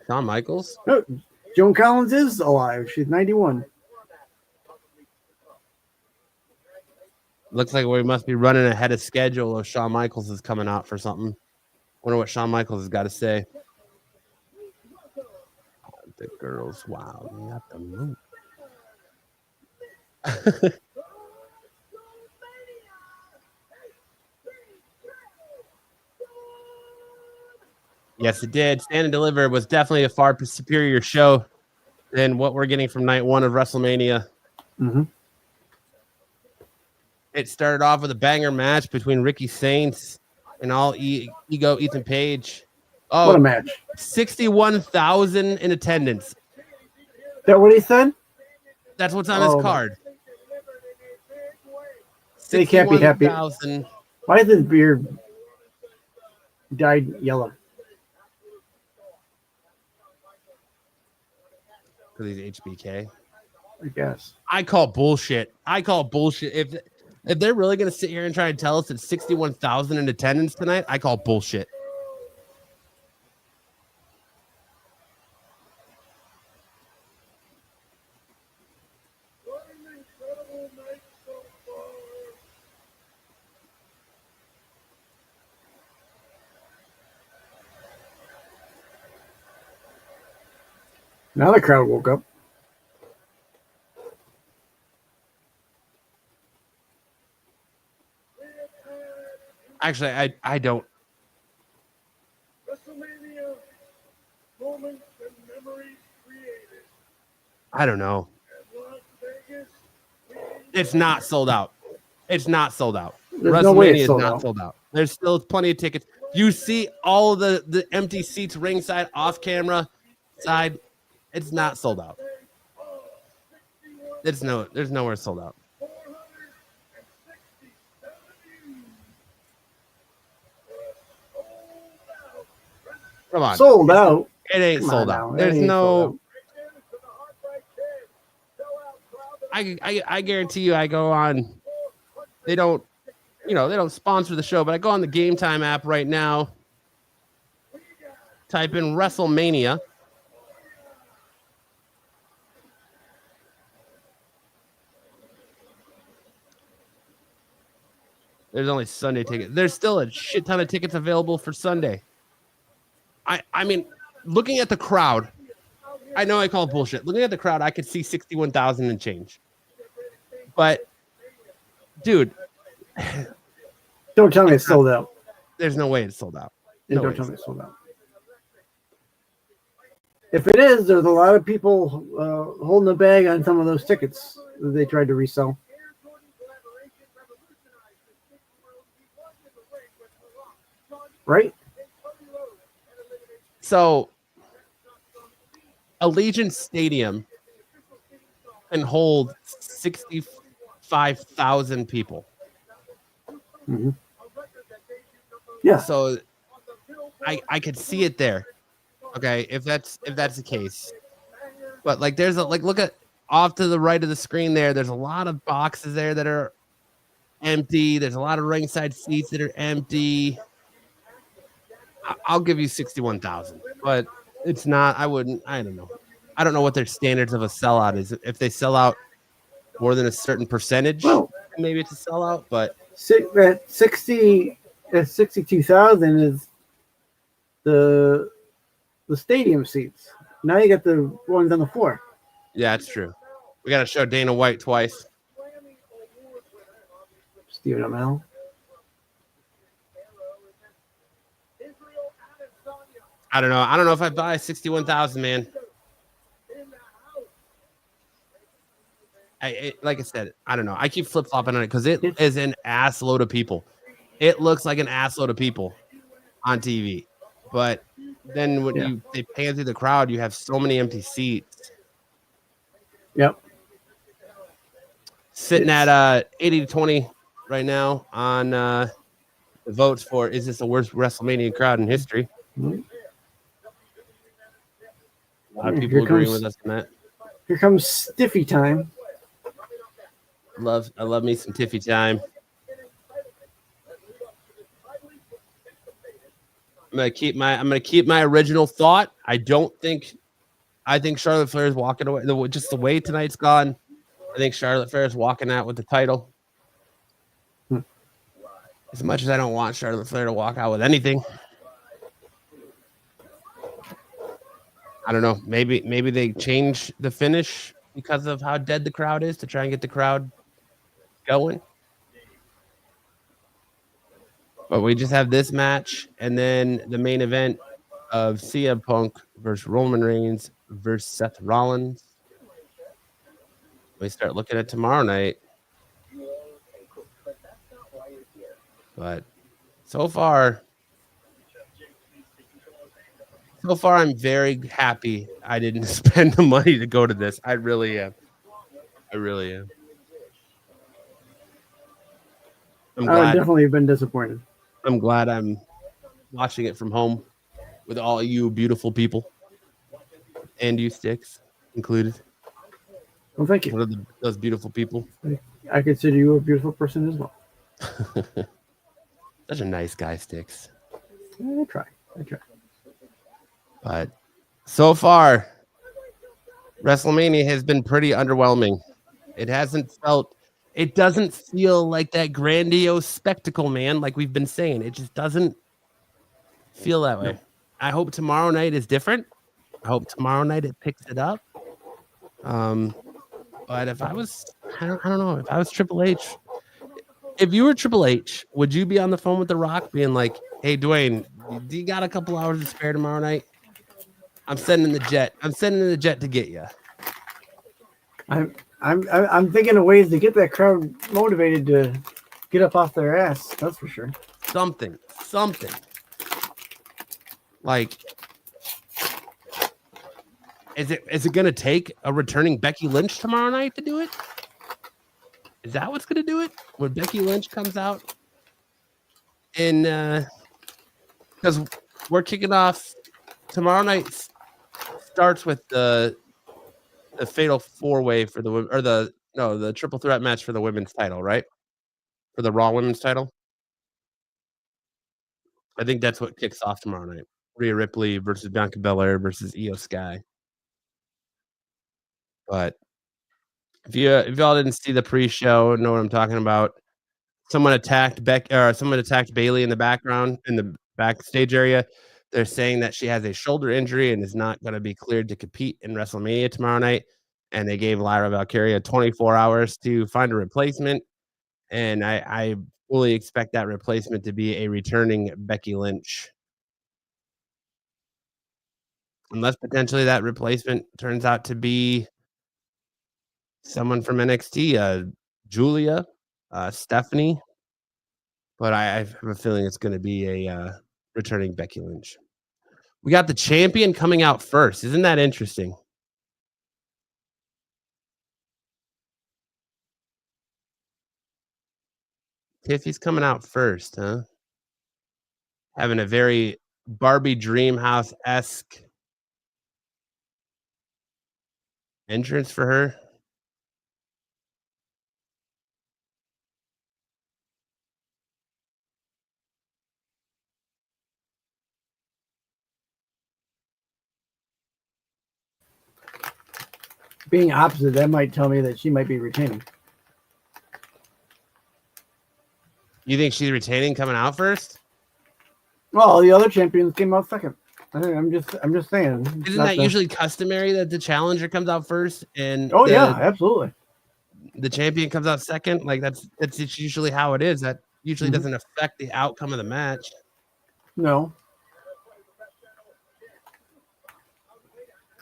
Shawn Michaels? No, Joan Collins is alive. She's 91. Looks like we must be running ahead of schedule if Shawn Michaels is coming out for something. Wonder what Shawn Michaels has got to say. The girls, wow, they got the move. Yes, it did. Stand and Deliver was definitely a far superior show than what we're getting from night one of WrestleMania. Mm-hmm. It started off with a banger match between Ricky Saints and all ego Ethan Page. Oh, what a match. 61,000 in attendance. Is that what he said? That's what's on his card. They can't be happy. 61,000. Why is his beard dyed yellow? Because he's HBK. I guess. I call bullshit. If they're really going to sit here and try and tell us it's 61,000 in attendance tonight, I call bullshit. Now the crowd woke up. Actually, I don't. I don't know. It's not sold out. It's not sold out. There's no way WrestleMania it's is sold not out. sold out. There's still plenty of tickets. You see all of the empty seats ringside, off camera side. It's not sold out. There's nowhere sold out. Come on. Sold out. It ain't Come sold on out. now. There's It ain't no. sold I guarantee you. I go on. They don't sponsor the show, but I go on the Game Time app right now. Type in WrestleMania. There's only Sunday tickets. There's still a shit ton of tickets available for Sunday. I mean, looking at the crowd, I know I call it bullshit. Looking at the crowd, I could see 61,000 and change. But, dude. Don't tell me it's sold out. There's no way it's sold out. No, don't tell me it's sold out. If it is, there's a lot of people holding the bag on some of those tickets that they tried to resell. Right? So, Allegiant Stadium can hold 65,000 people. Mm-hmm. Yeah. So, I could see it there. Okay, if that's the case. But like there's look at off to the right of the screen there, there's a lot of boxes there that are empty. There's a lot of ringside seats that are empty. I'll give you 61,000, but it's not. I don't know. I don't know what their standards of a sellout is. If they sell out more than a certain percentage, well, maybe it's a sellout. But at 62,000 is the stadium seats. Now you got the ones on the floor. Yeah, it's true. We got to show Dana White twice. Stephen Amell. I don't know. I don't know if I buy 61,000, man. like I said, I don't know. I keep flip flopping on it because it is an ass load of people. It looks like an ass load of people on TV, but then when they pan through the crowd, you have so many empty seats. Yep. Sitting at 80-20 right now on the votes for is this the worst WrestleMania crowd in history? Mm-hmm. A lot of people agreeing with us on that. Here comes Stiffy time. I love me some Tiffy time. I'm gonna keep my original thought. I think Charlotte Flair is walking away. Just the way tonight's gone, I think Charlotte Flair is walking out with the title. As much as I don't want Charlotte Flair to walk out with anything, I don't know. Maybe they change the finish because of how dead the crowd is to try and get the crowd going. But we just have this match and then the main event of CM Punk versus Roman Reigns versus Seth Rollins. We start looking at tomorrow night. But so far I'm very happy I didn't spend the money to go to this. I really am. I'm glad. I've definitely been disappointed. I'm glad I'm watching it from home with all you beautiful people and you Sticks included. Well, thank you. One of those beautiful people. I consider you a beautiful person as well. Such a nice guy, Sticks. I try. But so far, WrestleMania has been pretty underwhelming. It doesn't feel like that grandiose spectacle, man, like we've been saying. It just doesn't feel that way. No. I hope tomorrow night is different. I hope tomorrow night it picks it up. But if I was, I don't know, if I was Triple H, if you were Triple H, would you be on the phone with The Rock being like, hey, Dwayne, do you got a couple hours to spare tomorrow night? I'm sending the jet. I'm sending the jet to get you. I'm thinking of ways to get that crowd motivated to get up off their ass. That's for sure. Something. Like, is it going to take a returning Becky Lynch tomorrow night to do it? Is that what's going to do it? When Becky Lynch comes out, and because we're kicking off tomorrow night. Starts with the fatal four-way for the women, or the triple threat match for the women's title, right? For the Raw women's title. I think that's what kicks off tomorrow night. Rhea Ripley versus Bianca Belair versus Io Sky. But if y'all didn't see the pre-show, know what I'm talking about. Someone attacked Bayley in the background in the backstage area. They're saying that she has a shoulder injury and is not going to be cleared to compete in WrestleMania tomorrow night. And they gave Lyra Valkyria 24 hours to find a replacement. And I fully expect that replacement to be a returning Becky Lynch. Unless potentially that replacement turns out to be someone from NXT, Julia, Stephanie. But I have a feeling it's going to be a returning Becky Lynch. We got the champion coming out first. Isn't that interesting? Tiffy's coming out first, huh? Having a very Barbie Dreamhouse-esque entrance for her. Being opposite, that might tell me that she might be retaining. You think she's retaining coming out first? Well, the other champions came out second. I'm just saying. Isn't that usually customary that the challenger comes out first and yeah, absolutely. The champion comes out second? Like that's usually how it is. That usually doesn't affect the outcome of the match. No.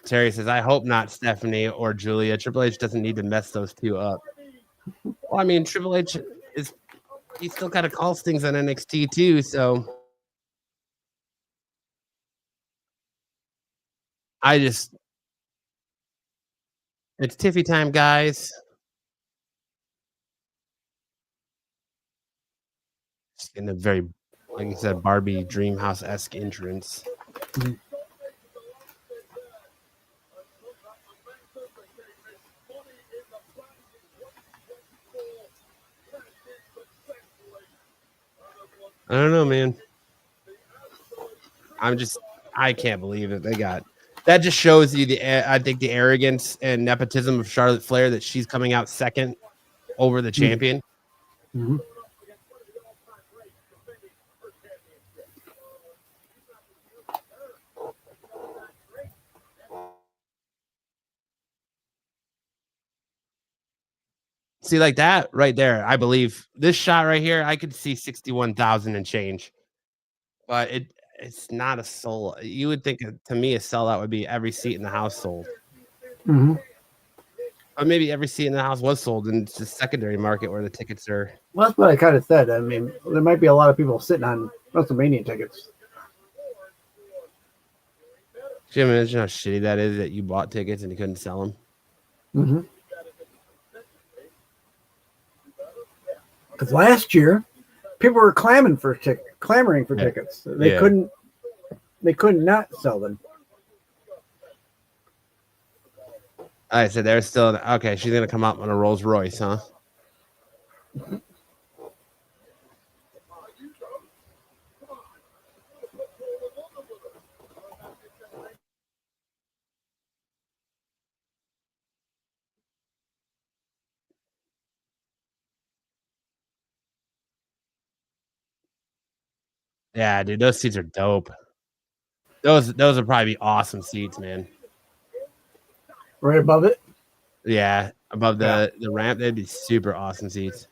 Terry says, I hope not Stephanie or Julia. Triple H doesn't need to mess those two up. Well, I mean, Triple H he still kind of calls things on NXT too, so it's Tiffy time, guys. Just in a very, like you said, Barbie Dreamhouse-esque entrance. I don't know, man. I can't believe it. That just shows you I think the arrogance and nepotism of Charlotte Flair that she's coming out second over the champion. Mm-hmm. See, like that right there, I believe this shot right here, I could see 61,000 and change, but it's not a sold. You would think to me a sellout would be every seat in the house sold. Mm-hmm. Or maybe every seat in the house was sold, and it's the secondary market where the tickets are. Well, that's what I kind of said. I mean, there might be a lot of people sitting on WrestleMania tickets. Can you imagine how shitty that is that you bought tickets and you couldn't sell them? Mm-hmm. Because last year, people were clamoring for tickets. They couldn't not sell them. I said they're still okay. She's gonna come out on a Rolls Royce, huh? Yeah, dude, those seats are dope. Those would probably be awesome seats, man. Right above it? Yeah, above the ramp, they'd be super awesome seats.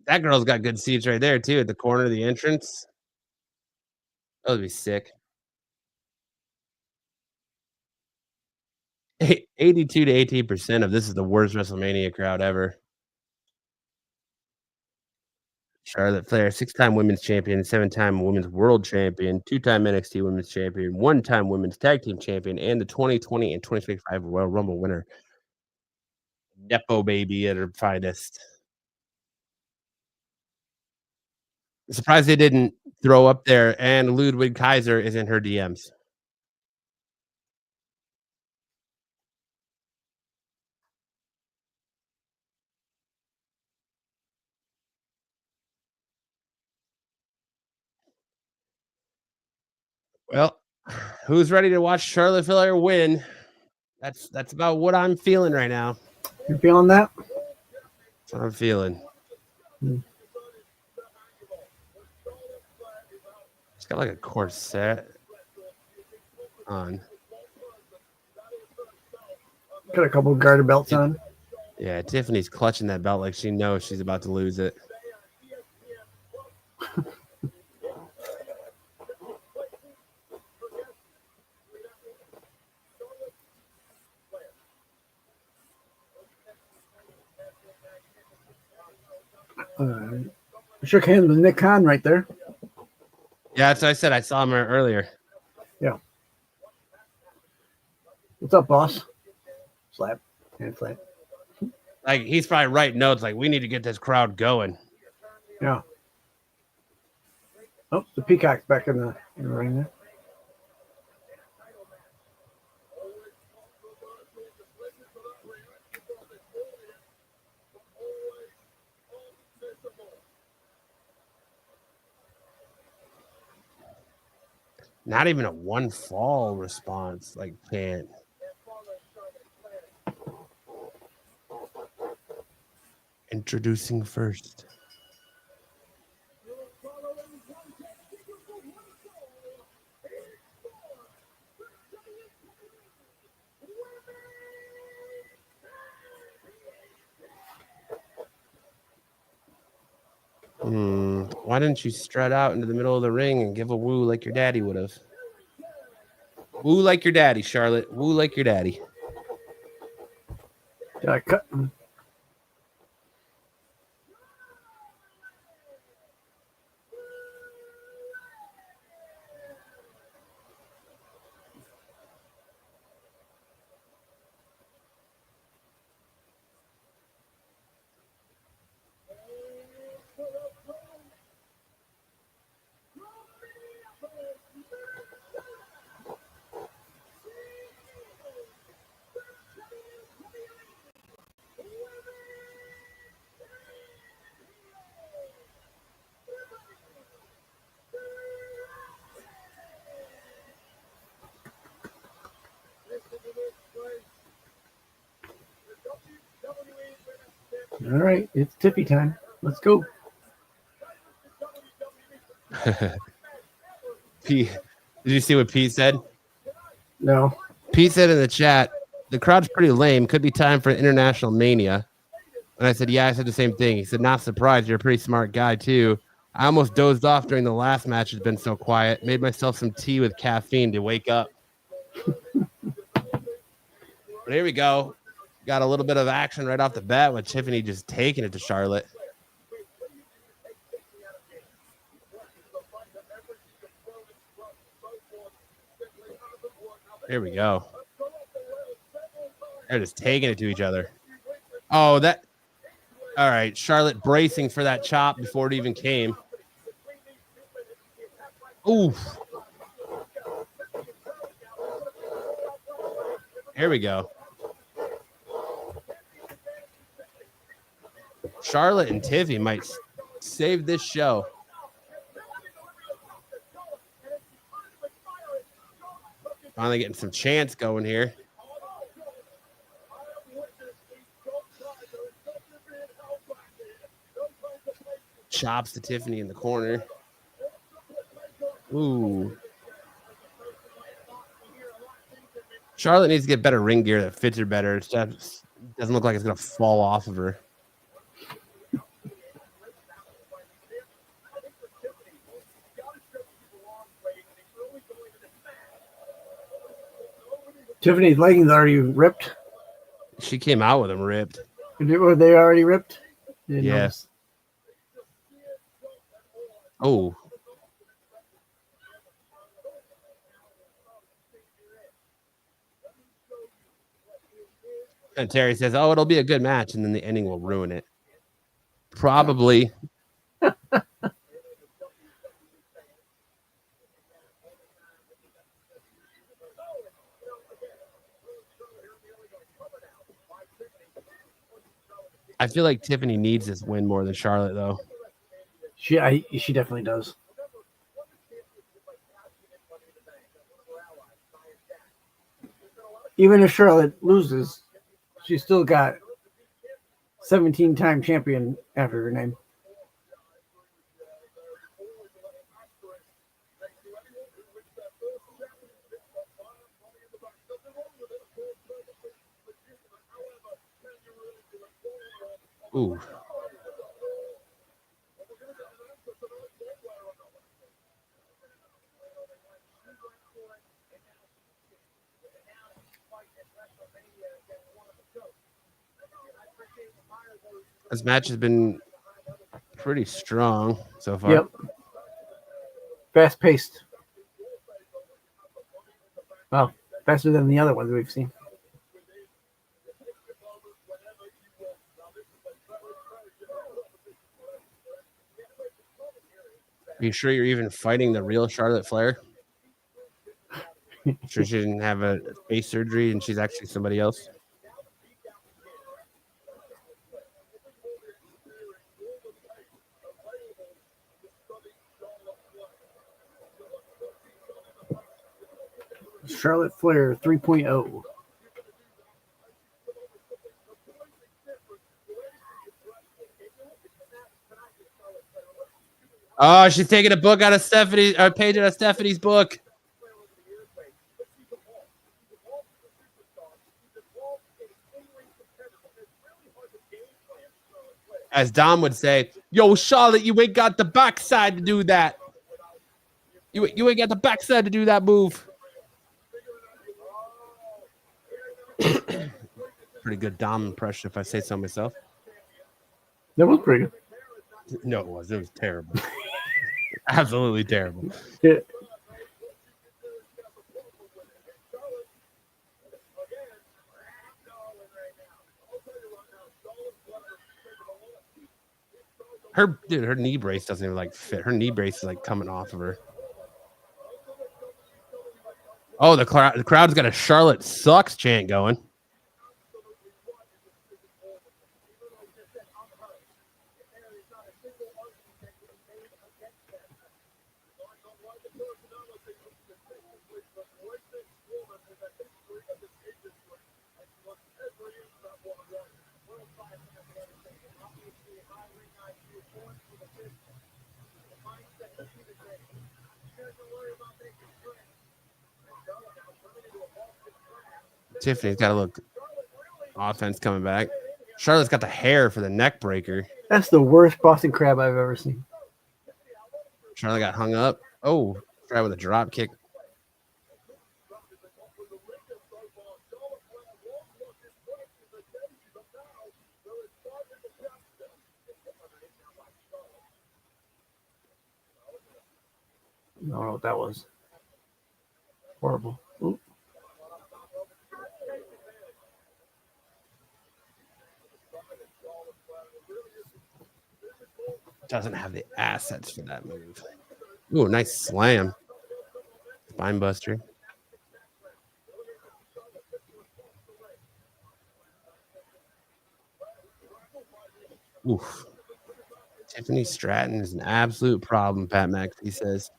That girl's got good seats right there too, at the corner of the entrance. That would be sick. 82 to 18% of this is the worst WrestleMania crowd ever. Charlotte Flair, 6-time women's champion, 7-time women's world champion, 2-time NXT women's champion, 1-time women's tag team champion, and the 2020 and 2025 Royal Rumble winner. Nepo baby at her finest. I'm surprised they didn't throw up there, and Ludwig Kaiser is in her DMs. Well, who's ready to watch Charlotte Flair win? That's about what I'm feeling right now. You feeling that? That's what I'm feeling. It's got like a corset on. Got a couple of garter belts on. Yeah, Tiffany's clutching that belt like she knows she's about to lose it. Shook hands with Nick Khan right there. Yeah, that's what I said. I saw him earlier. Yeah. What's up, boss? Slap. Hand slap. Like, he's probably writing notes like, we need to get this crowd going. Yeah. Oh, the Peacock's back in the ring there. Not even a one fall response, like chant. Introducing first. Why didn't you strut out into the middle of the ring and give a woo like your daddy would have? Woo like your daddy, Charlotte. Woo like your daddy. Did I cut? All right, it's Tiffy time. Let's go. Pete, did you see what Pete said? No. Pete said in the chat, the crowd's pretty lame. Could be time for international mania. And I said, yeah, I said the same thing. He said, not surprised. You're a pretty smart guy, too. I almost dozed off during the last match. It's been so quiet. Made myself some tea with caffeine to wake up. But here we go. Got a little bit of action right off the bat with Tiffany just taking it to Charlotte. Here we go. They're just taking it to each other. Oh, that. All right. Charlotte bracing for that chop before it even came. Oof. Here we go. Charlotte and Tiffany might save this show. Finally getting some chance going here. Chops to Tiffany in the corner. Ooh. Charlotte needs to get better ring gear that fits her better. It doesn't look like it's going to fall off of her. Tiffany's leggings already ripped. She came out with them ripped. Were they already ripped? Yes. Oh. And Terry says, oh, it'll be a good match, and then the ending will ruin it. Probably. I feel like Tiffany needs this win more than Charlotte, though. She definitely does. Even if Charlotte loses, she's still got 17-time champion after her name. Ooh. This match has been pretty strong so far. Yep. Fast paced. Well, faster than the other ones we've seen. Are you sure you're even fighting the real Charlotte Flair? Sure she didn't have a face surgery and she's actually somebody else? Charlotte Flair 3.0. Oh, she's taking a book out of a page out of Stephanie's book. As Dom would say, yo, Charlotte, you ain't got the backside to do that. You ain't got the backside to do that move. Pretty good Dom impression, if I say so myself. That was pretty good. No, it was. It was terrible. Absolutely terrible. Yeah. Her knee brace doesn't even like fit. Her knee brace is like coming off of her. Oh, the crowd's got a Charlotte sucks chant going. Tiffany's got a look. Offense coming back. Charlotte's got the hair for the neck breaker. That's the worst Boston Crab I've ever seen. Charlotte got hung up. Oh, try with a drop kick. I don't know what that was. Horrible. Ooh. Doesn't have the assets for that move. Ooh, nice slam. Spine buster. Oof. Tiffany Stratton is an absolute problem, Pat McAfee says.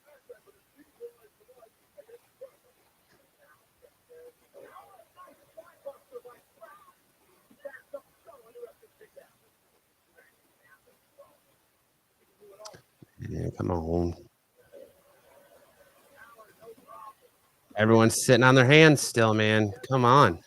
Yeah, come on. Everyone's sitting on their hands still, man. Come on.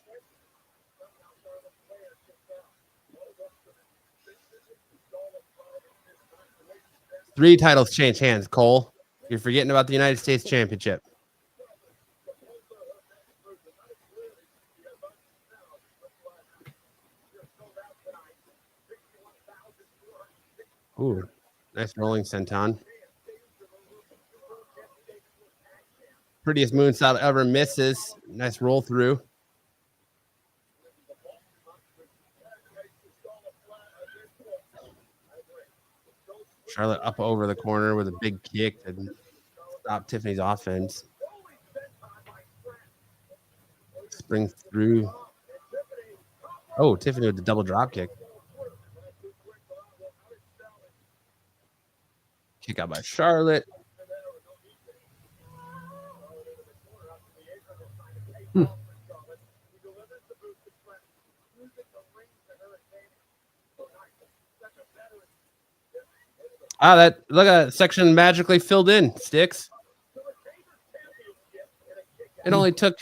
Three titles change hands, Cole. You're forgetting about the United States Championship. Ooh, nice rolling senton. Prettiest moonsault ever misses. Nice roll through. Charlotte up over the corner with a big kick to stop Tiffany's offense. Springs through. Oh, Tiffany with the double drop kick. Kick out by Charlotte. That look at that section magically filled in, Sticks. It only took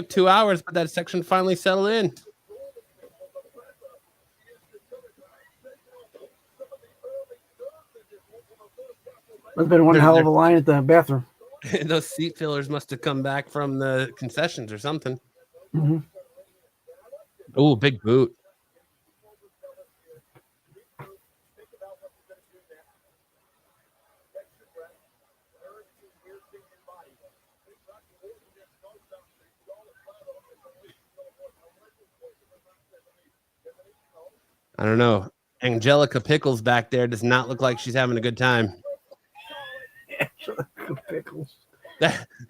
2 hours, but that section finally settled in. There's been one hell of a line at the bathroom. Those seat fillers must have come back from the concessions or something. Mm-hmm. Oh, big boot. I don't know. Angelica Pickles back there does not look like she's having a good time. Angelica Pickles.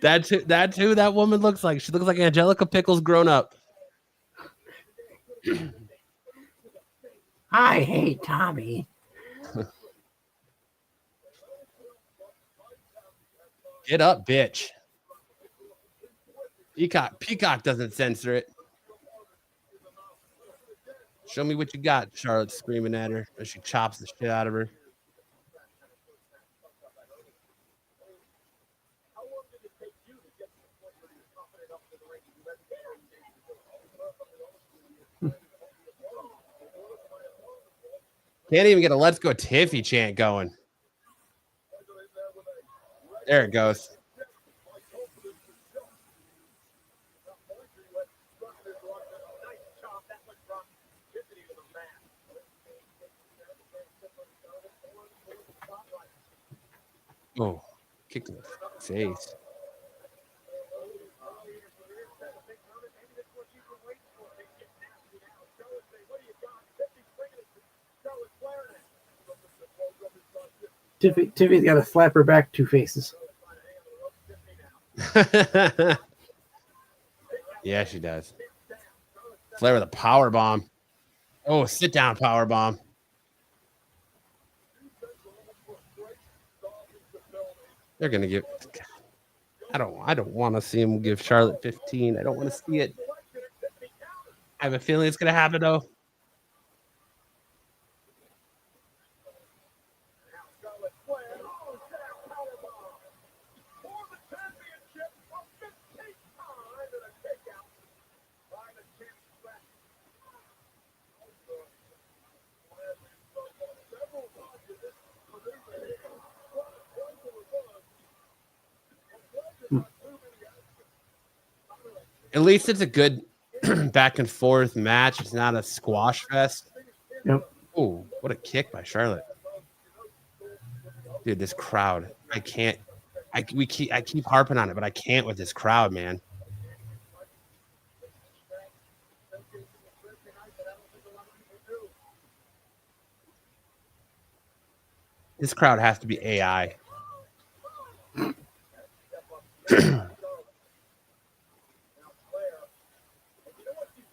That's who that woman looks like. She looks like Angelica Pickles grown up. I hate Tommy. Get up, bitch. Peacock doesn't censor it. Show me what you got, Charlotte's screaming at her as she chops the shit out of her. Can't even get a "Let's Go Tiffy" chant going. There it goes. Oh, kicked in the face. Tiffany's got to slap her back 2 faces. Yeah, she does. Flair with a power bomb. Oh, sit down power bomb. They're gonna give. I don't want to see him give Charlotte 15. I don't want to see it. I have a feeling it's gonna happen though. At least it's a good back and forth match. It's not a squash fest. Yep. Oh, what a kick by Charlotte. Dude, this crowd. I can't. I keep harping on it, but I can't with this crowd, man. This crowd has to be AI.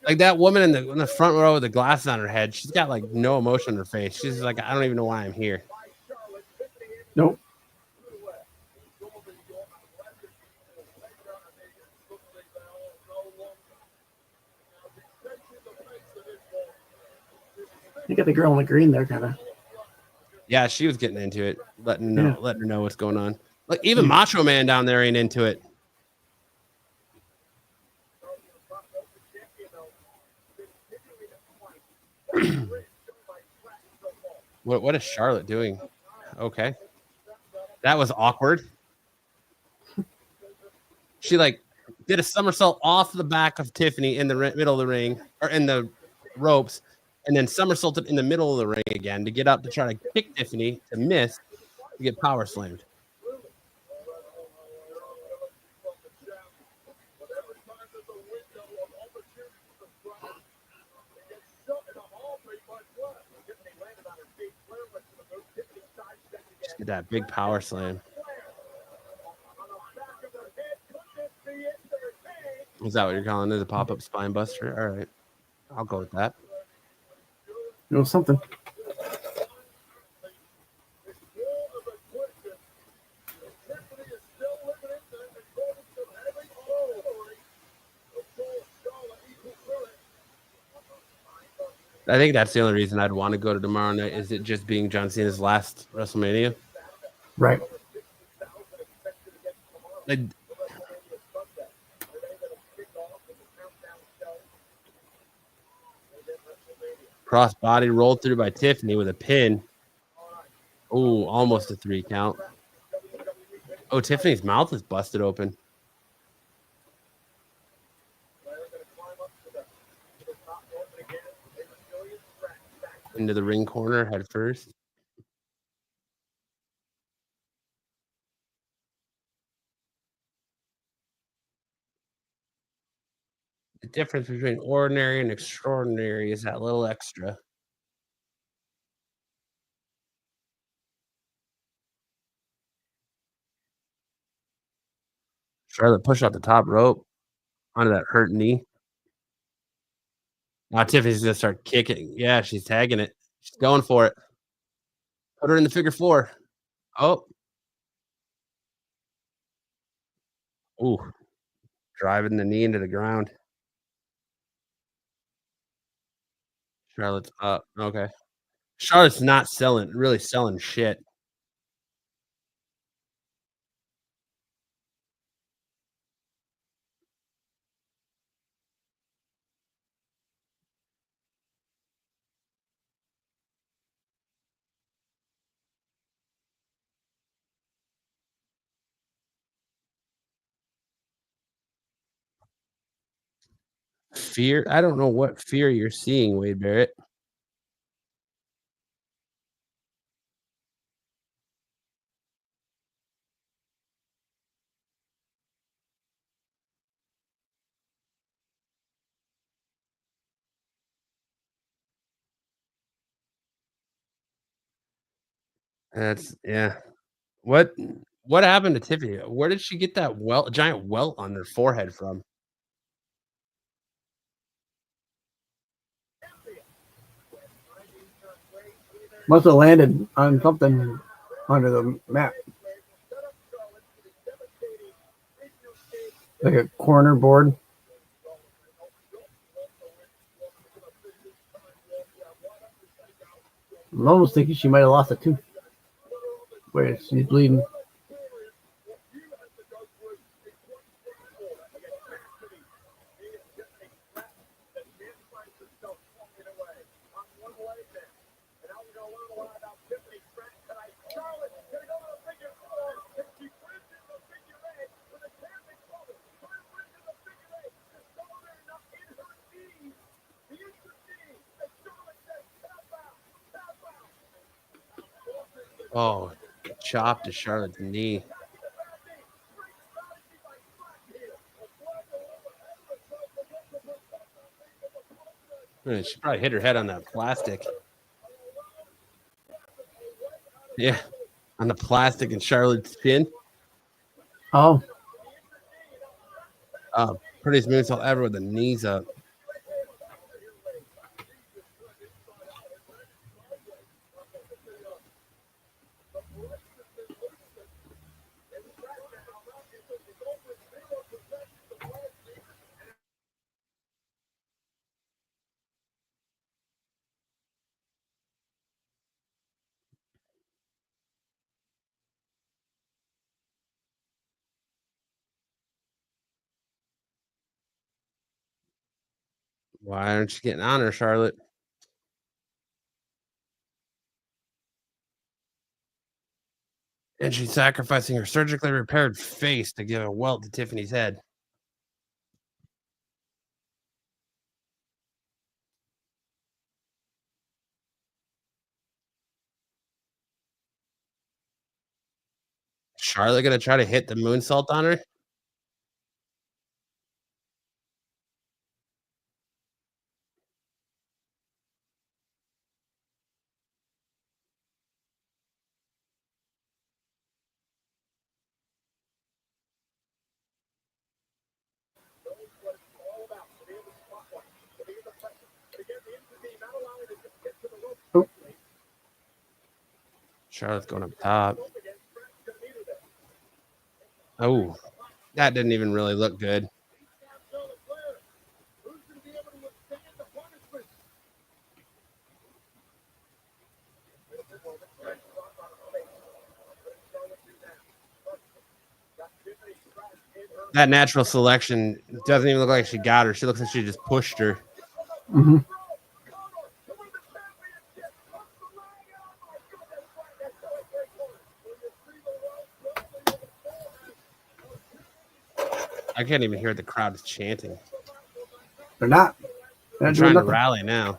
Like that woman in the front row with the glasses on her head, she's got like no emotion on her face. She's like, I don't even know why I'm here. Nope. You got the girl in the green there, kind of. Yeah, she was getting into it, letting her know what's going on. Like even Macho Man down there ain't into it. What is Charlotte doing? Okay, that was awkward. She like did a somersault off the back of Tiffany in the middle of the ring or in the ropes, and then somersaulted in the middle of the ring again to get up to try to kick Tiffany to miss to get power slammed. Just get that big power slam. Is that what you're calling it? A pop-up spine buster? All right. I'll go with that. You know something. I think that's the only reason I'd want to go to tomorrow night. Is it just being John Cena's last WrestleMania? Right. Like, cross-body rolled through by Tiffany with a pin. Oh, almost a 3 count. Oh, Tiffany's mouth is busted open. Into the ring corner head first. The difference between ordinary and extraordinary is that little extra. Charlotte push out the top rope onto that hurt knee. Now Tiffany's gonna start kicking. Yeah, she's tagging it. She's going for it. Put her in the figure 4. Oh. Ooh. Driving the knee into the ground. Charlotte's up. Okay. Charlotte's not really selling shit. Fear? I don't know what fear you're seeing, Wade Barrett. That's yeah. What what happened to Tiffany? Where did she get that giant welt on her forehead from? Must have landed on something under the mat. Like a corner board. I'm almost thinking she might have lost a tooth. Wait, she's bleeding. Oh, chop to Charlotte's knee. She probably hit her head on that plastic. Yeah, on the plastic in Charlotte's chin. Oh. Prettiest moonsault ever with the knees up. Why aren't you getting on her, Charlotte? And she's sacrificing her surgically repaired face to give a welt to Tiffany's head. Charlotte gonna try to hit the moonsault on her? Oh. Charlotte's going up top. Oh, that didn't even really look good. That natural selection doesn't even look like she got her. She looks like she just pushed her. Mm-hmm. I can't even hear the crowd chanting. They're not. They're trying to rally now.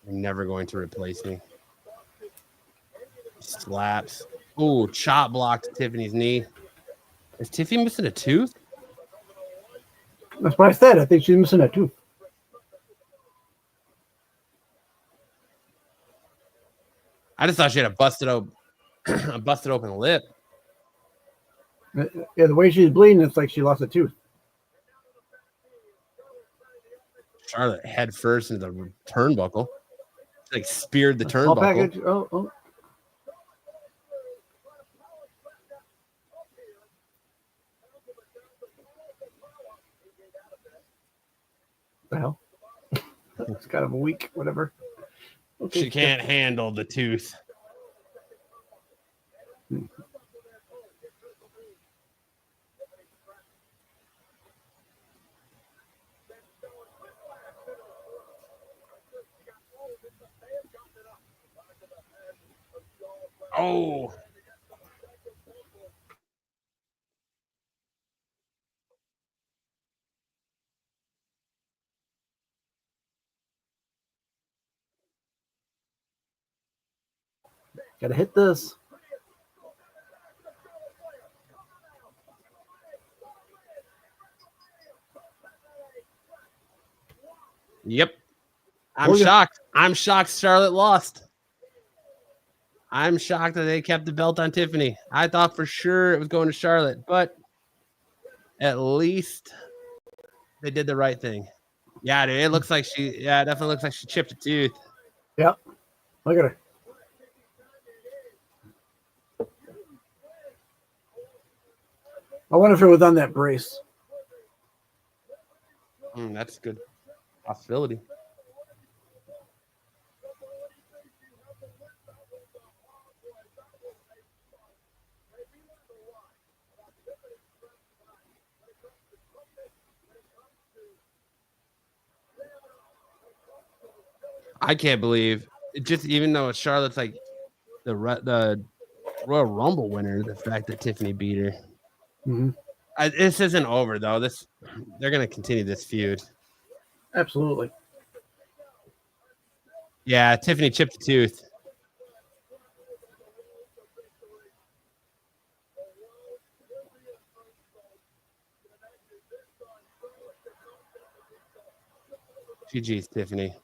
You're never going to replace me. Slaps. Oh, chop blocked Tiffany's knee. Is Tiffany missing a tooth? That's what I said. I think she's missing a tooth. I just thought she had a busted open lip. Yeah, the way she's bleeding, it's like she lost a tooth. Charlotte head first into the turnbuckle. She like speared the Small turnbuckle. package. Oh. The hell? It's kind of a weak, whatever. Okay. She can't handle the tooth. Oh, Gotta hit this. Yep. I'm shocked. I'm shocked Charlotte lost. I'm shocked that they kept the belt on Tiffany. I thought for sure it was going to Charlotte, but at least they did the right thing. Yeah, dude, it looks like it definitely looks like she chipped a tooth. Yep. Look at her. I wonder if it was on that brace. That's a good possibility. I can't believe it. Just even though Charlotte's like the Royal Rumble winner, the fact that Tiffany beat her. Mm-hmm. This isn't over though. They're gonna continue this feud. Absolutely. Yeah, Tiffany chipped a tooth. GG's, Tiffany.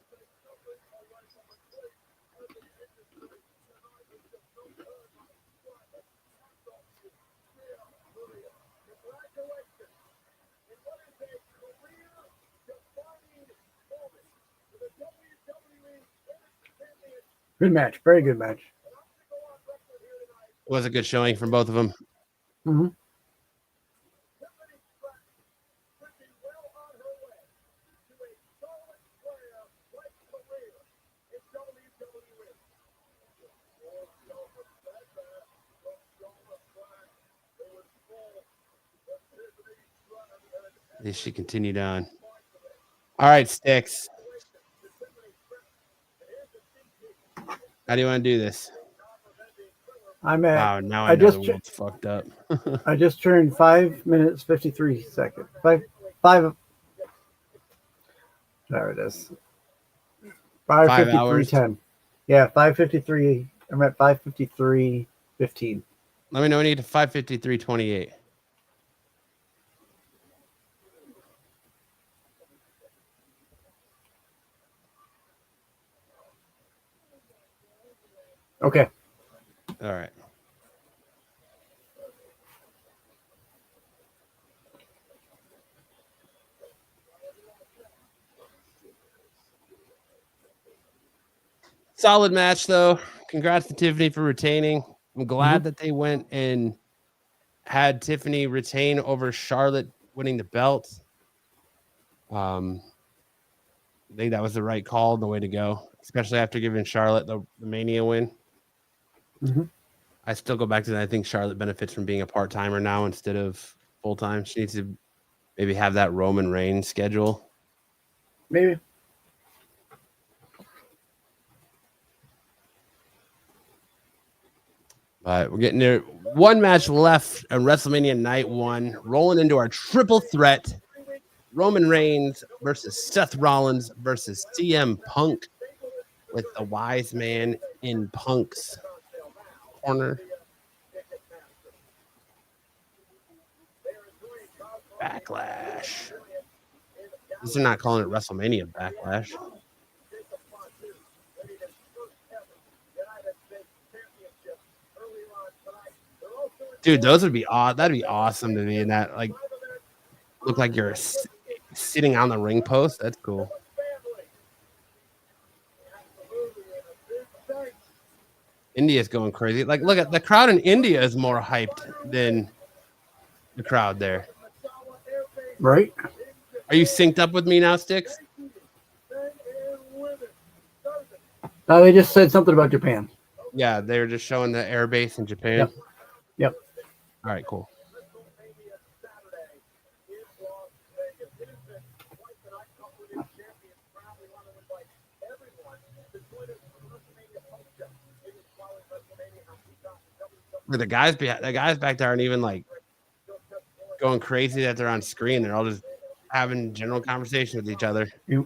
Good match. Very good match. It was a good showing from both of them. Mm-hmm. She continued on. All right, Sticks. How do you want to do this? I'm at. Wow, now I know the world's fucked up. I just turned 5 minutes 53 seconds. Five. There it is. 5:53:10. Yeah, 5:53. I'm at 5:53:15. Let me know when you get to 5:53:28. Okay. All right. Solid match, though. Congrats to Tiffany for retaining. I'm glad that they went and had Tiffany retain over Charlotte winning the belt. I think that was the right call, the way to go, especially after giving Charlotte the Mania win. Mm-hmm. I still go back to that. I think Charlotte benefits from being a part-timer now instead of full-time. She needs to maybe have that Roman Reigns schedule. Maybe. But we're getting there. One match left on WrestleMania Night 1. Rolling into our triple threat. Roman Reigns versus Seth Rollins versus CM Punk with the wise man in Punk's corner. Backlash. At least they're not calling it WrestleMania Backlash. Dude, those would be odd. That'd be awesome to me. In that, like, look like you're sitting on the ring post. That's cool. India's going crazy. Like, look at the crowd in India is more hyped than the crowd there. Right? Are you synced up with me now, Sticks? They just said something about Japan. Yeah, they were just showing the air base in Japan. Yep. All right, cool. The guys back there aren't even like going crazy that they're on screen. They're all just having general conversation with each other. Yep.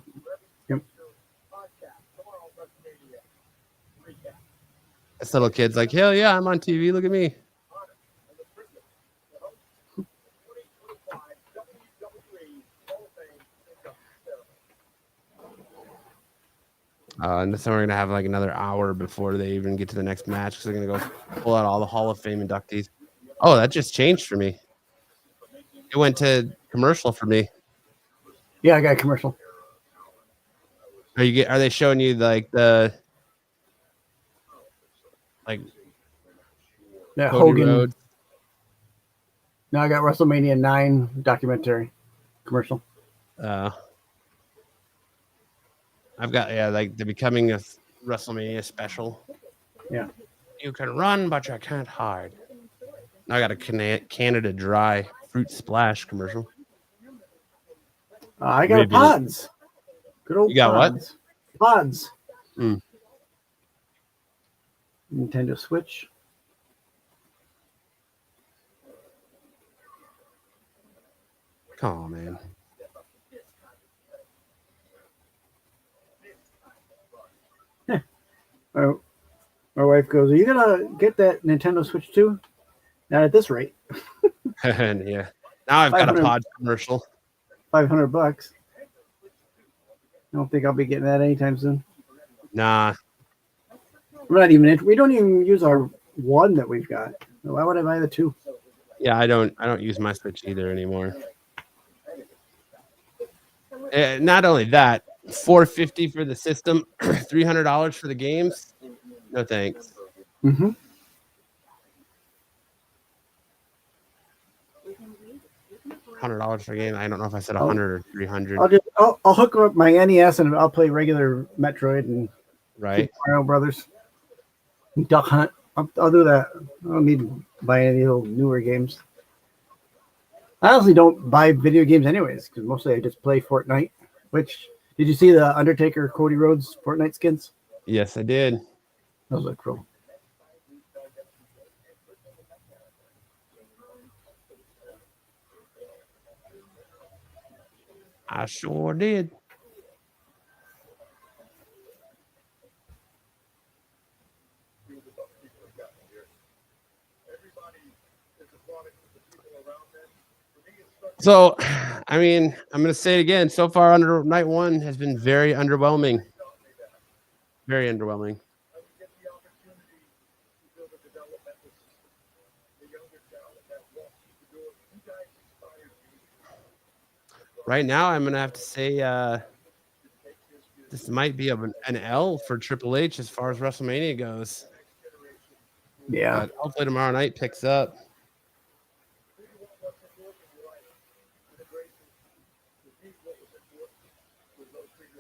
This little kid's like, hell yeah, I'm on TV. Look at me. And then we're gonna have like another hour before they even get to the next match because they're gonna go pull out all the Hall of Fame inductees. Oh, that just changed for me. It went to commercial for me. Yeah, I got a commercial. Are they showing you like the like Yeah, Cody Hogan. Rhodes? No, I got WrestleMania 9 documentary commercial. I've got like the Becoming a WrestleMania special. Yeah. You can run, but you can't hide. I got a Canada Dry fruit splash commercial. I got pods. Good old You got pods. What? Pods. Mm. Nintendo Switch. Come on, man. My wife goes, "Are you gonna get that Nintendo Switch too?" Not at this rate. And yeah. Now I've got a pod commercial. $500. I don't think I'll be getting that anytime soon. Nah. We're not even. We don't even use our one that we've got. Why would I buy the two? Yeah, I don't use my Switch either anymore. Not only that, $450 for the system, $300 for the games. No thanks. Mm-hmm. $100 for a game. I don't know if I said 100 or 300. I'll hook up my NES and I'll play regular Metroid and right. Mario Brothers, Duck Hunt. I'll do that. I don't need to buy any little newer games. I honestly don't buy video games anyways because mostly I just play Fortnite. Which did you see the Undertaker Cody Rhodes Fortnite skins? Yes, I did. Those look cool. I sure did. So, I mean, I'm going to say it again. So far, under night one has been very underwhelming. Very underwhelming. Right now, I'm going to have to say this might be an L for Triple H as far as WrestleMania goes. Yeah. But hopefully tomorrow night picks up.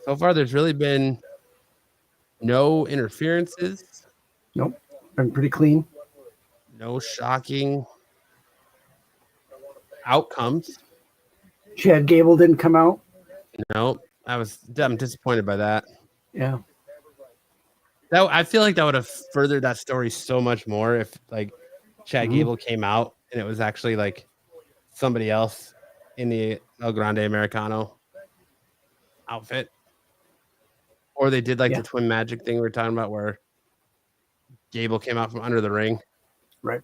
So far, there's really been no interferences. Nope. Been pretty clean. No shocking outcomes. Chad Gable didn't come out. No, I'm disappointed by that. Yeah. I feel like that would have furthered that story so much more if like Chad Gable came out and it was actually like somebody else in the El Grande Americano outfit. Or they did like the twin magic thing we were talking about where Gable came out from under the ring. Right.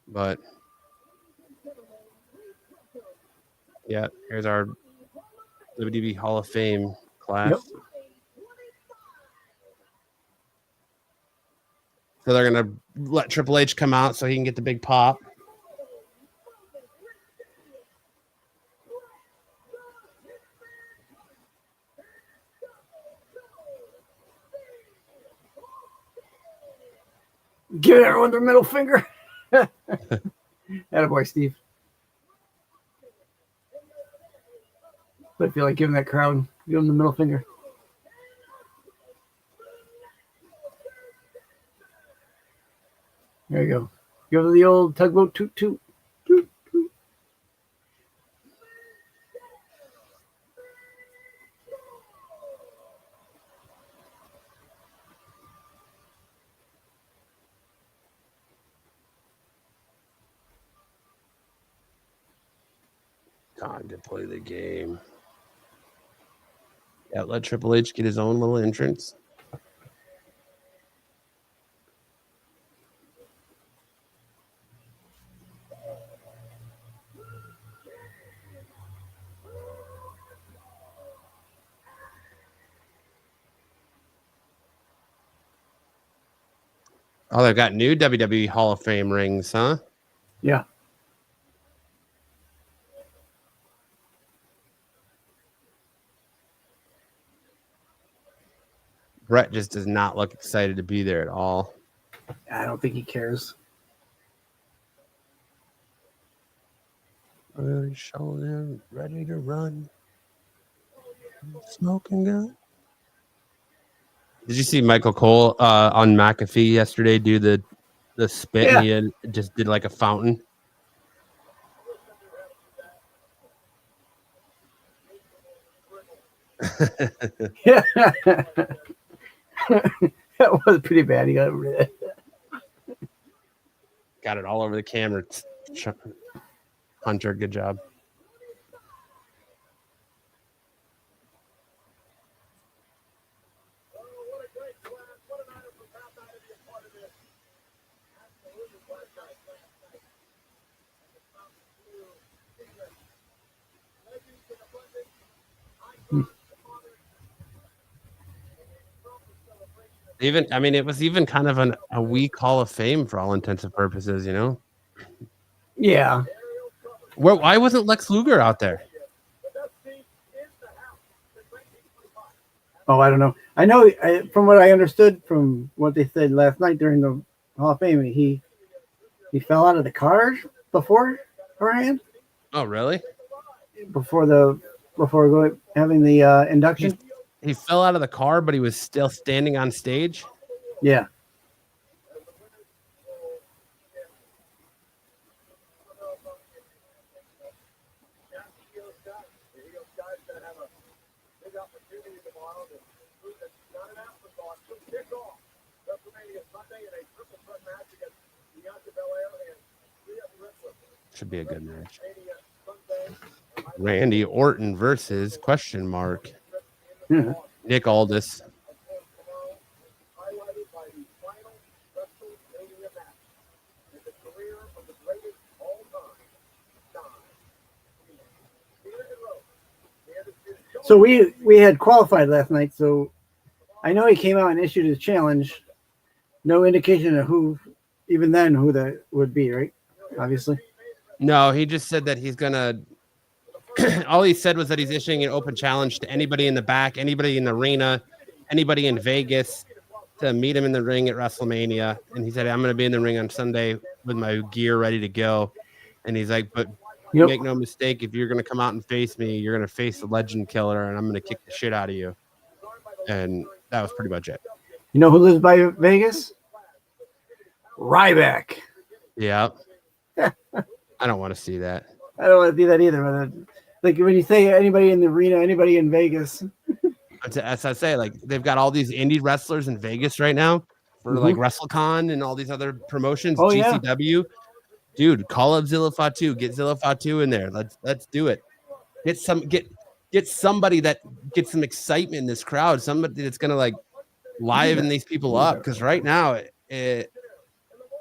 But yeah, here's our WWE Hall of Fame class. Yep. So they're going to let Triple H come out so he can get the big pop. Give everyone their middle finger. Attaboy, Steve. I feel like giving that crowd, give them the middle finger. There you go. Give them the old tugboat toot toot. Toot toot. Time to play the game. Yeah, let Triple H get his own little entrance. Oh, they've got new WWE Hall of Fame rings, huh? Yeah. Brett just does not look excited to be there at all. I don't think he cares. Shoulder ready to run. Smoking gun. Did you see Michael Cole on McAfee yesterday do the spit and he just did like a fountain? Yeah. That was pretty bad. He got rid of it. Got it all over the camera. Hunter, good job. It was even kind of a weak Hall of Fame for all intents and purposes, you know? Yeah. Why wasn't Lex Luger out there? Oh, I don't know. I know from what I understood from what they said last night during the Hall of Fame, he fell out of the car beforehand. Oh, really? Before having the induction. He fell out of the car, but he was still standing on stage. Yeah. Should be a good match. Randy Orton versus ? Nick Aldis. So we had qualified last night, so I know he came out and issued his challenge. No indication of who that would be, right? Obviously. No, he just said that he's gonna. All he said was that he's issuing an open challenge to anybody in the back, anybody in the arena, anybody in Vegas to meet him in the ring at WrestleMania. And he said, I'm going to be in the ring on Sunday with my gear ready to go. And he's like, but make no mistake, if you're going to come out and face me, you're going to face the legend killer and I'm going to kick the shit out of you. And that was pretty much it. You know who lives by Vegas? Ryback. Yeah. I don't want to see that. I don't want to see that either. But like when you say anybody in the arena, anybody in Vegas. As I say, like they've got all these indie wrestlers in Vegas right now for like WrestleCon and all these other promotions. Oh, GCW. Yeah. Dude, call up Zilla Fatu. Get Zilla Fatu in there. Let's do it. Get somebody that gets some excitement in this crowd. Somebody that's gonna like liven these people up. Because right now,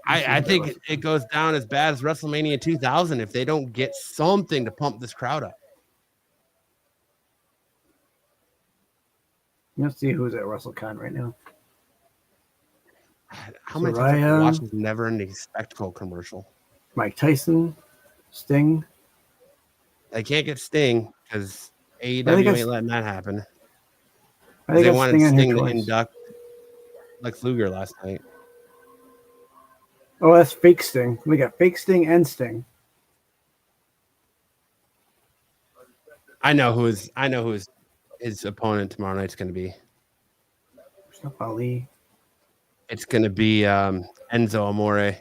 I think it goes down as bad as WrestleMania 2000 if they don't get something to pump this crowd up. Let's see who's at WrestleCon right now. How many times have I watched this never-ending spectacle commercial? Mike Tyson, Sting. They can't get Sting because AEW ain't letting that happen. They wanted Sting to induct Lex Luger last night. Oh, that's fake Sting. We got fake Sting and Sting. I know who his opponent tomorrow night's going to be. Ali. It's going to be Enzo Amore.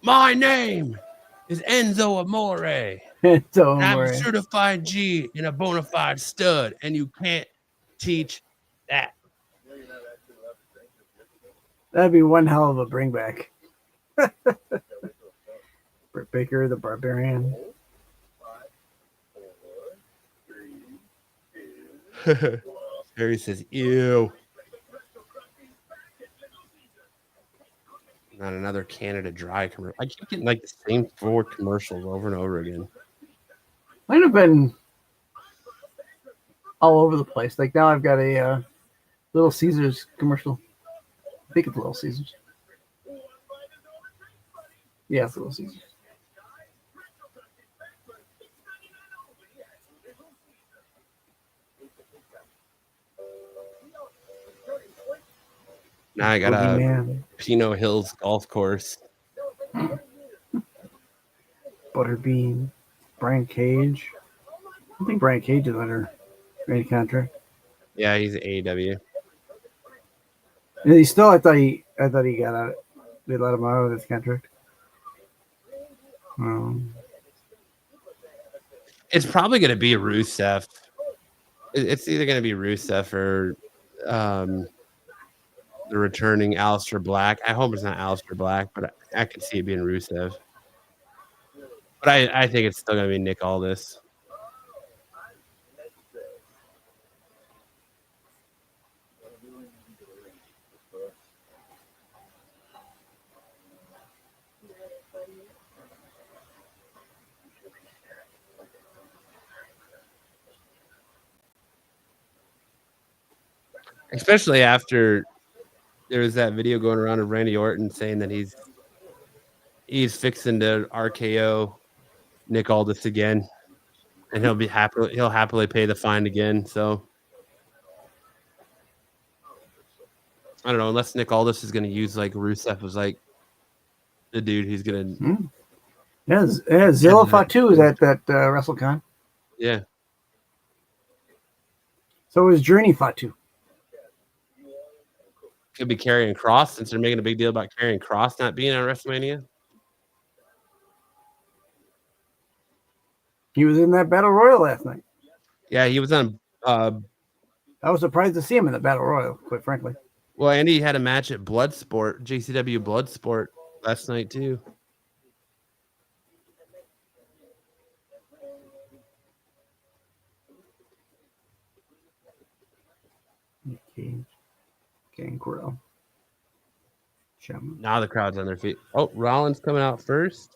My name is Enzo Amore. Enzo Amore. I'm a certified G and a bona fide stud, and you can't teach that. That'd be one hell of a bring back. Britt Baker, the Barbarian. Harry says, ew. Not another Canada Dry commercial. I keep getting like the same 4 commercials over and over again. Might have been all over the place. Like now I've got a Little Caesars commercial. I think it's Little Caesars. Yes, Little Caesars. Now I got Boogeyman. Pino Hills golf course. Butterbean. Brian Cage. I think Brian Cage is under any contract. Yeah, he's AEW. And he still, I thought he got out. They let him out of his contract. It's probably going to be Rusev. It's either going to be Rusev or the returning Aleister Black. I hope it's not Aleister Black, but I could see it being Rusev. But I think it's still going to be Nick Aldis. Especially after there was that video going around of Randy Orton saying that he's fixing to RKO Nick Aldis again, and he'll happily pay the fine again. So I don't know, unless Nick Aldis is going to use like Rusev as like the dude who's going to. Yeah, Zilla Fatu is at that WrestleCon. Yeah. So is Journey Fatu. Could be Karrion Kross, since they're making a big deal about Karrion Kross not being on WrestleMania. He was in that Battle Royal last night. Yeah, he was on. I was surprised to see him in the Battle Royal, quite frankly. Well, and he had a match at Bloodsport, JCW Bloodsport last night too. Gangrel. Now the crowd's on their feet. Oh, Rollins coming out first.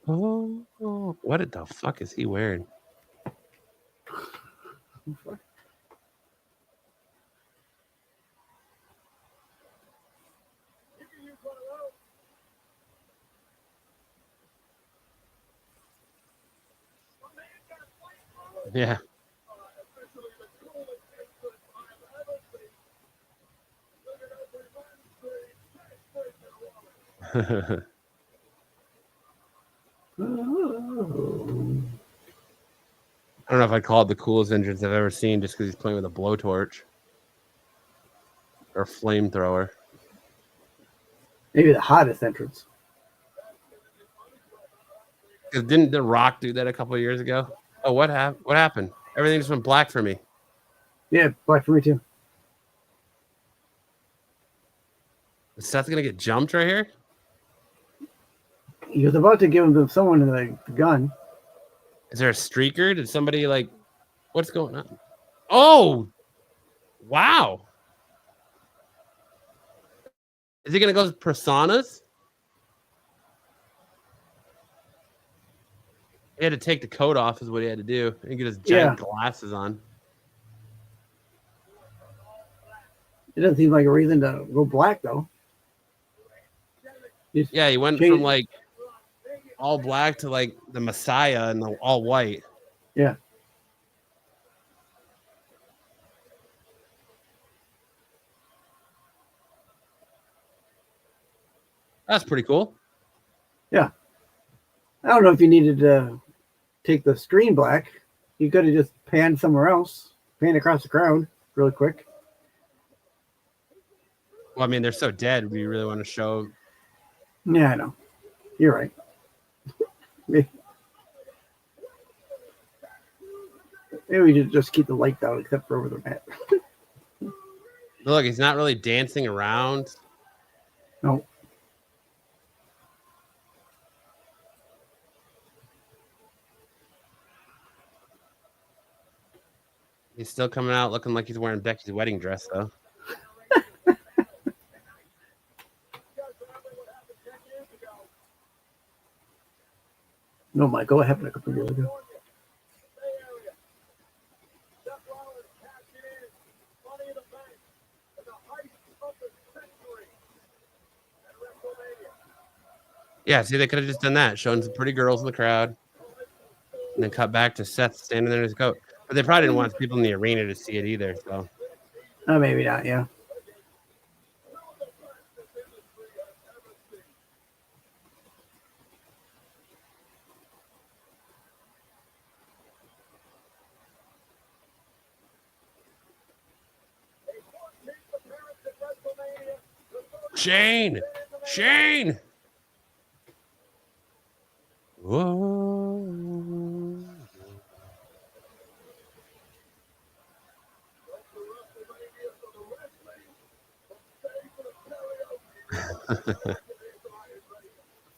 Oh, what the fuck is he wearing? Yeah. I don't know if I'd call it the coolest entrance I've ever seen just because he's playing with a blowtorch or a flamethrower. Maybe the hottest entrance. Because didn't The Rock do that a couple of years ago? Oh, what happened? Everything just went black for me. Yeah, black for me too. Is Seth going to get jumped right here? He was about to give him to someone in the gun. Is there a streaker? Did somebody like... What's going on? Oh! Wow! Is he going to go with Personas? He had to take the coat off is what he had to do and get his giant glasses on. It doesn't seem like a reason to go black, though. Yeah, he went from like all black to like the Messiah and the all white. Yeah. That's pretty cool. Yeah. I don't know if you needed to take the screen black. You could have just panned somewhere else, panned across the crowd really quick. Well, I mean, they're so dead. We really want to show. Yeah, I know. You're right. Maybe we should just keep the light down except for over the mat. Look, he's not really dancing around. No. He's still coming out looking like he's wearing Becky's wedding dress, though. No, Michael, what happened a couple years ago? Yeah, see, they could have just done that, showing some pretty girls in the crowd, and then cut back to Seth standing there in his coat. But they probably didn't want people in the arena to see it either. So Maybe not. Yeah. Shane. Whoa.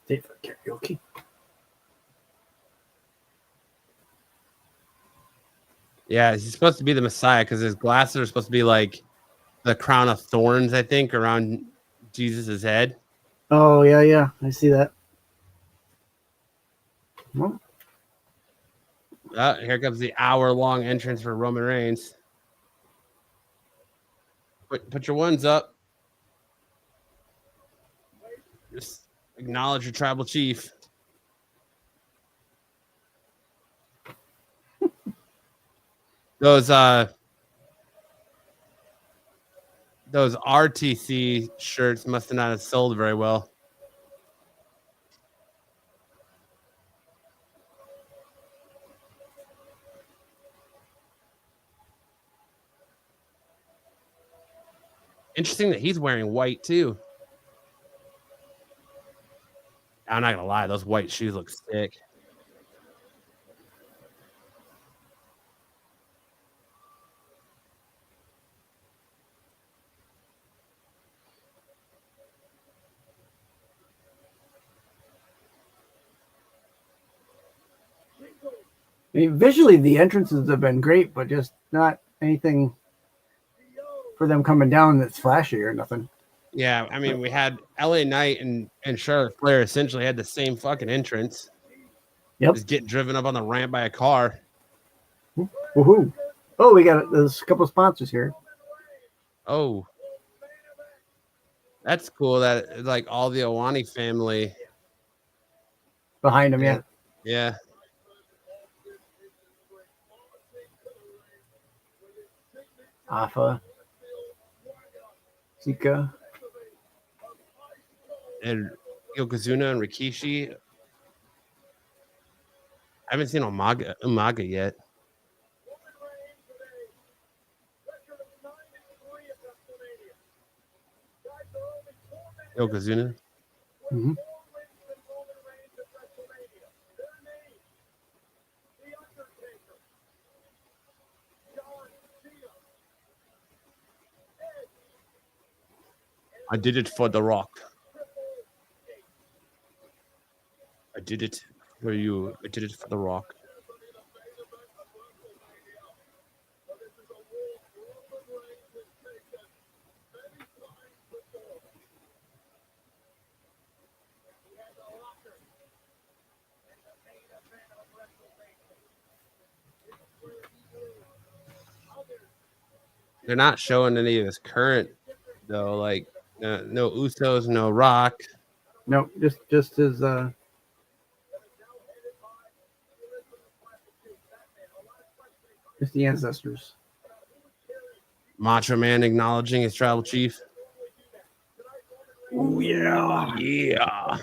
Stay for karaoke. Yeah, he's supposed to be the Messiah because his glasses are supposed to be like the crown of thorns, I think, around Jesus's head. Oh yeah, I see that. Well, Here comes the hour-long entrance for Roman Reigns. Put your ones up. Just acknowledge your tribal chief. Those RTC shirts must have not have sold very well. Interesting that he's wearing white too. I'm not gonna lie, those white shoes look sick. I mean, visually the entrances have been great, but just not anything for them coming down that's flashy or nothing. Yeah, I mean, we had LA Knight and Charlotte Flair essentially had the same fucking entrance. Yep. Just getting driven up on the ramp by a car. Woohoo! Oh, we got there's a couple of sponsors here. Oh, that's cool. That like all the Owani family Behind them, yeah. Yeah. Alpha, Zika, And Yokozuna and Rikishi. I haven't seen Umaga yet. Yokozuna. Mm-hmm. I did it for The Rock. I did it for you. I did it for The Rock. They're not showing any of his current though, like no Usos, no Rock. No, just his just the ancestors. Macho Man acknowledging his tribal chief. Oh yeah. Yeah.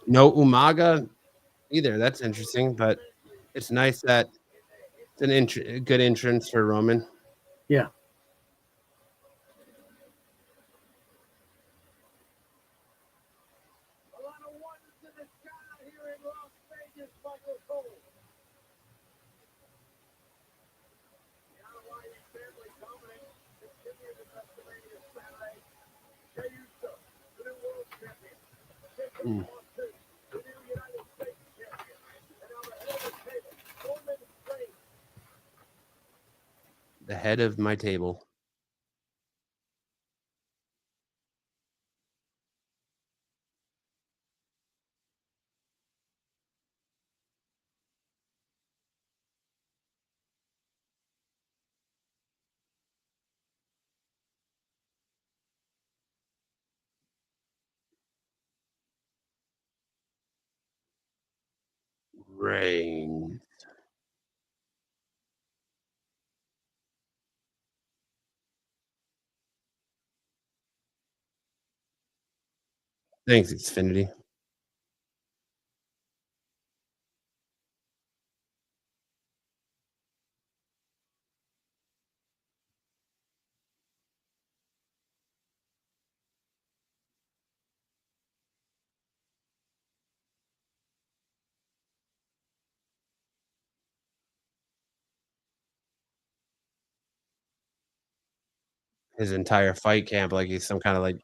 No Umaga either. That's interesting, but it's nice that it's a good entrance for Roman. Yeah. The head of my table. Rain. Thanks, Xfinity. His entire fight camp, like he's some kind of like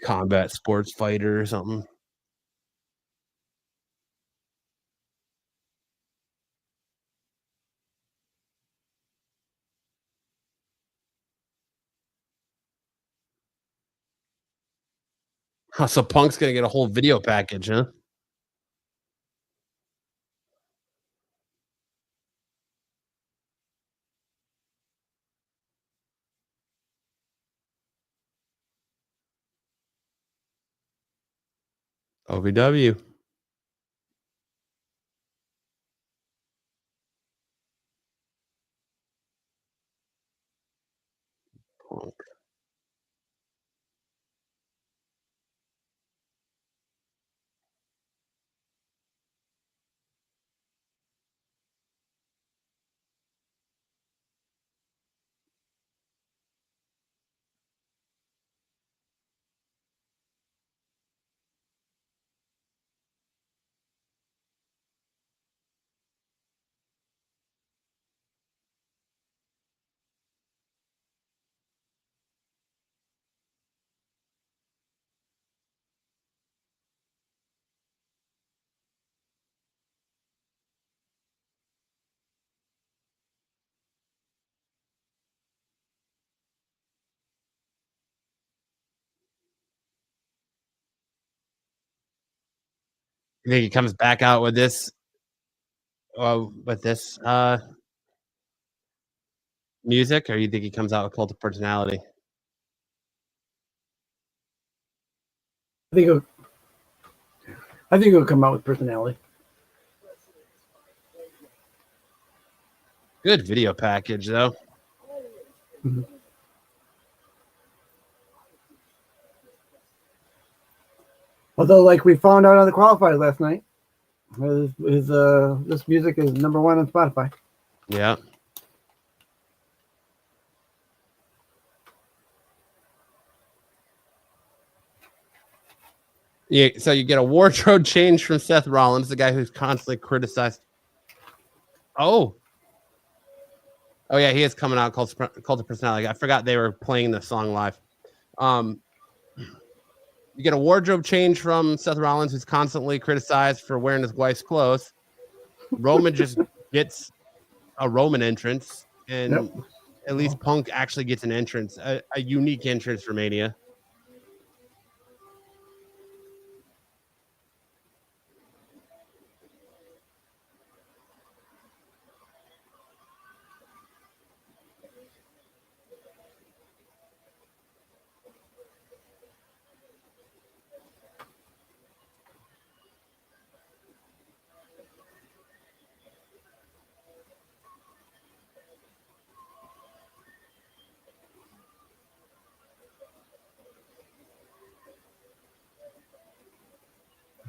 combat sports fighter or something. Oh, so Punk's gonna get a whole video package, huh? OVW. Punk. You think he comes back out with this? Music, or you think he comes out with Cult of Personality? I think it'll come out with personality. Good video package, though. Mm-hmm. Although, like we found out on the qualifiers last night, this music is number 1 on Spotify. Yeah. Yeah, so you get a wardrobe change from Seth Rollins, the guy who's constantly criticized. Oh, yeah, he is coming out called Cult of Personality. I forgot they were playing the song live. You get a wardrobe change from Seth Rollins, who's constantly criticized for wearing his wife's clothes. Roman just gets a Roman entrance, and at least Punk actually gets an entrance, a unique entrance for Mania.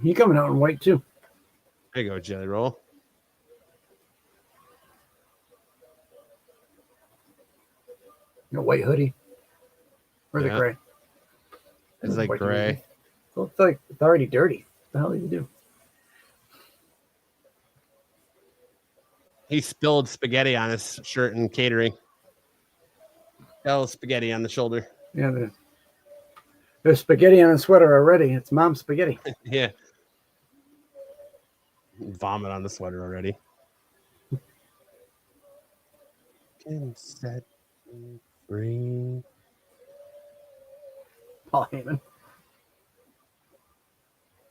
He's coming out in white too. There you go, Jelly Roll. A white hoodie. Or the gray. It's like gray. So it's like it's already dirty. What the hell did you do? He spilled spaghetti on his shirt and catering. Oh, spaghetti on the shoulder. Yeah, there's spaghetti on the sweater already. It's mom's spaghetti. Yeah. Vomit on the sweater already. Can set me free. Paul Heyman.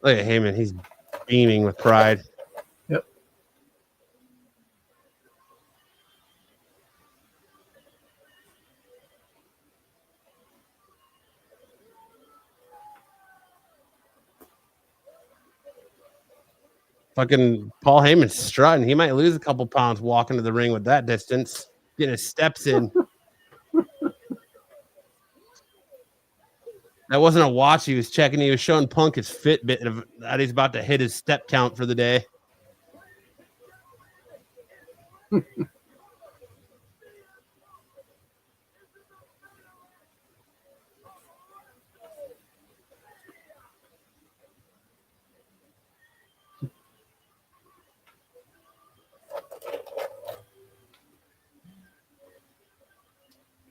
Look at Heyman. He's beaming with pride. Yep. Fucking Paul Heyman's strutting. He might lose a couple pounds walking to the ring with that distance. Getting his steps in. That wasn't a watch he was checking. He was showing Punk his Fitbit that he's about to hit his step count for the day.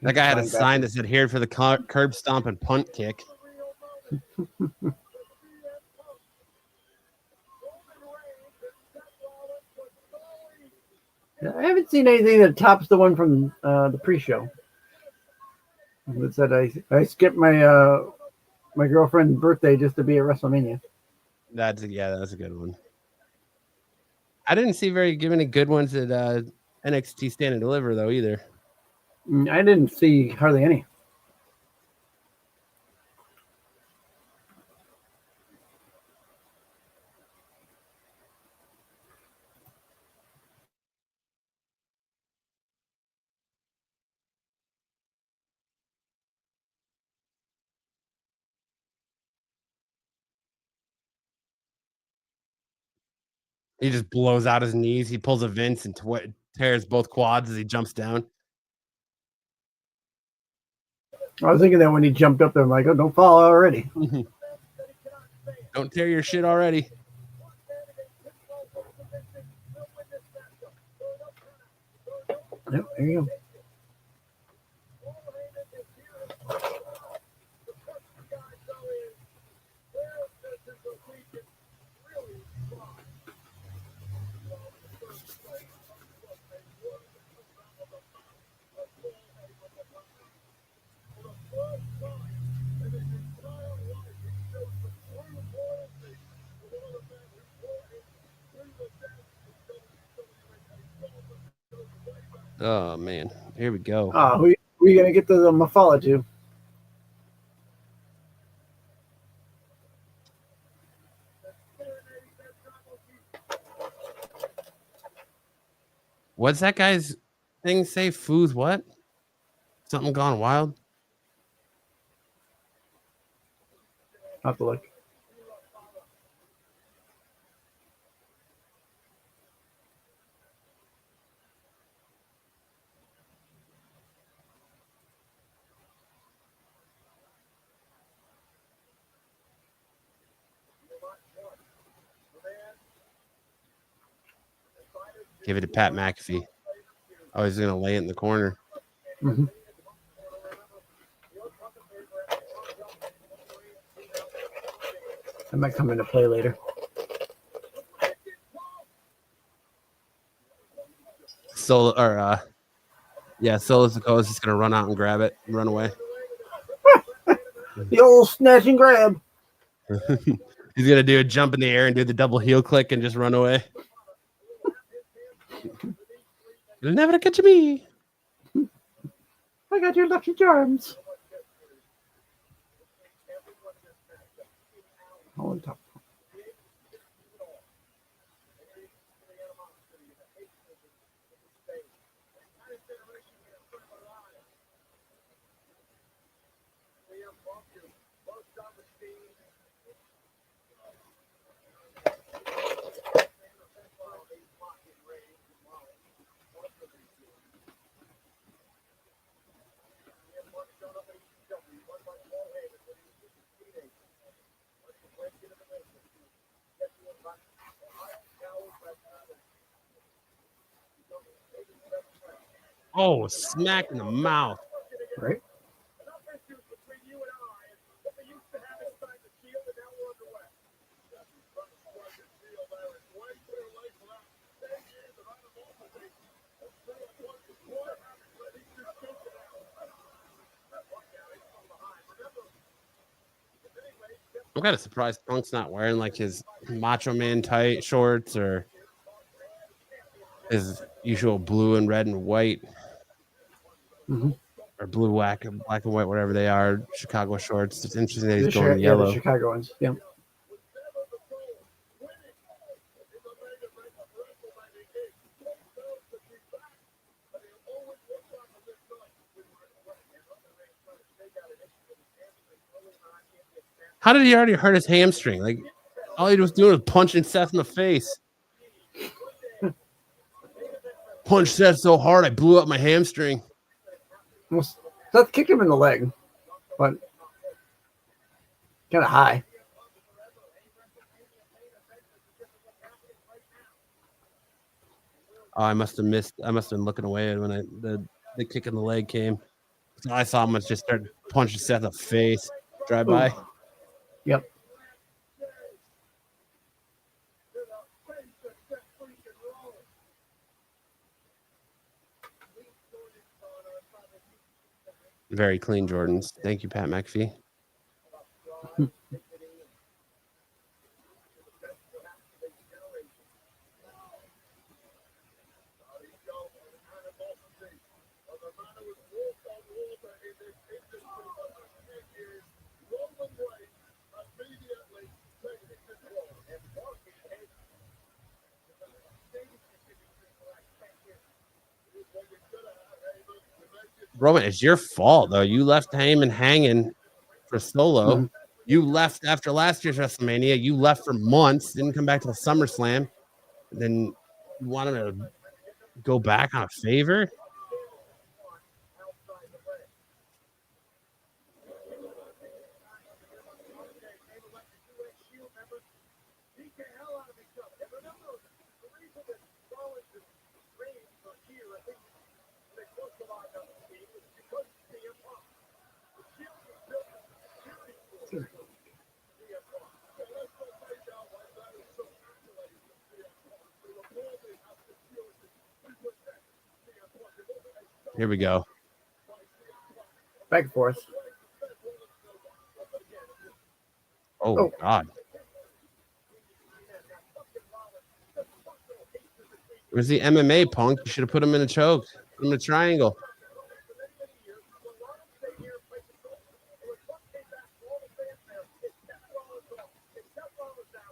That guy had a sign that said "Here for the curb stomp and punt kick." I haven't seen anything that tops the one from the pre-show. That said, I skipped my my girlfriend's birthday just to be at WrestleMania. That's a good one. I didn't see very many good ones at NXT Stand and Deliver though either. I didn't see hardly any. He just blows out his knees. He pulls a Vince and tears both quads as he jumps down. I was thinking that when he jumped up there, I'm like, oh, don't fall already. Don't tear your shit already. Yep, there you go. Oh man, here we go. Who are you gonna get the Mafala to? What's that guy's thing say? Foo's what? Something gone wild? I'll have to look. Give it to Pat McAfee. Oh, he's gonna lay it in the corner. Mm-hmm. That might come into play later. Solo Sikoa is just gonna run out and grab it and run away. The old snatch and grab. He's gonna do a jump in the air and do the double heel click and just run away. You'll never catch me. I got your lucky charms. On top. Oh, smack in the mouth. Right. I'm kind of surprised Punk's not wearing like his Macho Man tight shorts or his usual blue and red and white or blue, black and white, whatever they are, Chicago shorts. It's interesting that he's going yellow. The Chicago ones. Yeah. How did he already hurt his hamstring? Like, all he was doing was punching Seth in the face. Punched Seth so hard, I blew up my hamstring. Well, Seth kicked him in the leg, but kind of high. Oh, I must have missed. I must have been looking away when the kick in the leg came. So I saw him just start punching Seth in the face. Drive by. Yep. Very clean Jordans. Thank you, Pat McAfee. Roman, it's your fault, though. You left Heyman hanging for Solo. You left after last year's WrestleMania. You left for months, didn't come back to the SummerSlam. And then you want him to go back on a favor? Here we go. Back and forth. Oh. God. Where's the MMA, Punk? You should have put him in a choke. Put him in a triangle.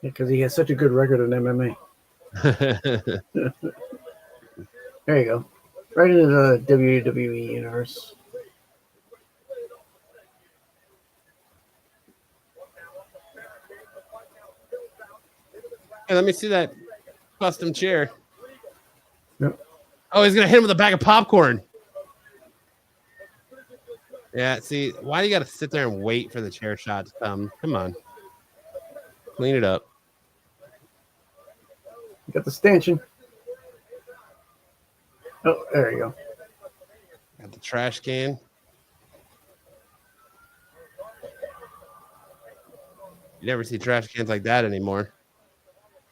Because he has such a good record in MMA. There you go. Right into the WWE universe. Hey, let me see that custom chair. Yep. Oh, he's gonna hit him with a bag of popcorn. Yeah, see, why do you gotta sit there and wait for the chair shot to come? Come on. Clean it up. You got the stanchion. Oh, there you go. Got the trash can. You never see trash cans like that anymore.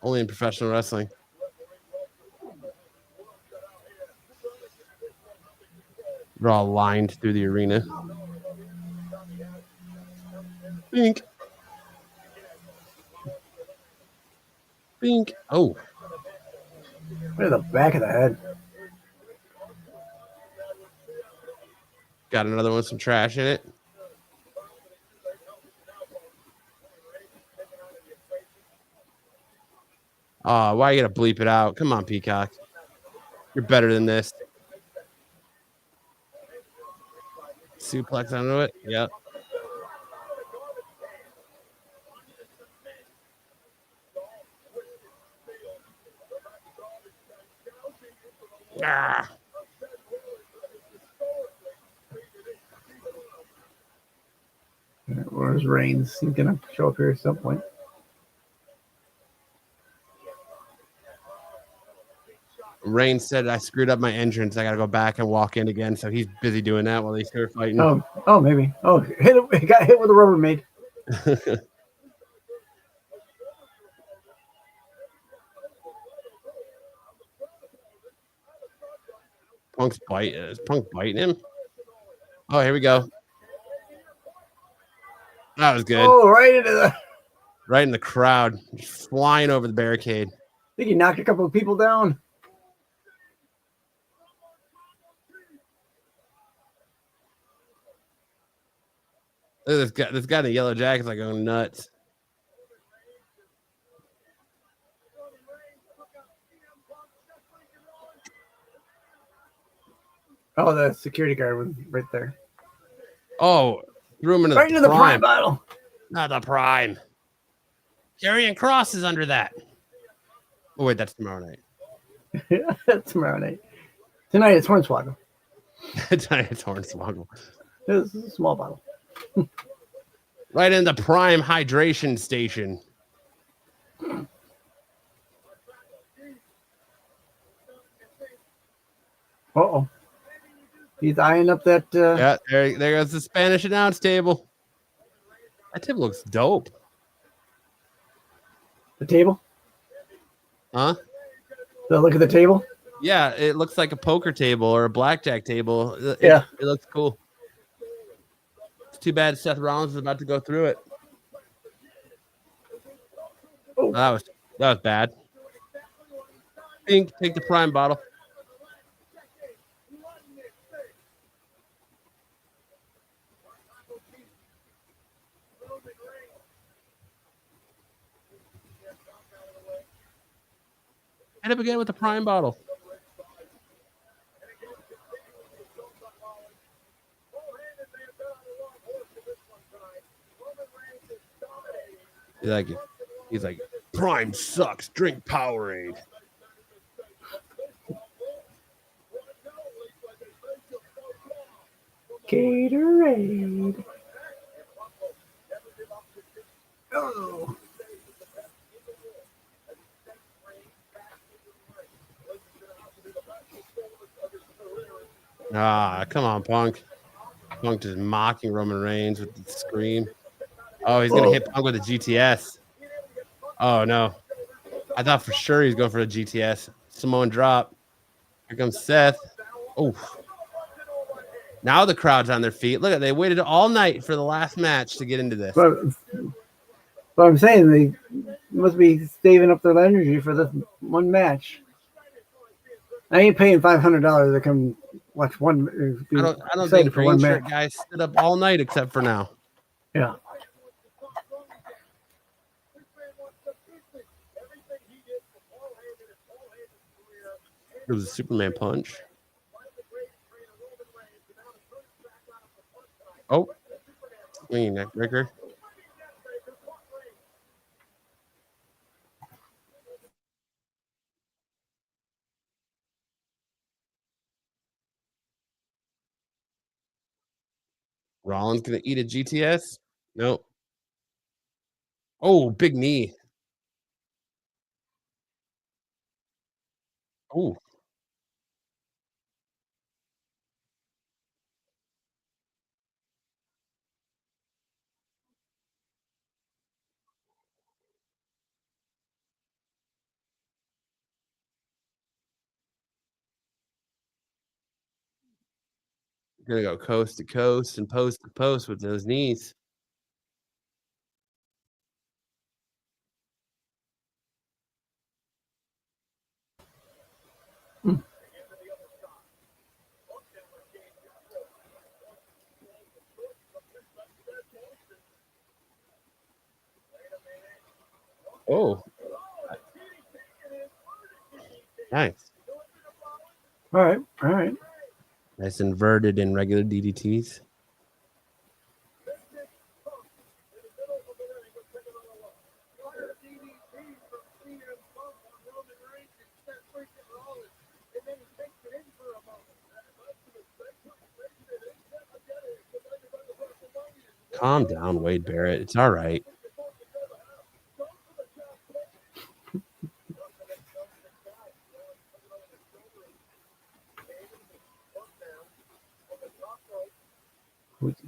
Only in professional wrestling. They're all lined through the arena. Bink. Bink. Oh. Right in the back of the head. Got another one with some trash in it. Why you gotta bleep it out? Come on, Peacock. You're better than this. Suplex onto it. Yep. Ah. Where's Reigns? He's gonna show up here at some point. Rain said I screwed up my entrance. I got to go back and walk in again. So he's busy doing that while he's here fighting. Oh, maybe. Oh, he got hit with a Rubbermaid. Punk's bite. Is Punk biting him? Oh, here we go. That was good. Oh, right in the crowd, just flying over the barricade. I think he knocked a couple of people down. This guy in the yellow jacket's like going nuts. Oh, the security guard was right there. Oh, threw him into right into the prime bottle. Not the prime. Karrion Kross is under that. Oh, wait, that's tomorrow night. That's tomorrow night. Tonight it's Hornswoggle. Tonight it's Hornswoggle. It's a small bottle. Right in the prime hydration station. Uh-oh. He's eyeing up that... Yeah, there goes the Spanish announce table. That table looks dope. The table? Huh? So look at the table? Yeah, it looks like a poker table or a blackjack table. It looks cool. It's too bad Seth Rollins is about to go through it. Oh. That was bad. Pink, take the prime bottle. Hit up again with the prime bottle. He's like, prime sucks. Drink Powerade. Gatorade. Oh. Ah, come on, Punk. Punk just mocking Roman Reigns with the scream. Oh, he's going to hit Punk with a GTS. Oh, no. I thought for sure he was going for a GTS. Samoan drop. Here comes Seth. Oh. Now the crowd's on their feet. Look, they waited all night for the last match to get into this. But I'm saying they must be saving up their energy for this one match. I ain't paying $500 to come watch one. I don't think green shirt guys stood up all night except for now. Yeah. It was a Superman punch. Oh, swinging neck breaker. Rollins gonna eat a GTS? Nope. Oh, big knee. Oh. Gonna go coast to coast and post to post with those knees. Oh. Nice. All right. Nice inverted and regular DDTs. Calm down, Wade Barrett. It's all right.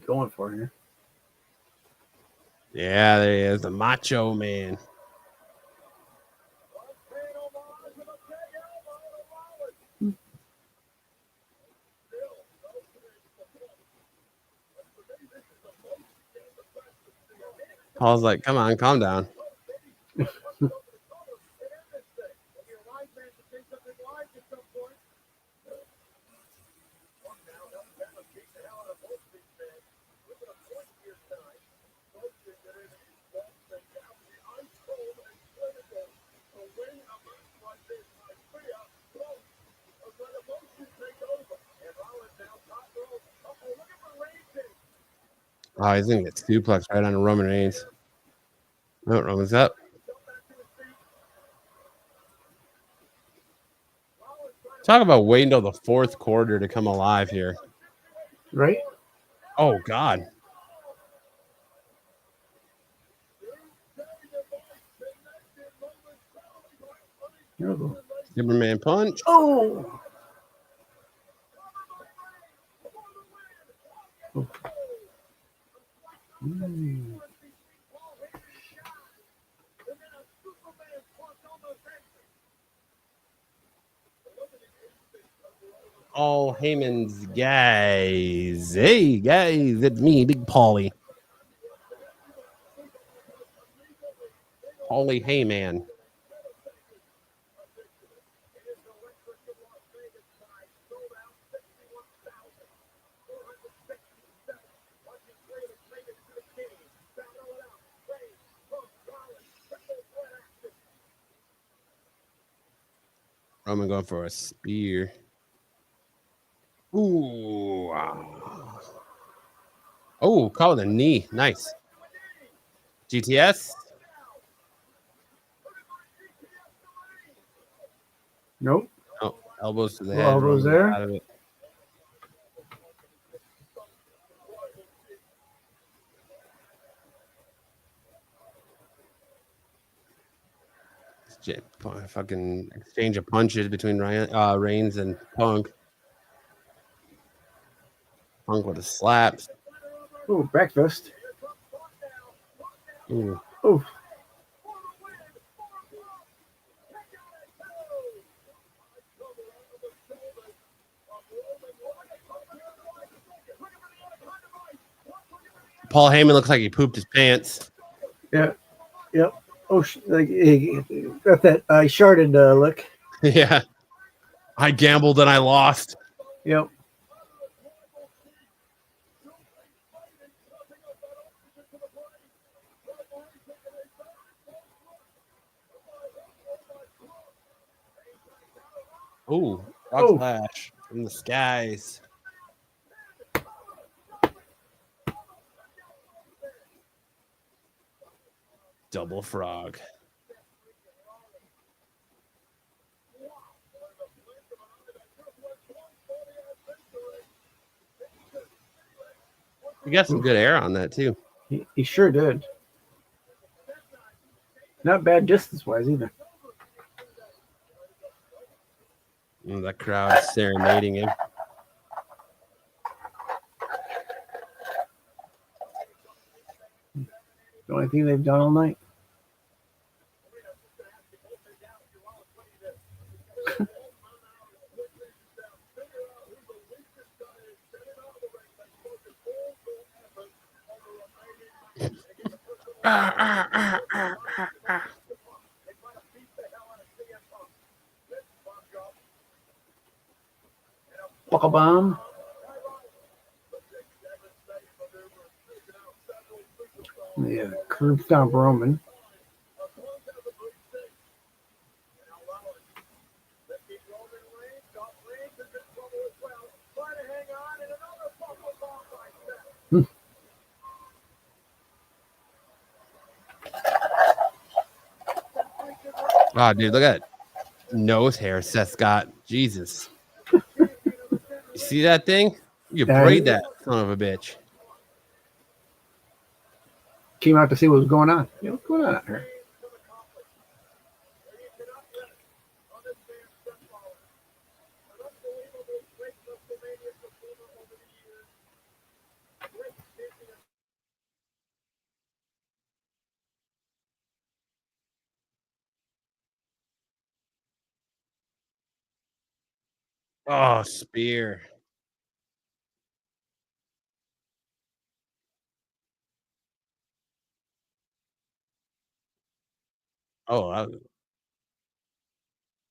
going for here. Yeah, there he is, the Macho Man. Paul's like, come on, calm down. Oh, he's gonna get suplex right on Roman Reigns. No, Roman's up. Talk about waiting till the fourth quarter to come alive here. Right? Oh, God. Superman punch. Oh! All Heyman's guys. Hey, guys, it's me, Big Paulie. Paulie Heyman. Roman going for a spear. Ooh. Oh, caught with a knee. Nice. GTS. Nope. Oh, elbows to the No head. elbows Roman's there. out of it. Fucking exchange of punches between Reigns and Punk. Punk with the slaps. Oh, breakfast. Ooh. Oh. Paul Heyman looks like he pooped his pants. Yeah. Yep. Oh, like he got that sharded look. Yeah. I gambled and I lost. Yep. Ooh, rock splash from the skies. Double frog. You got some good air on that too. He sure did. Not bad distance-wise either. That crowd serenading him. The only thing they've done all night. Buckle bomb. Yeah, curb stomp Roman. Oh, dude, look at that nose hair Seth got. Jesus. You see that thing? You braid that son of a bitch. Came out to see what was going on. Yeah, what's going on out here? Oh, spear. Oh,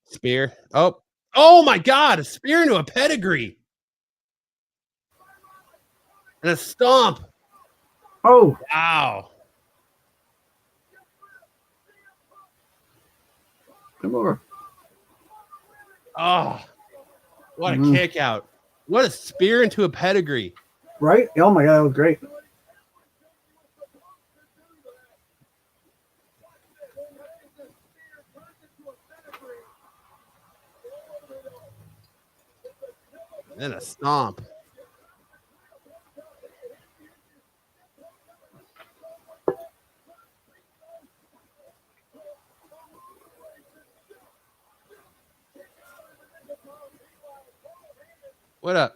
spear. Oh my God! A spear into a pedigree and a stomp. Oh, Wow! come over. Oh, what a kick out! What a spear into a pedigree. Right? Oh my God, that was great. And a stomp. What up?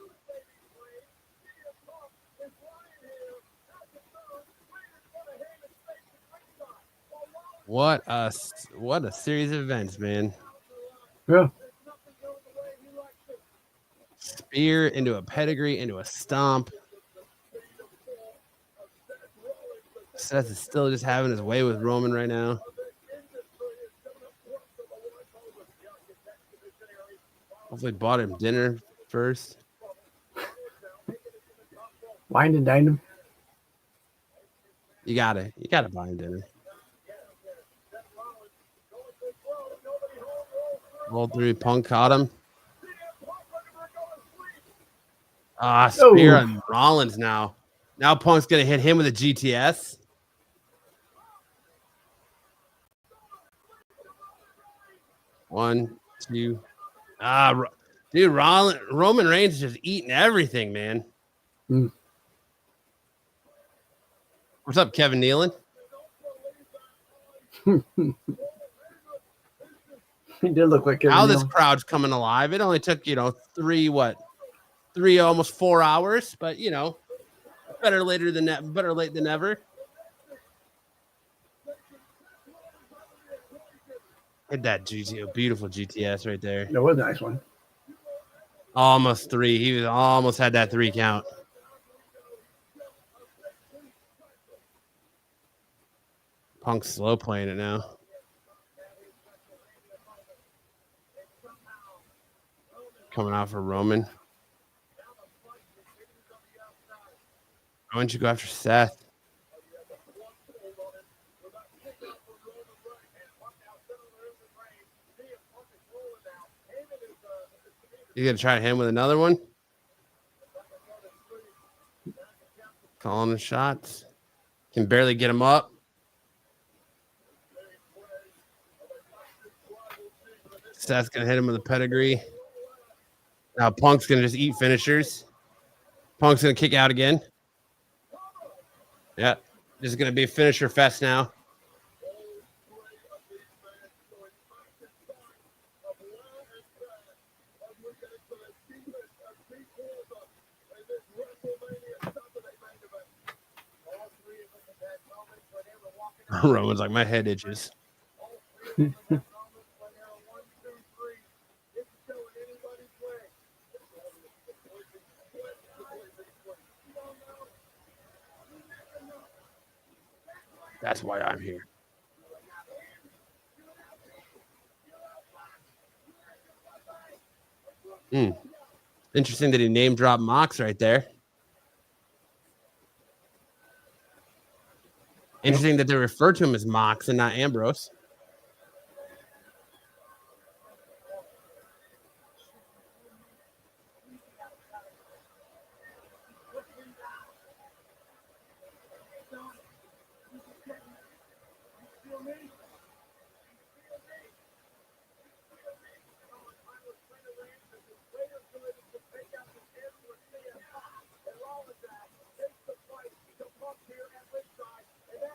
What a series of events, man. Yeah. Spear into a pedigree into a stomp. Seth is still just having his way with Roman right now. Hopefully bought him dinner first. Wine and dine him. You gotta buy him dinner. Roll through, Punk caught him. Spear on Rollins now. Now Punk's gonna hit him with a GTS. One, two. Dude, Roman Reigns is just eating everything, man. What's up, Kevin Nealon? He did look like Kevin Now Nealon. this crowd's coming alive. It only took, 3, almost 4 hours, but better late than never. Hit that beautiful GTS right there. That was a nice one. Almost 3. He almost had that 3 count. Punk's slow playing it now. Coming out for Roman. Why don't you go after Seth? You gonna try to hit him with another one? Calling the shots. Can barely get him up. Seth's gonna hit him with a pedigree. Now Punk's gonna just eat finishers. Punk's gonna kick out again. Yeah, this is gonna be a finisher fest now. Roman's like, my head itches. That's why I'm here. Interesting that he name dropped Mox right there. Interesting that they refer to him as Mox and not Ambrose.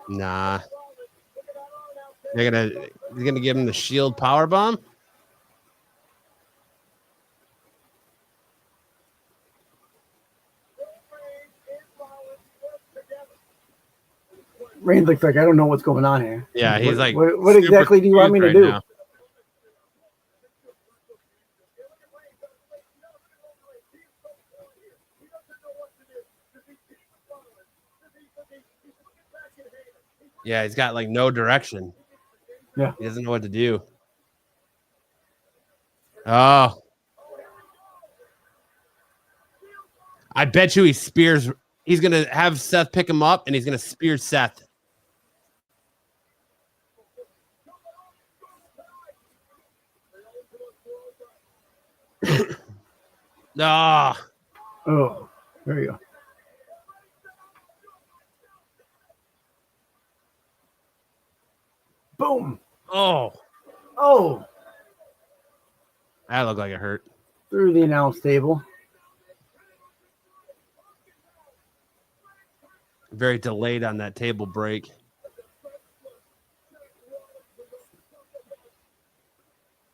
Nah. He's gonna give him the shield power bomb. Reigns looks like I don't know what's going on here. Yeah, he's like, what exactly do you want me to do? Now. Yeah, he's got like no direction. Yeah. He doesn't know what to do. Oh. I bet you he spears. He's going to have Seth pick him up, and he's going to spear Seth. Ah. Oh, there you go. Boom. Oh. Oh. That looked like it hurt. Through the announce table. Very delayed on that table break.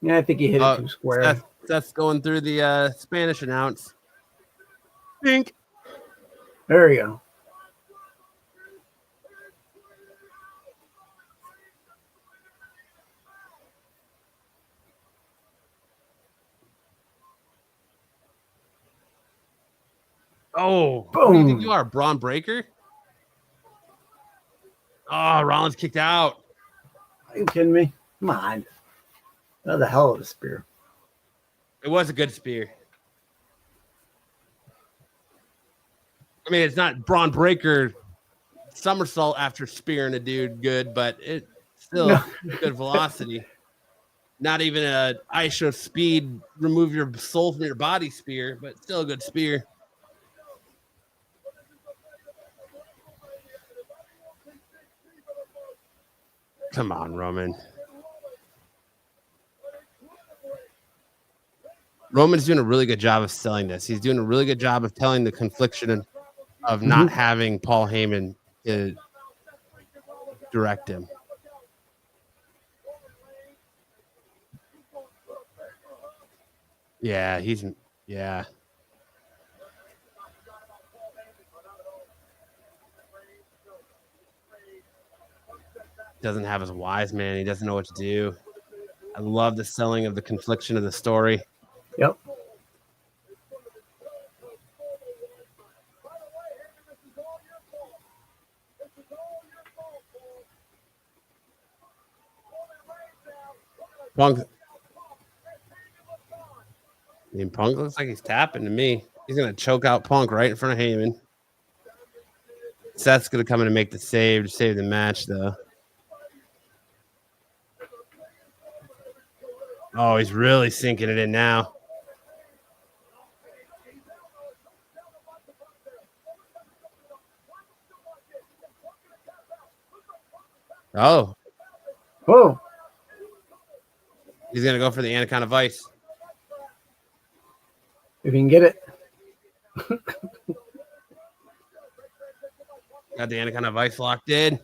Yeah, I think he hit it too square. Seth's going through the Spanish announce. Pink. There you go. Oh, boom. Who do you think you are, Braun Breaker? Oh, Rollins kicked out. Are you kidding me? Come on. That was a hell of a spear. It was a good spear. I mean, it's not Braun Breaker somersault after spearing a dude good, but it's still good velocity. Not even a ISO speed, remove your soul from your body spear, but still a good spear. Come on, Roman. Roman's doing a really good job of selling this. He's doing a really good job of telling the confliction of not having Paul Heyman direct him. Yeah, yeah. Doesn't have his wise man. He doesn't know what to do. I love the selling of the confliction of the story. Yep. Punk. I mean, Punk looks like he's tapping to me. He's going to choke out Punk right in front of Heyman. Seth's going to come in and make the save to save the match, though. Oh, he's really sinking it in now. Oh. Whoa. He's going to go for the Anaconda Vice. If you can get it. Got the Anaconda Vice locked in.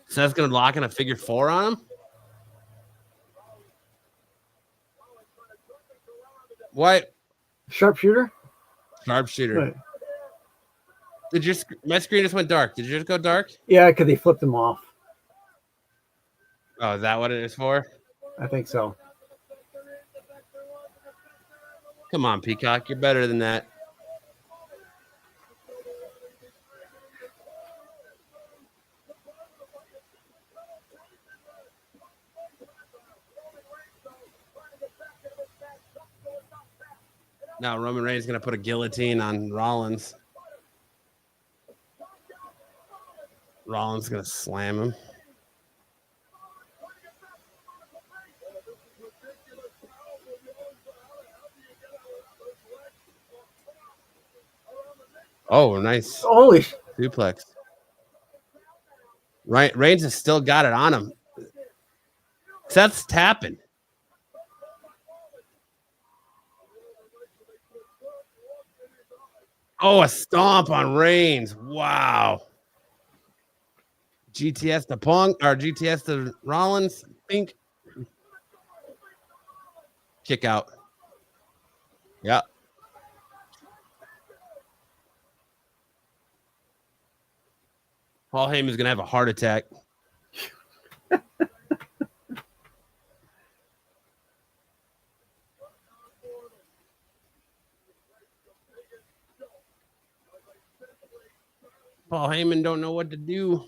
Seth's going to lock in a figure four on him. What? Sharpshooter? Sharpshooter. Right. My screen just went dark. Did yours go dark? Yeah, because they flipped them off. Oh, is that what it is for? I think so. Come on, Peacock. You're better than that. Now Roman Reigns is going to put a guillotine on Rollins. Rollins is going to slam him. Oh, nice. Holy suplex. Right, Reigns has still got it on him. Seth's tapping. Oh, a stomp on Reigns. Wow. GTS to Punk or GTS to Rollins. Pink. Kick out. Yeah. Paul Heyman's going to have a heart attack. Paul Heyman don't know what to do.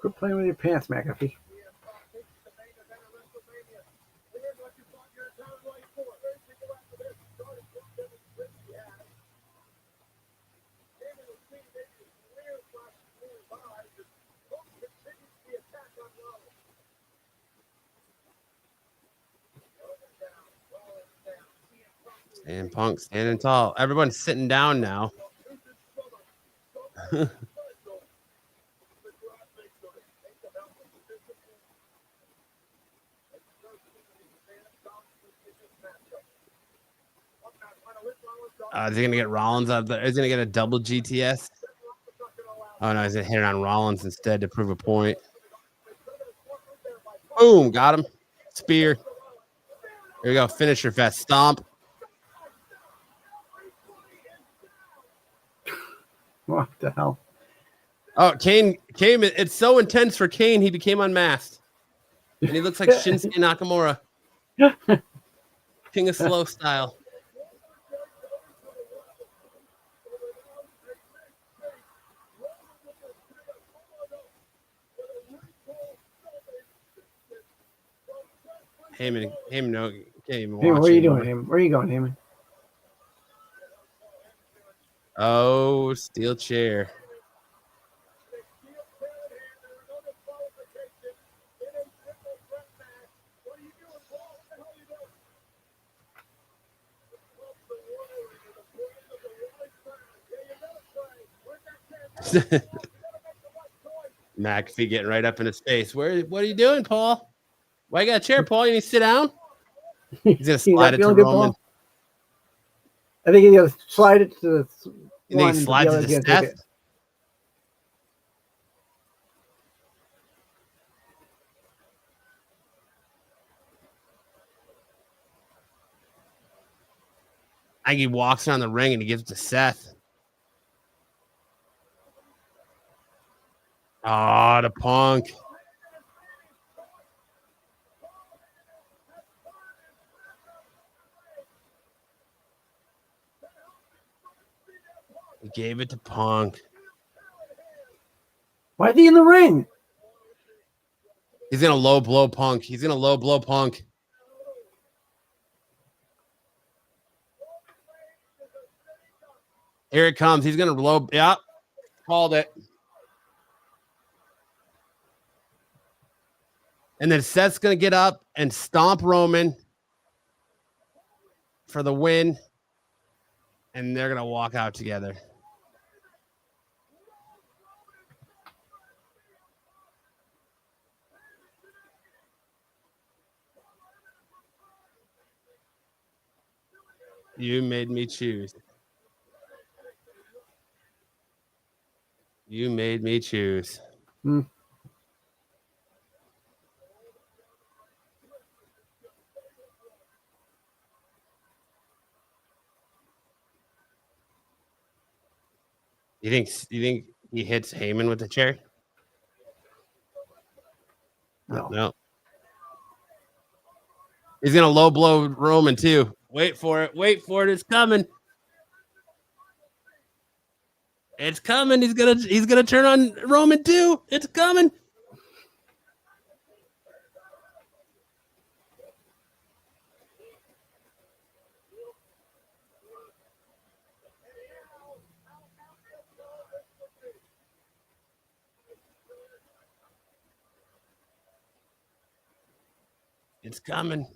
Quit playing with your pants, McAfee. And Punk standing tall. Everyone's sitting down now. Is he gonna get Rollins out there? Is he gonna get a double GTS? Oh no, he's gonna hit it on Rollins instead to prove a point. Boom, got him. Spear. Here we go. Finisher fest. Stomp. What the hell? Oh, Kane came. It's so intense for Kane. He became unmasked, and he looks like Shinsuke Nakamura, King of Slow style. Heyman, no, can't even watch. Heyman, what are you doing, Heyman? Where are you going, Heyman? Oh, steel chair. McAfee getting right up in his face. What are you doing, Paul? Why you got a chair, Paul? You need to sit down? He's gonna slide it to Roman. I think he's gonna slide it to the You think he slides it to Seth? I think he walks around the ring and he gives it to Seth. Oh, the Punk. He gave it to Punk. Why is he in the ring? He's gonna low blow Punk. He's gonna low blow Punk. Here it comes. He's gonna low. Yeah, called it. And then Seth's gonna get up and stomp Roman for the win, and they're gonna walk out together. You made me choose. You made me choose. Hmm. You think he hits Heyman with the chair? No. He's gonna low blow Roman too. Wait for it. It's coming. It's coming. He's gonna turn on Roman too. It's coming. It's coming.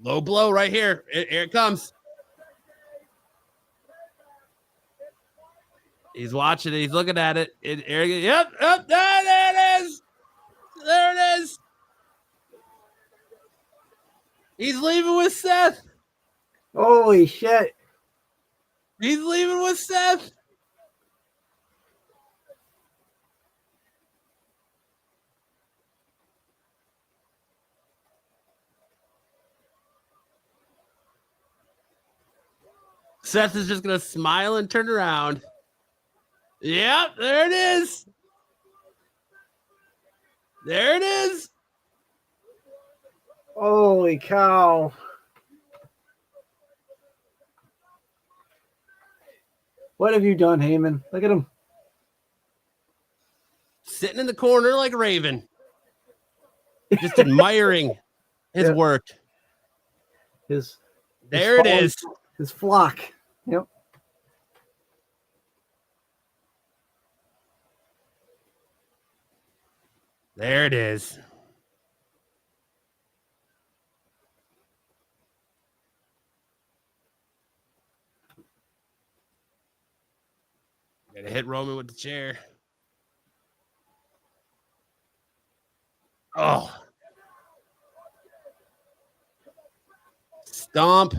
Low blow right here. Here it comes. He's watching it. He's looking at it. Yep. There it is. There it is. He's leaving with Seth. Holy shit. He's leaving with Seth. Seth is just gonna smile and turn around. Yep, there it is. There it is. Holy cow. What have you done, Heyman? Look at him. Sitting in the corner like Raven. Just admiring his work. There it is. His flock. Yep. There it is. Gotta hit Roman with the chair. Oh. Stomp.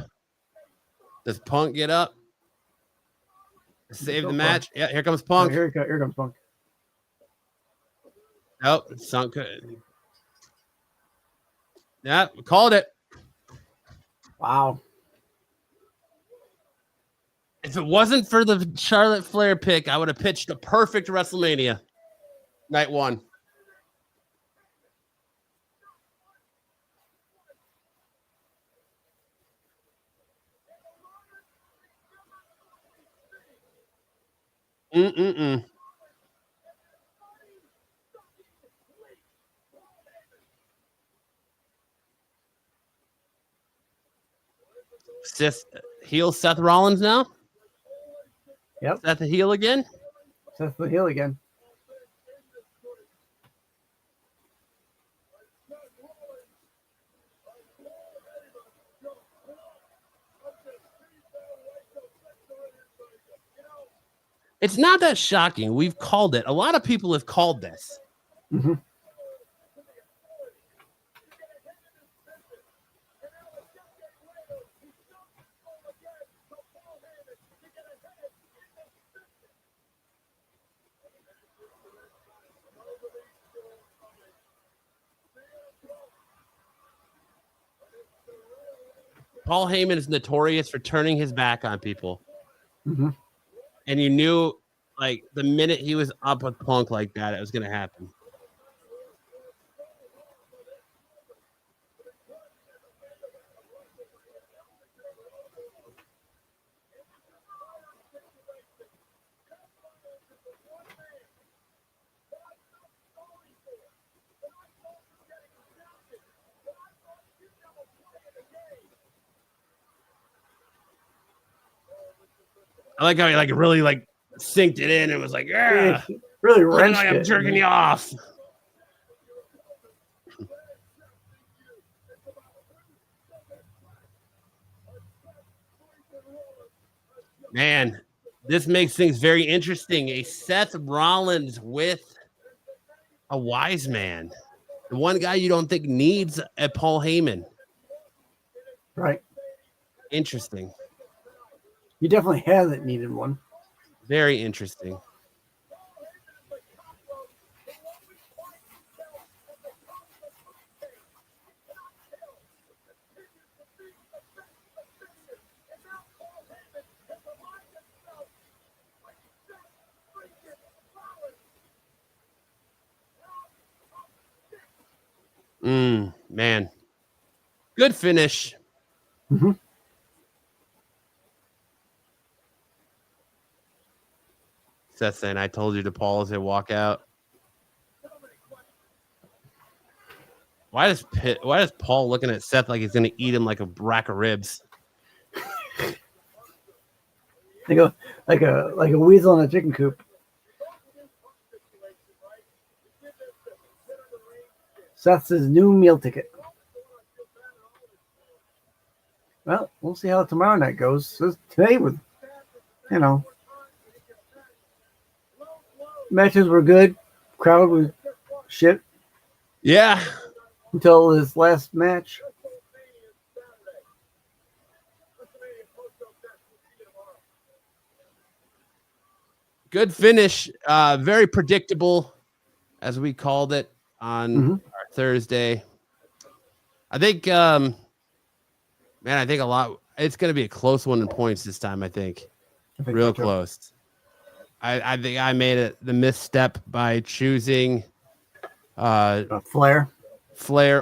Does Punk get up? Save the match. Yeah, here comes Punk. Here comes Punk. Oh, sunk it. Yeah, called it. Wow. If it wasn't for the Charlotte Flair pick, I would have pitched a perfect WrestleMania. Night 1. Heel Seth Rollins now? Yep. Seth the heel again? Seth the heel again. It's not that shocking. We've called it. A lot of people have called this. Mm-hmm. Paul Heyman is notorious for turning his back on people. Mm-hmm. And you knew, like, the minute he was up with Punk like that, it was going to happen. I like how he really synced it in and was like, yeah, really wrenched like I'm jerking you off. Man, this makes things very interesting. A Seth Rollins with a wise man. The one guy you don't think needs a Paul Heyman. Right. Interesting. He definitely hasn't needed one. Very interesting. Man. Good finish. Mm-hmm. Seth saying, I told you to Paul as they walk out. Why does Paul looking at Seth like he's gonna eat him like a rack of ribs? Like a weasel in a chicken coop. Seth's his new meal ticket. Well, we'll see how tomorrow night goes. Today was, matches were good. Crowd was shit. Yeah. Until this last match. Good finish. Very predictable, as we called it on our Thursday. I think, I think a lot. it's going to be a close one in points this time. I think real close. I think I made the misstep by choosing Flair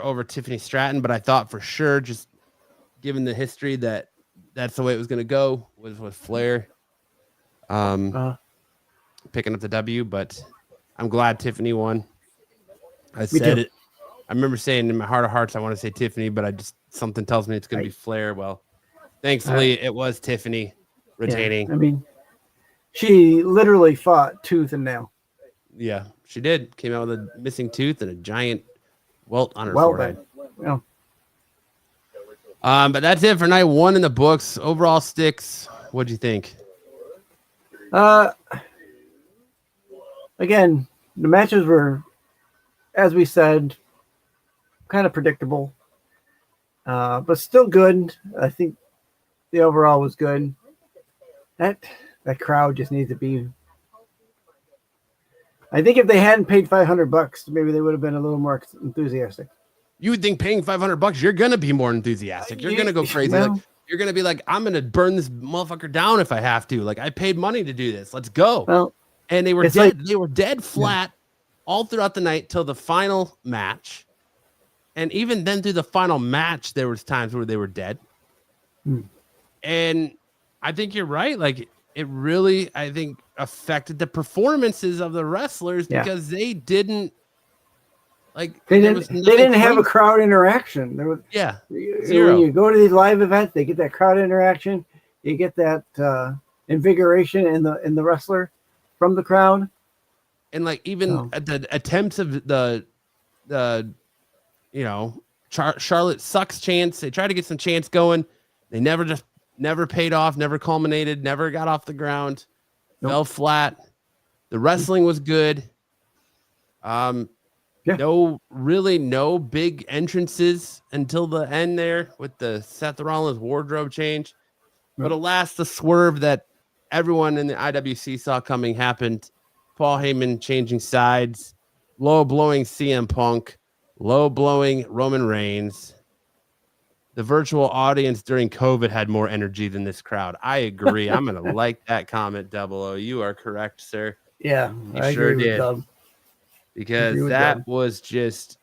over Tiffany Stratton, but I thought for sure, just given the history, that's the way it was going to go was with Flair picking up the W. But I'm glad Tiffany won. I said it. I remember saying in my heart of hearts I want to say Tiffany, but something tells me it's going to be Flair. Well, thankfully it was Tiffany retaining. Yeah, I mean, she literally fought tooth and nail. Yeah, she did. Came out with a missing tooth and a giant welt on her forehead. Yeah. But that's it for night 1 in the books. Overall, Sticks, what'd you think? Again, the matches were, as we said, kind of predictable, but still good. I think the overall was good. That crowd just needs to be. I think if they hadn't paid $500, maybe they would have been a little more enthusiastic. You would think paying $500, you're gonna be more enthusiastic. You're gonna go crazy. Well, like you're gonna be like, I'm gonna burn this motherfucker down if I have to. Like I paid money to do this. Let's go. Well, and they were dead. They were dead flat all throughout the night till the final match. And even then, through the final match, there was times where they were dead. And I think you're right. Like it really, I think, affected the performances of the wrestlers because they didn't. Like they didn't have a crowd interaction. There was zero. When you go to these live events, they get that crowd interaction. You get that invigoration in the wrestler from the crowd. And like even at the attempts of the Charlotte sucks chance. They tried to get some chance going. They never paid off, never culminated, never got off the ground, fell flat. The wrestling was good. No big entrances until the end there with the Seth Rollins wardrobe change. But alas, the swerve that everyone in the IWC saw coming happened. Paul Heyman changing sides, low blowing CM Punk, low blowing Roman Reigns. The virtual audience during COVID had more energy than this crowd. I agree. I'm going to like that comment, Double O. You are correct, sir. Yeah, I sure did. Because that was just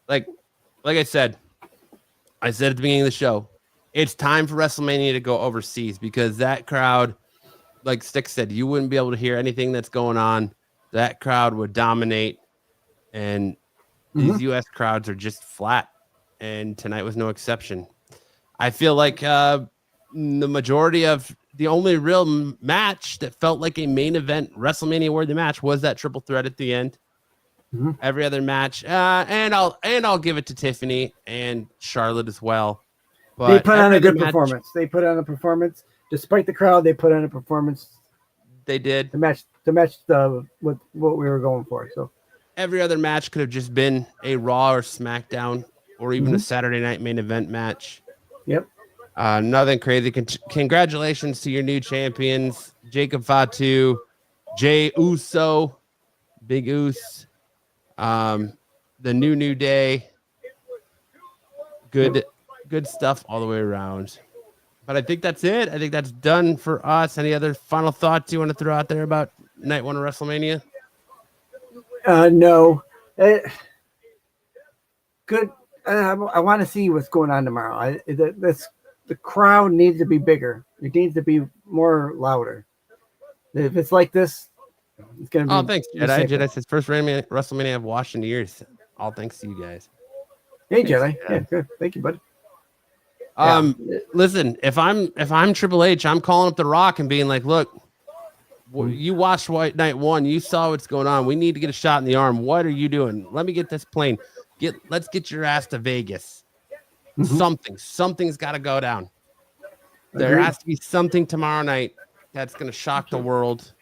like I said at the beginning of the show, it's time for WrestleMania to go overseas because that crowd, like Stick said, you wouldn't be able to hear anything that's going on. That crowd would dominate, and these U.S. crowds are just flat, and tonight was no exception. I feel like the majority of the only real match that felt like a main event WrestleMania-worthy match was that triple threat at the end. Every other match, and I'll give it to Tiffany and Charlotte as well. But they put on a good performance. They put on a performance, despite the crowd. They put on a performance. They did to match what we were going for. So every other match could have just been a Raw or SmackDown or even a Saturday night main event match. Yep. Nothing crazy. Congratulations to your new champions, Jacob Fatu, Jey Uso, Big Oos. The new day, good stuff all the way around. But I think that's it. I think that's done for us. Any other final thoughts you want to throw out there about night 1 of WrestleMania? No. Good. I want to see what's going on tomorrow. The crowd needs to be bigger. It needs to be more louder. If it's like this, it's gonna be. Oh, thanks, Jedi. Jedi says first WrestleMania I've watched in years. All thanks to you guys. Hey, Jedi. Yeah, good. Thank you, bud. Listen, if I'm Triple H, I'm calling up The Rock and being like, look, you watched night 1, you saw what's going on. We need to get a shot in the arm. What are you doing? Let me get this plane. Let's get your ass to Vegas. Something's got to go down. There has to be something tomorrow night that's going to shock the world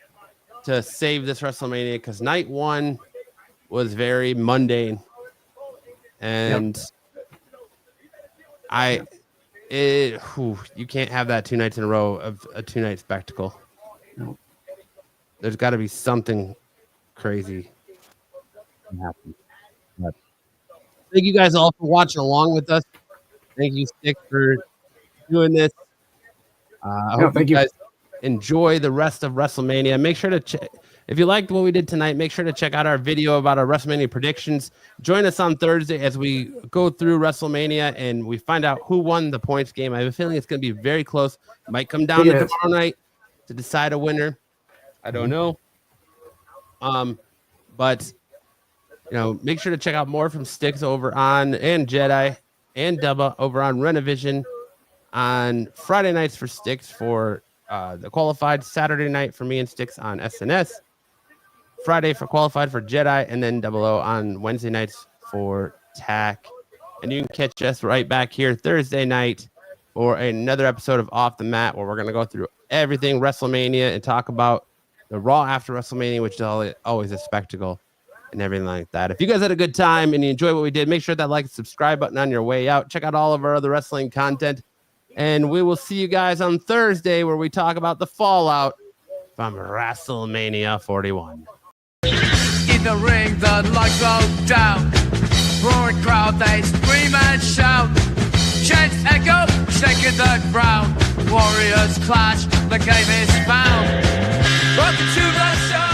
to save this WrestleMania, because night 1 was very mundane, and you can't have that 2 nights in a row of a 2-night spectacle. No. There's got to be something crazy happen. Thank you guys all for watching along with us. Thank you, Stick, for doing this. I hope you guys enjoy the rest of WrestleMania. Make sure to check. If you liked what we did tonight, make sure to check out our video about our WrestleMania predictions. Join us on Thursday as we go through WrestleMania and we find out who won the points game. I have a feeling it's going to be very close. Might come down to tomorrow night to decide a winner. I don't know. But make sure to check out more from Sticks over on and Jedi and Dubba over on Renovision on Friday nights for Sticks for the qualified, Saturday night for me and Sticks on SNS. Friday for qualified for Jedi, and then 00 on Wednesday nights for TAC. And you can catch us right back here Thursday night for another episode of Off the Mat, where we're going to go through everything WrestleMania and talk about the Raw after WrestleMania, which is always a spectacle and everything like that. If you guys had a good time and you enjoyed what we did, make sure that like and subscribe button on your way out. Check out all of our other wrestling content. And we will see you guys on Thursday where we talk about the fallout from WrestleMania 41. In the ring, the lights go down. Roaring crowd, they scream and shout. Chants echo, shaking the ground. Warriors clash, the game is found. Welcome to the show.